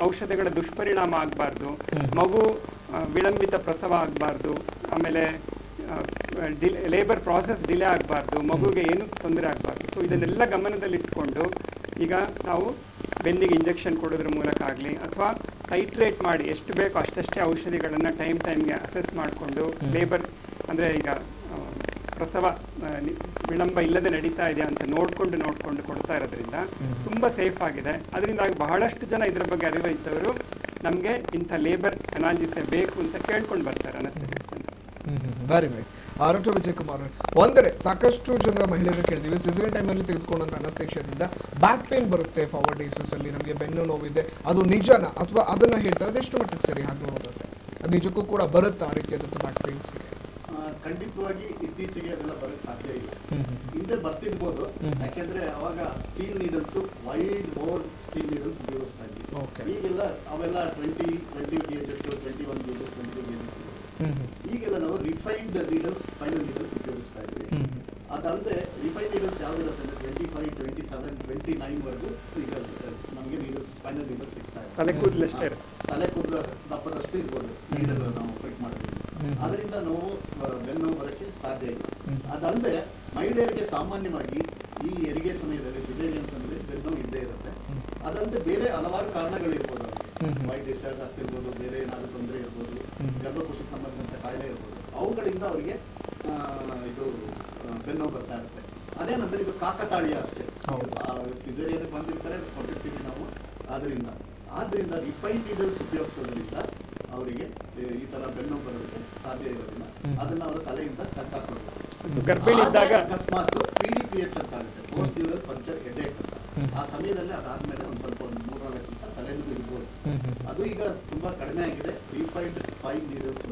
ಔಷಧಿಗಳ ದುಷ್ಪರಿಣಾಮ ಆಗಬಾರ್ದು, ಮಗು ವಿಳಂಬಿತ ಪ್ರಸವ ಆಗಬಾರ್ದು, ಆಮೇಲೆ ಲೇಬರ್ ಪ್ರಾಸೆಸ್ ಡಿಲೇ ಆಗಬಾರ್ದು, ಮಗುವಿಗೆ ಏನೂ ತೊಂದರೆ ಆಗಬಾರ್ದು. ಸೊ ಇದನ್ನೆಲ್ಲ ಗಮನದಲ್ಲಿಟ್ಕೊಂಡು ಈಗ ನಾವು ಬೆನ್ನಿಗೆ ಇಂಜೆಕ್ಷನ್ ಕೊಡೋದ್ರ ಮೂಲಕ ಆಗಲಿ, ಅಥವಾ ಟೈಟ್ರೇಟ್ ಮಾಡಿ ಎಷ್ಟು ಬೇಕೋ ಅಷ್ಟಷ್ಟೇ ಔಷಧಿಗಳನ್ನು ಟೈಮ್ಗೆ ಅಸೆಸ್ ಮಾಡಿಕೊಂಡು, ಲೇಬರ್ ಅಂದರೆ ಈಗ ಪ್ರಸವ ವಿಳಂಬ ಇಲ್ಲದೆ ನಡೀತಾ ಇದೆ ಅಂತ ನೋಡಿಕೊಂಡು ಕೊಡ್ತಾ ಇರೋದ್ರಿಂದ ತುಂಬ ಸೇಫ್ ಆಗಿದೆ. ಅದರಿಂದಾಗಿ ಬಹಳಷ್ಟು ಜನ ಇದರ ಬಗ್ಗೆ ಅರಿವು ಇದ್ದವರು ನಮಗೆ ಇಂಥ ಲೇಬರ್ ಅನಾಲಿಸಿಸ್ ಬೇಕು ಅಂತ ಕೇಳ್ಕೊಂಡು ಬರ್ತಾರೆ ಅನಸ್ತೇಟಿಸ್ಟ್ ಅಂತ. Very nice. Doctor Vijay Kumar, ಒಂದೆಡೆ ಸಾಕಷ್ಟು ಜನರ ಮಹಿಳೆಯರು ಕೇಳಿದ್ವಿ, ಸಿಸೇರಿಯನ್ ಟೈಮಲ್ಲಿ ತೆಗೆದುಕೊಂಡಂಥ ಅನಸ್ತೇಷಿಯಾದಿಂದ ಬ್ಯಾಕ್ ಪೇನ್ ಬರುತ್ತೆ, ಫಾರ್ವರ್ಡ್ ಡೇಸಸ್ ಅಲ್ಲಿ ನಮಗೆ ಬೆನ್ನು ನೋವಿದೆ, ಅದು ನಿಜನಾ ಅಥವಾ ಅದನ್ನ ಹೇಳ್ತಾರೆ, ಅದೆಷ್ಟು ಮಟ್ಟಿಗೆ ಸರಿ ಹಾಗೆ ನೋಡೋದಾದ್ರೆ ಅದು ನಿಜಕ್ಕೂ ಕೂಡ ಬರುತ್ತೆ ಆ ರೀತಿಯಾದಂಥ ಬ್ಯಾಕ್ ಪೇನ್ಸ್? ಖಂಡಿತವಾಗಿ ಇತ್ತೀಚೆಗೆ ಅದೆಲ್ಲ ಬರೋಕ್ಕೆ ಸಾಧ್ಯ ಇಲ್ಲ. ಹಿಂದೆ ಬರ್ತಿರ್ಬೋದು, ಯಾಕೆಂದ್ರೆ ಅವಾಗ steel needles, wide board steel needles ಉಪಯೋಗಿಸ್ತಾ ಇದ್ವಿ. ಈಗೆಲ್ಲ ಅವೆಲ್ಲ 20 ಗೇಜಸ್, 21 ಗೇಜಸ್, 22 ಗೇಜಸ್. ಈಗೆಲ್ಲ ನಾವು ರಿಫೈನ್ಡ್ ನೀಡಲ್ಸ್, ಸ್ಪೈನಲ್ ನೀಡಲ್ಸ್ ಉಪಯೋಗಿಸ್ತಾ ಇದ್ವಿ. ಅದಲ್ಲದೆ ರಿಫೈನ್ಡ್ ನೀಡಲ್ಸ್ ಯಾವ್ದಿರುತ್ತೆ ಅಂದ್ರೆ 25, 27, 29 ವರೆಗೂ ಈಗ ನಮಗೆ ನೀಡಲ್ಸ್, ಸ್ಪೈನಲ್ ನೀಡಲ್ಸ್ ಸಿಗ್ತಾ ಇದೆ. ತಲೆ ಕೂದಲ ದಪ್ಪದಷ್ಟು ಇರ್ಬೋದು ನೀಡಲ್ ನಾವು ಫಿಟ್ ಮಾಡಿದ್ವಿ. ಅದರಿಂದ ನೋವು, ಬೆನ್ನು ಬರೋಕ್ಕೆ ಸಾಧ್ಯ ಇಲ್ಲ. ಅದಲ್ಲದೆ ಮಹಿಳೆಯರಿಗೆ ಸಾಮಾನ್ಯವಾಗಿ ಈ ಹೆರಿಗೆ ಸಮಯದಲ್ಲಿ, ಸಿಸೇರಿಯನ್ ಸಮಯದಲ್ಲಿ ಬೆನ್ನು ಇದ್ದೇ ಇರುತ್ತೆ. ಅದಲ್ಲದೆ ಬೇರೆ ಹಲವಾರು ಕಾರಣಗಳಿರ್ಬೋದು, ವೈಟ್ ಡಿಸ್ಚಾರ್ಜ್ ಆಗ್ತಿರ್ಬೋದು, ಬೇರೆ ಏನಾದರೂ ತೊಂದರೆ ಇರ್ಬೋದು, ಗರ್ಭಕೋಶಕ್ಕೆ ಸಂಬಂಧಿಸಿದಂಥ ಕಾಯಿಲೆ ಇರ್ಬೋದು, ಅವುಗಳಿಂದ ಅವರಿಗೆ ಇದು ಬೆನ್ನು ಬರ್ತಾ ಇರುತ್ತೆ. ಅದೇನಂದ್ರೆ ಇದು ಕಾಕತಾಳೀಯ ಅಷ್ಟೇ. ಸಿಸೇರಿಯನ್ ಬಂದಿರ್ತಾರೆ, ಕೊಟ್ಟಿರ್ತೀವಿ ನಾವು. ಆದ್ರಿಂದ ರಿಫೈನ್ಡ್ ನೀಡಲ್ಸ್ ಉಪಯೋಗಿಸೋದ್ರಿಂದ ಅವರಿಗೆ ಈ ತರ ಬೆನ್ನು ಬರೋದಕ್ಕೆ ಸಾಧ್ಯ ಇರೋದಿಲ್ಲ. ಅದನ್ನ ಅವರ ತಲೆಯಿಂದ ತೆಗೆದುಹಾಕಬೇಕು. ಗರ್ಭಿಣಿ ಇದ್ದಾಗ ಅಕಸ್ಮಾತ್ PDPH ಅಂತ ಆಗುತ್ತೆ, ಪೋಸ್ಟ್ ಡ್ಯೂರಲ್ ಪಂಕ್ಚರ್ ಹೆಡೇಕ್ ಅಂತ. ಆ ಸಮಯದಲ್ಲಿ ಅದಾದ್ಮೇಲೆ ಒಂದು 3-4 ದಿವಸ ತಲೆನೋವು ಇರ್ಬೋದು. ಅದು ಈಗ ತುಂಬಾ ಕಡಿಮೆ ಆಗಿದೆ, ಪ್ರಿಫೈಡ್ 5 ನೀಡಲ್ಸ್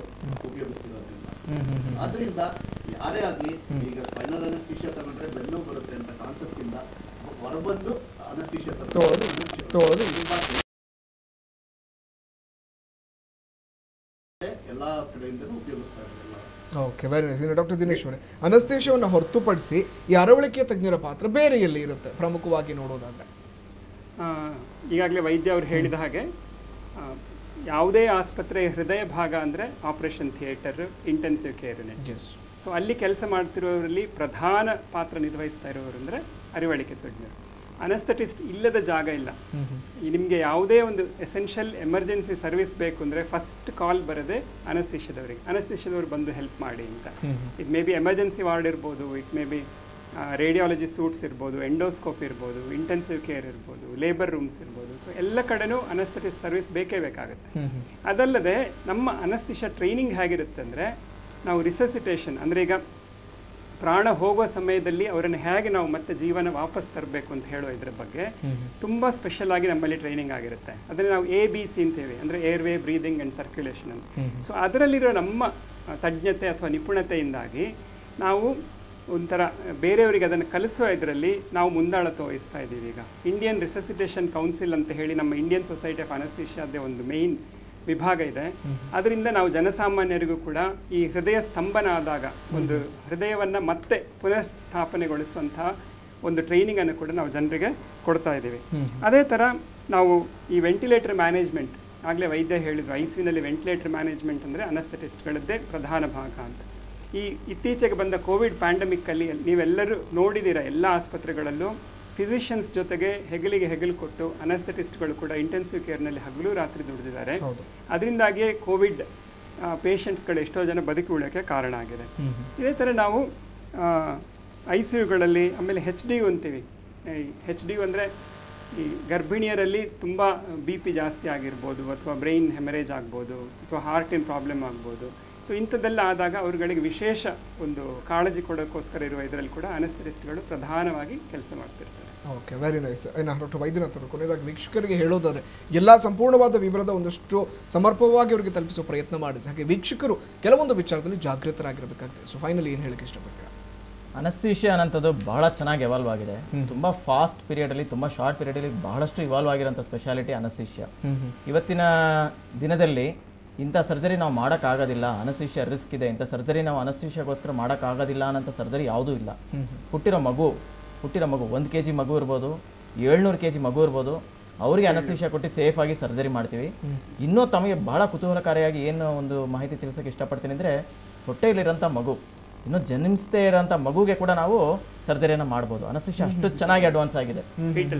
ಉಪಯೋಗಿಸ್ತಿರೋದ್ರಿಂದ. ಆದ್ರಿಂದ ಯಾರೇ ಆಗ್ಲಿ ಈಗ ಸ್ಪೈನಲ್ ಅನಸ್ಥೀಶಿಯಾ ತಗೊಂಡ್ರೆ ಬೆನ್ನು ಬರುತ್ತೆ ಅಂತ ಕಾನ್ಸೆಪ್ಟ್ ಇಂದ ಹೊರಬಂದು ಅನಸ್ಥೀಶಿಯಾ ಎಲ್ಲಾ ಕಡೆಯಿಂದಲೂ ಉಪಯೋಗಿಸ್ತಾ ಇದ್ದಾರೆ. Okay, very nice. ಇನ್ನು ಡಾಕ್ಟರ್ ದಿನೇಶ್ ಅವರೇ, ಅನಸ್ತೇಶಿಯಾವನ್ನು ಹೊರತುಪಡಿಸಿ ಈ ಅರವಳಿಕೆಯ ತಜ್ಞರ ಪಾತ್ರ ಬೇರೆ ಎಲ್ಲಿ ಇರುತ್ತೆ ಪ್ರಮುಖವಾಗಿ ನೋಡೋದಾದ್ರೆ? ಈಗಾಗಲೇ ವೈದ್ಯ ಅವರು ಹೇಳಿದ ಹಾಗೆ ಯಾವುದೇ ಆಸ್ಪತ್ರೆ ಹೃದಯ ಭಾಗ ಅಂದರೆ operation theatre, intensive care unit. So ಅಲ್ಲಿ ಕೆಲಸ ಮಾಡ್ತಿರೋರಲ್ಲಿ ಪ್ರಧಾನ ಪಾತ್ರ ನಿರ್ವಹಿಸ್ತಾ ಇರೋರು ಅಂದರೆ ಅರಿವಳಿಕೆ ತಜ್ಞರು. ಅನಸ್ಥೆಟಿಸ್ಟ್ ಇಲ್ಲದ ಜಾಗ ಇಲ್ಲ. ನಿಮಗೆ ಯಾವುದೇ ಒಂದು ಎಸೆನ್ಷಿಯಲ್ ಎಮರ್ಜೆನ್ಸಿ ಸರ್ವಿಸ್ ಬೇಕು ಅಂದರೆ ಫಸ್ಟ್ ಕಾಲ್ ಬರೋದೇ ಅನಸ್ಥಿಷ್ಯದವರಿಗೆ. ಅನಸ್ಥಿಷ್ಯದವ್ರು ಬಂದು ಹೆಲ್ಪ್ ಮಾಡಿ ಅಂತ. It may be emergency ward ಇರ್ಬೋದು, it may be radiology suites ಇರ್ಬೋದು, ಎಂಡೋಸ್ಕೋಪ್ ಇರ್ಬೋದು, ಇಂಟೆನ್ಸಿವ್ ಕೇರ್ ಇರ್ಬೋದು, ಲೇಬರ್ ರೂಮ್ಸ್ ಇರ್ಬೋದು. ಸೊ ಎಲ್ಲ ಕಡೆನೂ ಅನಸ್ಥೆಟಿಸ್ಟ್ ಸರ್ವಿಸ್ ಬೇಕೇ ಬೇಕಾಗುತ್ತೆ. ಅದಲ್ಲದೆ ನಮ್ಮ ಅನಸ್ಥಿಷ್ಯ ಟ್ರೈನಿಂಗ್ ಹೇಗಿರುತ್ತೆ ಅಂದರೆ, ನಾವು ರಿಸಸಿಟೇಷನ್ ಅಂದರೆ ಈಗ ಪ್ರಾಣ ಹೋಗುವ ಸಮಯದಲ್ಲಿ ಅವರನ್ನು ಹೇಗೆ ನಾವು ಮತ್ತೆ ಜೀವನ ವಾಪಸ್ ತರಬೇಕು ಅಂತ ಹೇಳೋ ಇದ್ರ ಬಗ್ಗೆ ತುಂಬ ಸ್ಪೆಷಲ್ ಆಗಿ ನಮ್ಮಲ್ಲಿ ಟ್ರೈನಿಂಗ್ ಆಗಿರುತ್ತೆ. ಅದನ್ನು ನಾವು ABC ಅಂತೇವೆ, ಅಂದರೆ ಏರ್ವೇ, ಬ್ರೀದಿಂಗ್ ಆ್ಯಂಡ್ ಸರ್ಕ್ಯುಲೇಷನ್ ಅಂತ. ಸೊ ಅದರಲ್ಲಿರೋ ನಮ್ಮ ತಜ್ಞತೆ ಅಥವಾ ನಿಪುಣತೆಯಿಂದಾಗಿ ನಾವು ಒಂಥರ ಬೇರೆಯವರಿಗೆ ಅದನ್ನು ಕಲಿಸೋ ಇದರಲ್ಲಿ ನಾವು ಮುಂದಾಳತ್ವ ವಹಿಸ್ತಾ ಇದ್ದೀವಿ. ಈಗ ಇಂಡಿಯನ್ ರಿಸಸಿಟೇಷನ್ ಕೌನ್ಸಿಲ್ ಅಂತ ಹೇಳಿ ನಮ್ಮ ಇಂಡಿಯನ್ ಸೊಸೈಟಿ ಆಫ್ ಅನಸ್ಥೀಶಿಯಾದೇ ಒಂದು ಮೇಯ್ನ್ ವಿಭಾಗ ಇದೆ. ಅದರಿಂದ ನಾವು ಜನಸಾಮಾನ್ಯರಿಗೂ ಕೂಡ ಈ ಹೃದಯ ಸ್ತಂಭನ ಆದಾಗ ಒಂದು ಹೃದಯವನ್ನು ಮತ್ತೆ ಪುನಃ ಸ್ಥಾಪನೆಗೊಳಿಸುವಂತಹ ಒಂದು ಟ್ರೈನಿಂಗನ್ನು ಕೂಡ ನಾವು ಜನರಿಗೆ ಕೊಡ್ತಾ ಇದ್ದೀವಿ. ಅದೇ ಥರ ನಾವು ಈ ವೆಂಟಿಲೇಟರ್ ಮ್ಯಾನೇಜ್ಮೆಂಟ್, ಆಗಲೇ ವೈದ್ಯ ಹೇಳಿದ್ರು, ICUನಲ್ಲಿ ವೆಂಟಿಲೇಟರ್ ಮ್ಯಾನೇಜ್ಮೆಂಟ್ ಅಂದರೆ ಅನಸ್ಥೆಟಿಸ್ಟ್ಗಳದ್ದೇ ಪ್ರಧಾನ ಭಾಗ ಅಂತ. ಈ ಇತ್ತೀಚೆಗೆ ಬಂದ ಕೋವಿಡ್ ಪ್ಯಾಂಡಮಿಕ್ಕಲ್ಲಿ ನೀವೆಲ್ಲರೂ ನೋಡಿದ್ದೀರ, ಎಲ್ಲ ಆಸ್ಪತ್ರೆಗಳಲ್ಲೂ ಫಿಸಿಷಿಯನ್ಸ್ ಜೊತೆಗೆ ಹೆಗಲಿಗೆ ಹೆಗಲು ಕೊಟ್ಟು ಅನಸ್ಥೆಟಿಸ್ಟ್ಗಳು ಕೂಡ ಇಂಟೆನ್ಸಿವ್ ಕೇರ್ನಲ್ಲಿ ಹಗಲು ರಾತ್ರಿ ದುಡಿದಿದ್ದಾರೆ. ಅದರಿಂದಾಗಿಯೇ ಕೋವಿಡ್ ಪೇಷಂಟ್ಸ್ಗಳು ಎಷ್ಟೋ ಜನ ಬದುಕಿ ಉಳಿಯೋಕ್ಕೆ ಕಾರಣ ಆಗಿದೆ. ಇದೇ ಥರ ನಾವು ICUಗಳಲ್ಲಿ ಆಮೇಲೆ HDU ಅಂತೀವಿ. HDU ಅಂದರೆ ಈ ಗರ್ಭಿಣಿಯರಲ್ಲಿ ತುಂಬ BP ಜಾಸ್ತಿ ಆಗಿರ್ಬೋದು, ಅಥವಾ ಬ್ರೈನ್ ಹೆಮರೇಜ್ ಆಗ್ಬೋದು, ಅಥವಾ ಹಾರ್ಟಿನ ಪ್ರಾಬ್ಲಮ್ ಆಗ್ಬೋದು. ಸೊ ಇಂಥದ್ದೆಲ್ಲ ಆದಾಗ ಅವ್ರುಗಳಿಗೆ ವಿಶೇಷ ಒಂದು ಕಾಳಜಿ ಕೊಡೋಕ್ಕೋಸ್ಕರ ಇರುವ ಇದರಲ್ಲಿ ಕೂಡ ಅನಸ್ಥೆಟಿಸ್ಟ್ಗಳು ಪ್ರಧಾನವಾಗಿ ಕೆಲಸ ಮಾಡ್ತಿರ್ತಾರೆ. Okay, very nice. ಇನ್ನು ಡಾಕ್ಟರ್ ವೈದ್ಯನಾಥ್ ಅವರು ಕೊನೆಯದಾಗಿ ವೀಕ್ಷಕರಿಗೆ ಹೇಳೋದಾದ್ರೆ, ಎಲ್ಲ ಸಂಪೂರ್ಣವಾದ ವಿವರದ ಒಂದಷ್ಟು ಸಮರ್ಪಕವಾಗಿ ಅವರಿಗೆ ತಲುಪಿಸೋ ಪ್ರಯತ್ನ ಮಾಡಿದ್ರೆ, ಹಾಗೆ ವೀಕ್ಷಕರು ಕೆಲವೊಂದು ವಿಚಾರದಲ್ಲಿ ಜಾಗೃತರಾಗಿರಬೇಕಾಗ್ತದೆ. ಸೊ ಫೈನಲಿ ಏನು ಹೇಳಕ್ಕೆ ಇಷ್ಟಪಡ್ತೀರಾ? ಅನಸ್ಥೀಶಿಯಾ ಅನ್ನೋಂಥದ್ದು ಬಹಳ ಚೆನ್ನಾಗಿ ಎವಾಲ್ವ್ ಆಗಿದೆ. ತುಂಬ ಫಾಸ್ಟ್ ಪೀರಿಯಡಲ್ಲಿ, ತುಂಬ ಶಾರ್ಟ್ ಪೀರಿಯಡಲ್ಲಿ ಬಹಳಷ್ಟು ಇವಾಲ್ವ್ ಆಗಿರೋಂಥ ಸ್ಪೆಷಾಲಿಟಿ ಅನಸ್ಥೀಶಿಯಾ. ಇವತ್ತಿನ ದಿನದಲ್ಲಿ ಇಂಥ ಸರ್ಜರಿ ನಾವು ಮಾಡೋಕ್ಕಾಗೋದಿಲ್ಲ, ಅನಸ್ಥೀಶಿಯಾ ರಿಸ್ಕ್ ಇದೆ, ಇಂಥ ಸರ್ಜರಿ ನಾವು ಅನಸ್ಥೀಶಿಯಾಗೋಸ್ಕರ ಮಾಡೋಕ್ಕಾಗೋದಿಲ್ಲ ಅನ್ನೋಂಥ ಸರ್ಜರಿ ಯಾವುದೂ ಇಲ್ಲ. ಹುಟ್ಟಿರೋ ಮಗು 1 kg ಮಗು ಇರ್ಬೋದು, 700 kg ಮಗು ಇರ್ಬೋದು, ಅವರಿಗೆ ಅನಸ್ಥೀಶಿಯಾ ಕೊಟ್ಟು ಸೇಫಾಗಿ ಸರ್ಜರಿ ಮಾಡ್ತೀವಿ. ಇನ್ನೂ ತಮಗೆ ಬಹಳ ಕುತೂಹಲಕಾರಿಯಾಗಿ ಏನು ಒಂದು ಮಾಹಿತಿ ತಿಳಿಸೋಕೆ ಇಷ್ಟಪಡ್ತೀನಿ ಅಂದರೆ, ಹೊಟ್ಟೆಯಲ್ಲಿರೋಂಥ ಮಗು, ಇನ್ನೂ ಜನ್ಮಿಸದೇ ಇರೋಂಥ ಮಗುಗೆ ಕೂಡ ನಾವು ಸರ್ಜರಿಯನ್ನು ಮಾಡ್ಬೋದು. ಅನಸ್ಥೀಶಿಯಾ ಅಷ್ಟು ಚೆನ್ನಾಗಿ ಅಡ್ವಾನ್ಸ್ ಆಗಿದೆ.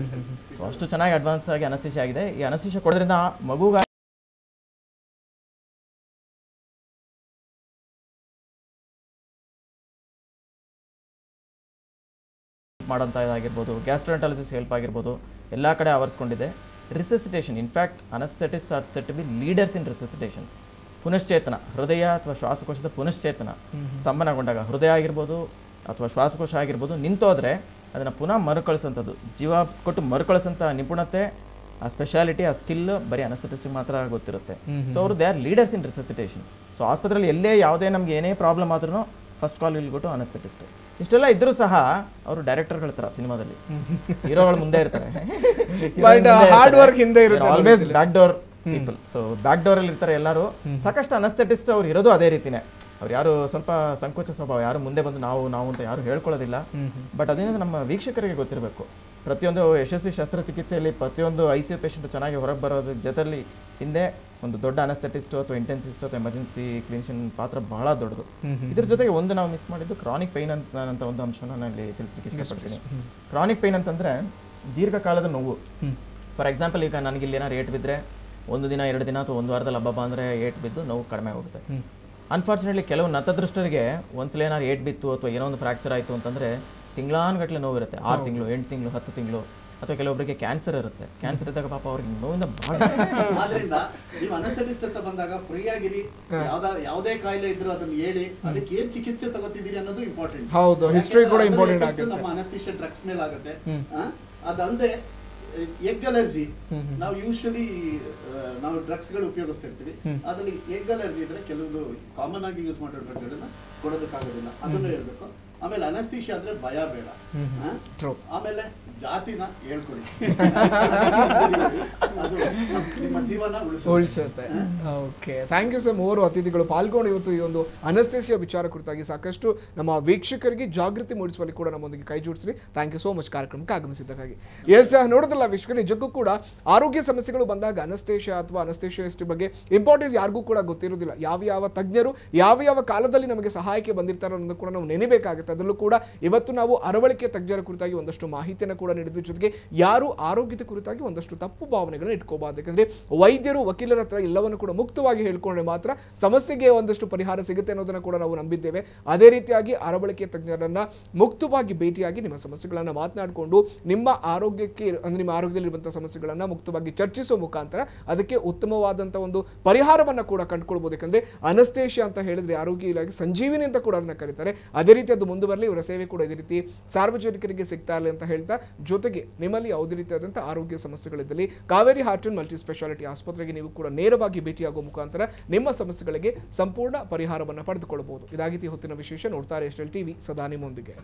ಸೊ ಅಷ್ಟು ಚೆನ್ನಾಗಿ ಅಡ್ವಾನ್ಸ್ ಆಗಿ ಅನಸ್ಥೀಶಿಯಾ ಆಗಿದೆ. ಈ ಅನಸ್ಥೀಶಿಯಾ ಕೊಡೋದ್ರಿಂದ ಮಗುಗೆ ಮಾಡೋಂಥದ್ದಾಗಿರ್ಬೋದು, ಗ್ಯಾಸ್ಟ್ರೋಎಂಟರಾಲಜಿಸ್ಟ್ ಹೆಲ್ಪ್ ಆಗಿರ್ಬೋದು, ಎಲ್ಲ ಕಡೆ ಆವರಿಸ್ಕೊಂಡಿದೆ. Resuscitation, in fact anaesthetist are set to be leaders in resuscitation. ಪುನಶ್ಚೇತನ, ಹೃದಯ ಅಥವಾ ಶ್ವಾಸಕೋಶದ ಪುನಶ್ಚೇತನ ಸ್ತಂಭನಗೊಂಡಾಗ, ಹೃದಯ ಆಗಿರ್ಬೋದು ಅಥವಾ ಶ್ವಾಸಕೋಶ ಆಗಿರ್ಬೋದು ನಿಂತೋದ್ರೆ ಅದನ್ನು ಪುನಃ ಮರುಕಳಿಸೋಂಥದ್ದು, ಜೀವ ಕೊಟ್ಟು ಮರುಕಳಿಸೋಂಥ ನಿಪುಣತೆ, ಆ ಸ್ಪೆಷಾಲಿಟಿ, ಆ ಸ್ಕಿಲ್ ಬರೀ ಅನಸ್ಥೆಟಿಸ್ಟಿಗೆ ಮಾತ್ರ ಗೊತ್ತಿರುತ್ತೆ. ಸೊ ಅವರು they are leaders in resuscitation. So ಆಸ್ಪತ್ರೆಯಲ್ಲಿ ಎಲ್ಲೇ ಯಾವುದೇ ನಮ್ಗೆ ಏನೇ ಪ್ರಾಬ್ಲಮ್ ಆದ್ರೂ ಫಸ್ಟ್ ಕಾಲ್ ಇಲ್ಬಿಟ್ಟು ಅನಸ್ಥೆಟಿಸ್ಟ್. ಇಷ್ಟೆಲ್ಲ ಇದ್ರೂ ಸಹ ಅವರು ಡೈರೆಕ್ಟರ್ಗಳ ಥರ ಸಿನಿಮಾದಲ್ಲಿ ಹೀರೋಗಳು ಮುಂದೆ ಇರ್ತಾರೆ, always back door people. So back door ಅಲ್ಲಿ ಇರ್ತಾರೆ ಎಲ್ಲರೂ. ಸಾಕಷ್ಟು ಅನಸ್ಥೆಟಿಸ್ಟ್ ಅವ್ರು ಇರೋದು ಅದೇ ರೀತಿನೇ. ಅವ್ರು ಯಾರು ಸ್ವಲ್ಪ ಸಂಕೋಚ ಸ್ವಭಾವ, ಯಾರು ಮುಂದೆ ಬಂದು ನಾವು ಅಂತ ಯಾರು ಹೇಳ್ಕೊಳ್ಳೋದಿಲ್ಲ. ಬಟ್ ಅದೇನೋ ನಮ್ಮ ವೀಕ್ಷಕರಿಗೆ ಗೊತ್ತಿರಬೇಕು, ಪ್ರತಿಯೊಂದು ಯಶಸ್ವಿ ಶಸ್ತ್ರಚಿಕಿತ್ಸೆಯಲ್ಲಿ ಪ್ರತಿಯೊಂದು ICU ಪೇಷಂಟ್ ಚೆನ್ನಾಗಿ ಹೊರಗೆ ಬರೋದ್ರ ಜೊತೆಲಿ ಹಿಂದೆ ಒಂದು ದೊಡ್ಡ ಅನಸ್ಥೆಟಿಸ್ಟ್ ಅಥವಾ ಇಂಟೆನ್ಸಿವಿಸ್ಟ್ ಅಥವಾ ಎಮರ್ಜೆನ್ಸಿ ಕ್ಲಿನಿಷಿಯನ್ ಪಾತ್ರ ಬಹಳ ದೊಡ್ಡದು. ಇದ್ರ ಜೊತೆಗೆ ಒಂದು ನಾವು ಮಿಸ್ ಮಾಡಿದ್ದು ಕ್ರಾನಿಕ್ ಪೈನ್ ಅಂತ ಒಂದು ಅಂಶನ ನಾನು ಇಲ್ಲಿ ತಿಳಿಸ್ಲಿಕ್ಕೆ ಇಷ್ಟಪಡ್ತೀನಿ. ಕ್ರಾನಿಕ್ ಪೈನ್ ಅಂತಂದ್ರೆ ದೀರ್ಘಕಾಲದ ನೋವು. ಫಾರ್ ಎಕ್ಸಾಂಪಲ್, ಈಗ ನನಗೆ ಇಲ್ಲಿ ಏನಾರು ಏಟ್ ಬಿದ್ದರೆ 1 ದಿನ 2 ದಿನ ಅಥವಾ 1 ವಾರದಲ್ಲಿ ಹಬ್ಬ ಅಂದರೆ ಏಟ್ ಬಿದ್ದು ನೋವು ಕಡಿಮೆ ಹೋಗುತ್ತೆ. ಅನ್ಫಾರ್ಚುನೇಟ್ಲಿ ಕೆಲವು ನತದೃಷ್ಟರಿಗೆ ಒಂದ್ಸಲ ಏನಾರು ಏಟ್ ಬಿತ್ತು ಅಥವಾ ಏನೋ ಒಂದು ಫ್ರಾಕ್ಚರ್ ಆಯಿತು ಅಂತಂದರೆ ತಿಂಗಳಾನುಗಟ್ಟಲೆ ನೋವು ಇರುತ್ತೆ. 6 ತಿಂಗಳು, 8 ತಿಂಗಳು, 10 ತಿಂಗಳು. ಅಥವಾ ಕೆಲವೊಬ್ಬರಿಗೆ ಕ್ಯಾನ್ಸರ್ ಇರುತ್ತೆ. ಕ್ಯಾನ್ಸರ್ ಇದ್ದಾಗ ಪಾಪ ಅವ್ರಿಗೆ ನೋವಿಂದ ಬಹಳ. ಆದ್ರಿಂದ ನೀವು ಅನಸ್ಥೆಟಿಸ್ಟ್ ಅಂತ ಬಂದಾಗ ಫ್ರೀ ಆಗಿರಿ, ಯಾವುದೇ ಕಾಯಿಲೆ ಇದ್ರೂ ಅದನ್ನ ಹೇಳಿ, ಅದಕ್ಕೆ ಏನ್ ಚಿಕಿತ್ಸೆ ತಗೋತಿದ್ದೀರಿ ಅನ್ನೋದು ಇಂಪಾರ್ಟೆಂಟ್. ಹೌದು, ಹಿಸ್ಟರಿ ಕೂಡ ಇಂಪಾರ್ಟೆಂಟ್ ಆಗುತ್ತೆ. ನಮ್ಮ ಅನಸ್ಥಿಷಿಯಾ ಡ್ರಗ್ಸ್ ಮೇಲೆ ಆಗುತ್ತೆ. ಅದಲ್ಲದೆ ಎಗ್ ಅಲರ್ಜಿ ನಾವು ಯೂಶಲಿ ನಾವು ಡ್ರಗ್ಸ್ಗಳು ಉಪಯೋಗಿಸ್ತಿರ್ತೀವಿ, ಅದರಲ್ಲಿ ಎಗ್ ಅಲರ್ಜಿ ಇದ್ರೆ ಕೆಲವೊಂದು ಕಾಮನ್ ಆಗಿ ಯೂಸ್ ಮಾಡೋ ಡ್ರಗ್ಗಳನ್ನ ಕೊಡೋದಕ್ಕಾಗೋದಿಲ್ಲ, ಅದನ್ನು ಹೇಳ್ಬೇಕು. ಆಮೇಲೆ ಅನಸ್ತೇಶಿಯಾ ಅಂದ್ರೆ ಭಯ ಬೇಡ. ಆಮೇಲೆ ಜಾತಿನ ಹೇಳ್ಕೊಳ್ಳಿ, ಅದು ನಿಮ್ಮ ಜೀವನ ಉಳಿಸುತ್ತೆ. Okay, thank you sir. ಮೂವರು ಅತಿಥಿಗಳು ಪಾಲ್ಗೊಂಡು ಇವತ್ತು ಈ ಒಂದು ಅನಸ್ತೇಶಿಯಾ ವಿಚಾರ ಕುರಿತಾಗಿ ಸಾಕಷ್ಟು ನಮ್ಮ ವೀಕ್ಷಕರಿಗೆ ಜಾಗೃತಿ ಮೂಡಿಸುವಲ್ಲಿ ಕೂಡ ನಮ್ಮೊಂದಿಗೆ ಕೈ ಜೋಡಿಸ್ರಿ. ಥ್ಯಾಂಕ್ ಯು ಸೋ ಮಚ್ ಕಾರ್ಯಕ್ರಮಕ್ಕೆ ಆಗಮಿಸಿದ್ದಕ್ಕಾಗಿ. ಎಸ್, ನೋಡೋದಲ್ಲ ವೀಕ್ಷಕ, ನಿಜಕ್ಕೂ ಕೂಡ ಆರೋಗ್ಯ ಸಮಸ್ಯೆಗಳು ಬಂದಾಗ ಅನಸ್ತೇಶಿಯಾ ಅಥವಾ ಅನಸ್ತೇಶಿಯಾಸ್ಟ್ ಬಗ್ಗೆ ಇಂಪಾರ್ಟೆಂಟ್ ಯಾರಿಗೂ ಕೂಡ ಗೊತ್ತಿರೋದಿಲ್ಲ. ಯಾವ ತಜ್ಞರು ಯಾವ ಕಾಲದಲ್ಲಿ ನಮಗೆ ಸಹಾಯಕ್ಕೆ ಬಂದಿರ್ತಾರೋ ಅನ್ನೋದು ಕೂಡ ನಾವು ನೆನೆಬೇಕಾಗುತ್ತೆ. ಅದರಲ್ಲೂ ಕೂಡ ಇವತ್ತು ನಾವು ಅರವಳಿಕೆ ತಜ್ಞರ ಕುರಿತಾಗಿ ಒಂದಷ್ಟು ಮಾಹಿತಿಯನ್ನು ಕೂಡ ನೀಡಿದ್ವಿ. ಜೊತೆಗೆ ಯಾರು ಆರೋಗ್ಯದ ಕುರಿತಾಗಿ ಒಂದಷ್ಟು ತಪ್ಪು ಭಾವನೆಗಳನ್ನ ಇಟ್ಕೋಬಾರ್ದು. ಯಾಕಂದ್ರೆ ವೈದ್ಯರು ವಕೀಲರ ಹತ್ರ ಎಲ್ಲವನ್ನು ಕೂಡ ಮುಕ್ತವಾಗಿ ಹೇಳ್ಕೊಂಡ್ರೆ ಮಾತ್ರ ಸಮಸ್ಯೆಗೆ ಒಂದಷ್ಟು ಪರಿಹಾರ ಸಿಗುತ್ತೆ ಅನ್ನೋದನ್ನ ಕೂಡ ನಾವು ನಂಬಿದ್ದೇವೆ. ಅದೇ ರೀತಿಯಾಗಿ ಅರವಳಿಕೆ ತಜ್ಞರನ್ನ ಮುಕ್ತವಾಗಿ ಭೇಟಿಯಾಗಿ ನಿಮ್ಮ ಸಮಸ್ಯೆಗಳನ್ನ ಮಾತನಾಡಿಕೊಂಡು ನಿಮ್ಮ ಆರೋಗ್ಯಕ್ಕೆ ಅಂದ್ರೆ ನಿಮ್ಮ ಆರೋಗ್ಯದಲ್ಲಿರುವಂತಹ ಸಮಸ್ಯೆಗಳನ್ನ ಮುಕ್ತವಾಗಿ ಚರ್ಚಿಸುವ ಮುಖಾಂತರ ಅದಕ್ಕೆ ಉತ್ತಮವಾದಂತಹ ಒಂದು ಪರಿಹಾರವನ್ನ ಕೂಡ ಕಂಡುಕೊಳ್ಬಹುದು. ಯಾಕಂದ್ರೆ ಅನಸ್ತೇಶಿಯಾ ಅಂತ ಹೇಳಿದ್ರೆ ಆರೋಗ್ಯ ಇಲಾಖೆ ಸಂಜೀವಿನಿ ಅಂತ ಕೂಡ ಅದನ್ನ ಕರೀತಾರೆ. ಅದೇ ರೀತಿ ಅದು ಮುಂದುವರಲಿ, ಇವರ ಸೇವೆ ಕೂಡ ಇದೇ ರೀತಿ ಸಾರ್ವಜನಿಕರಿಗೆ ಸಿಗ್ತಾ ಇರಲಿ ಅಂತ ಹೇಳ್ತಾ, ಜೊತೆಗೆ ನಿಮ್ಮಲ್ಲಿ ಯಾವುದೇ ರೀತಿಯಾದಂತಹ ಆರೋಗ್ಯ ಸಮಸ್ಯೆಗಳಿದ್ದಲ್ಲಿ Kaveri heart and multi speciality ಆಸ್ಪತ್ರೆಗೆ ನೀವು ಕೂಡ ನೇರವಾಗಿ ಭೇಟಿಯಾಗುವ ಮುಖಾಂತರ ನಿಮ್ಮ ಸಮಸ್ಯೆಗಳಿಗೆ ಸಂಪೂರ್ಣ ಪರಿಹಾರವನ್ನು ಪಡೆದುಕೊಳ್ಳಬಹುದು. ಇದಾಗಿತ್ತು ಹೊತ್ತಿನ ವಿಶೇಷ. ನೋಡ್ತಾರೆ ಎಸ್ಟೆಲ್ ಟಿವಿ, ಸದಾ ನಿಮ್ಮೊಂದಿಗೆ.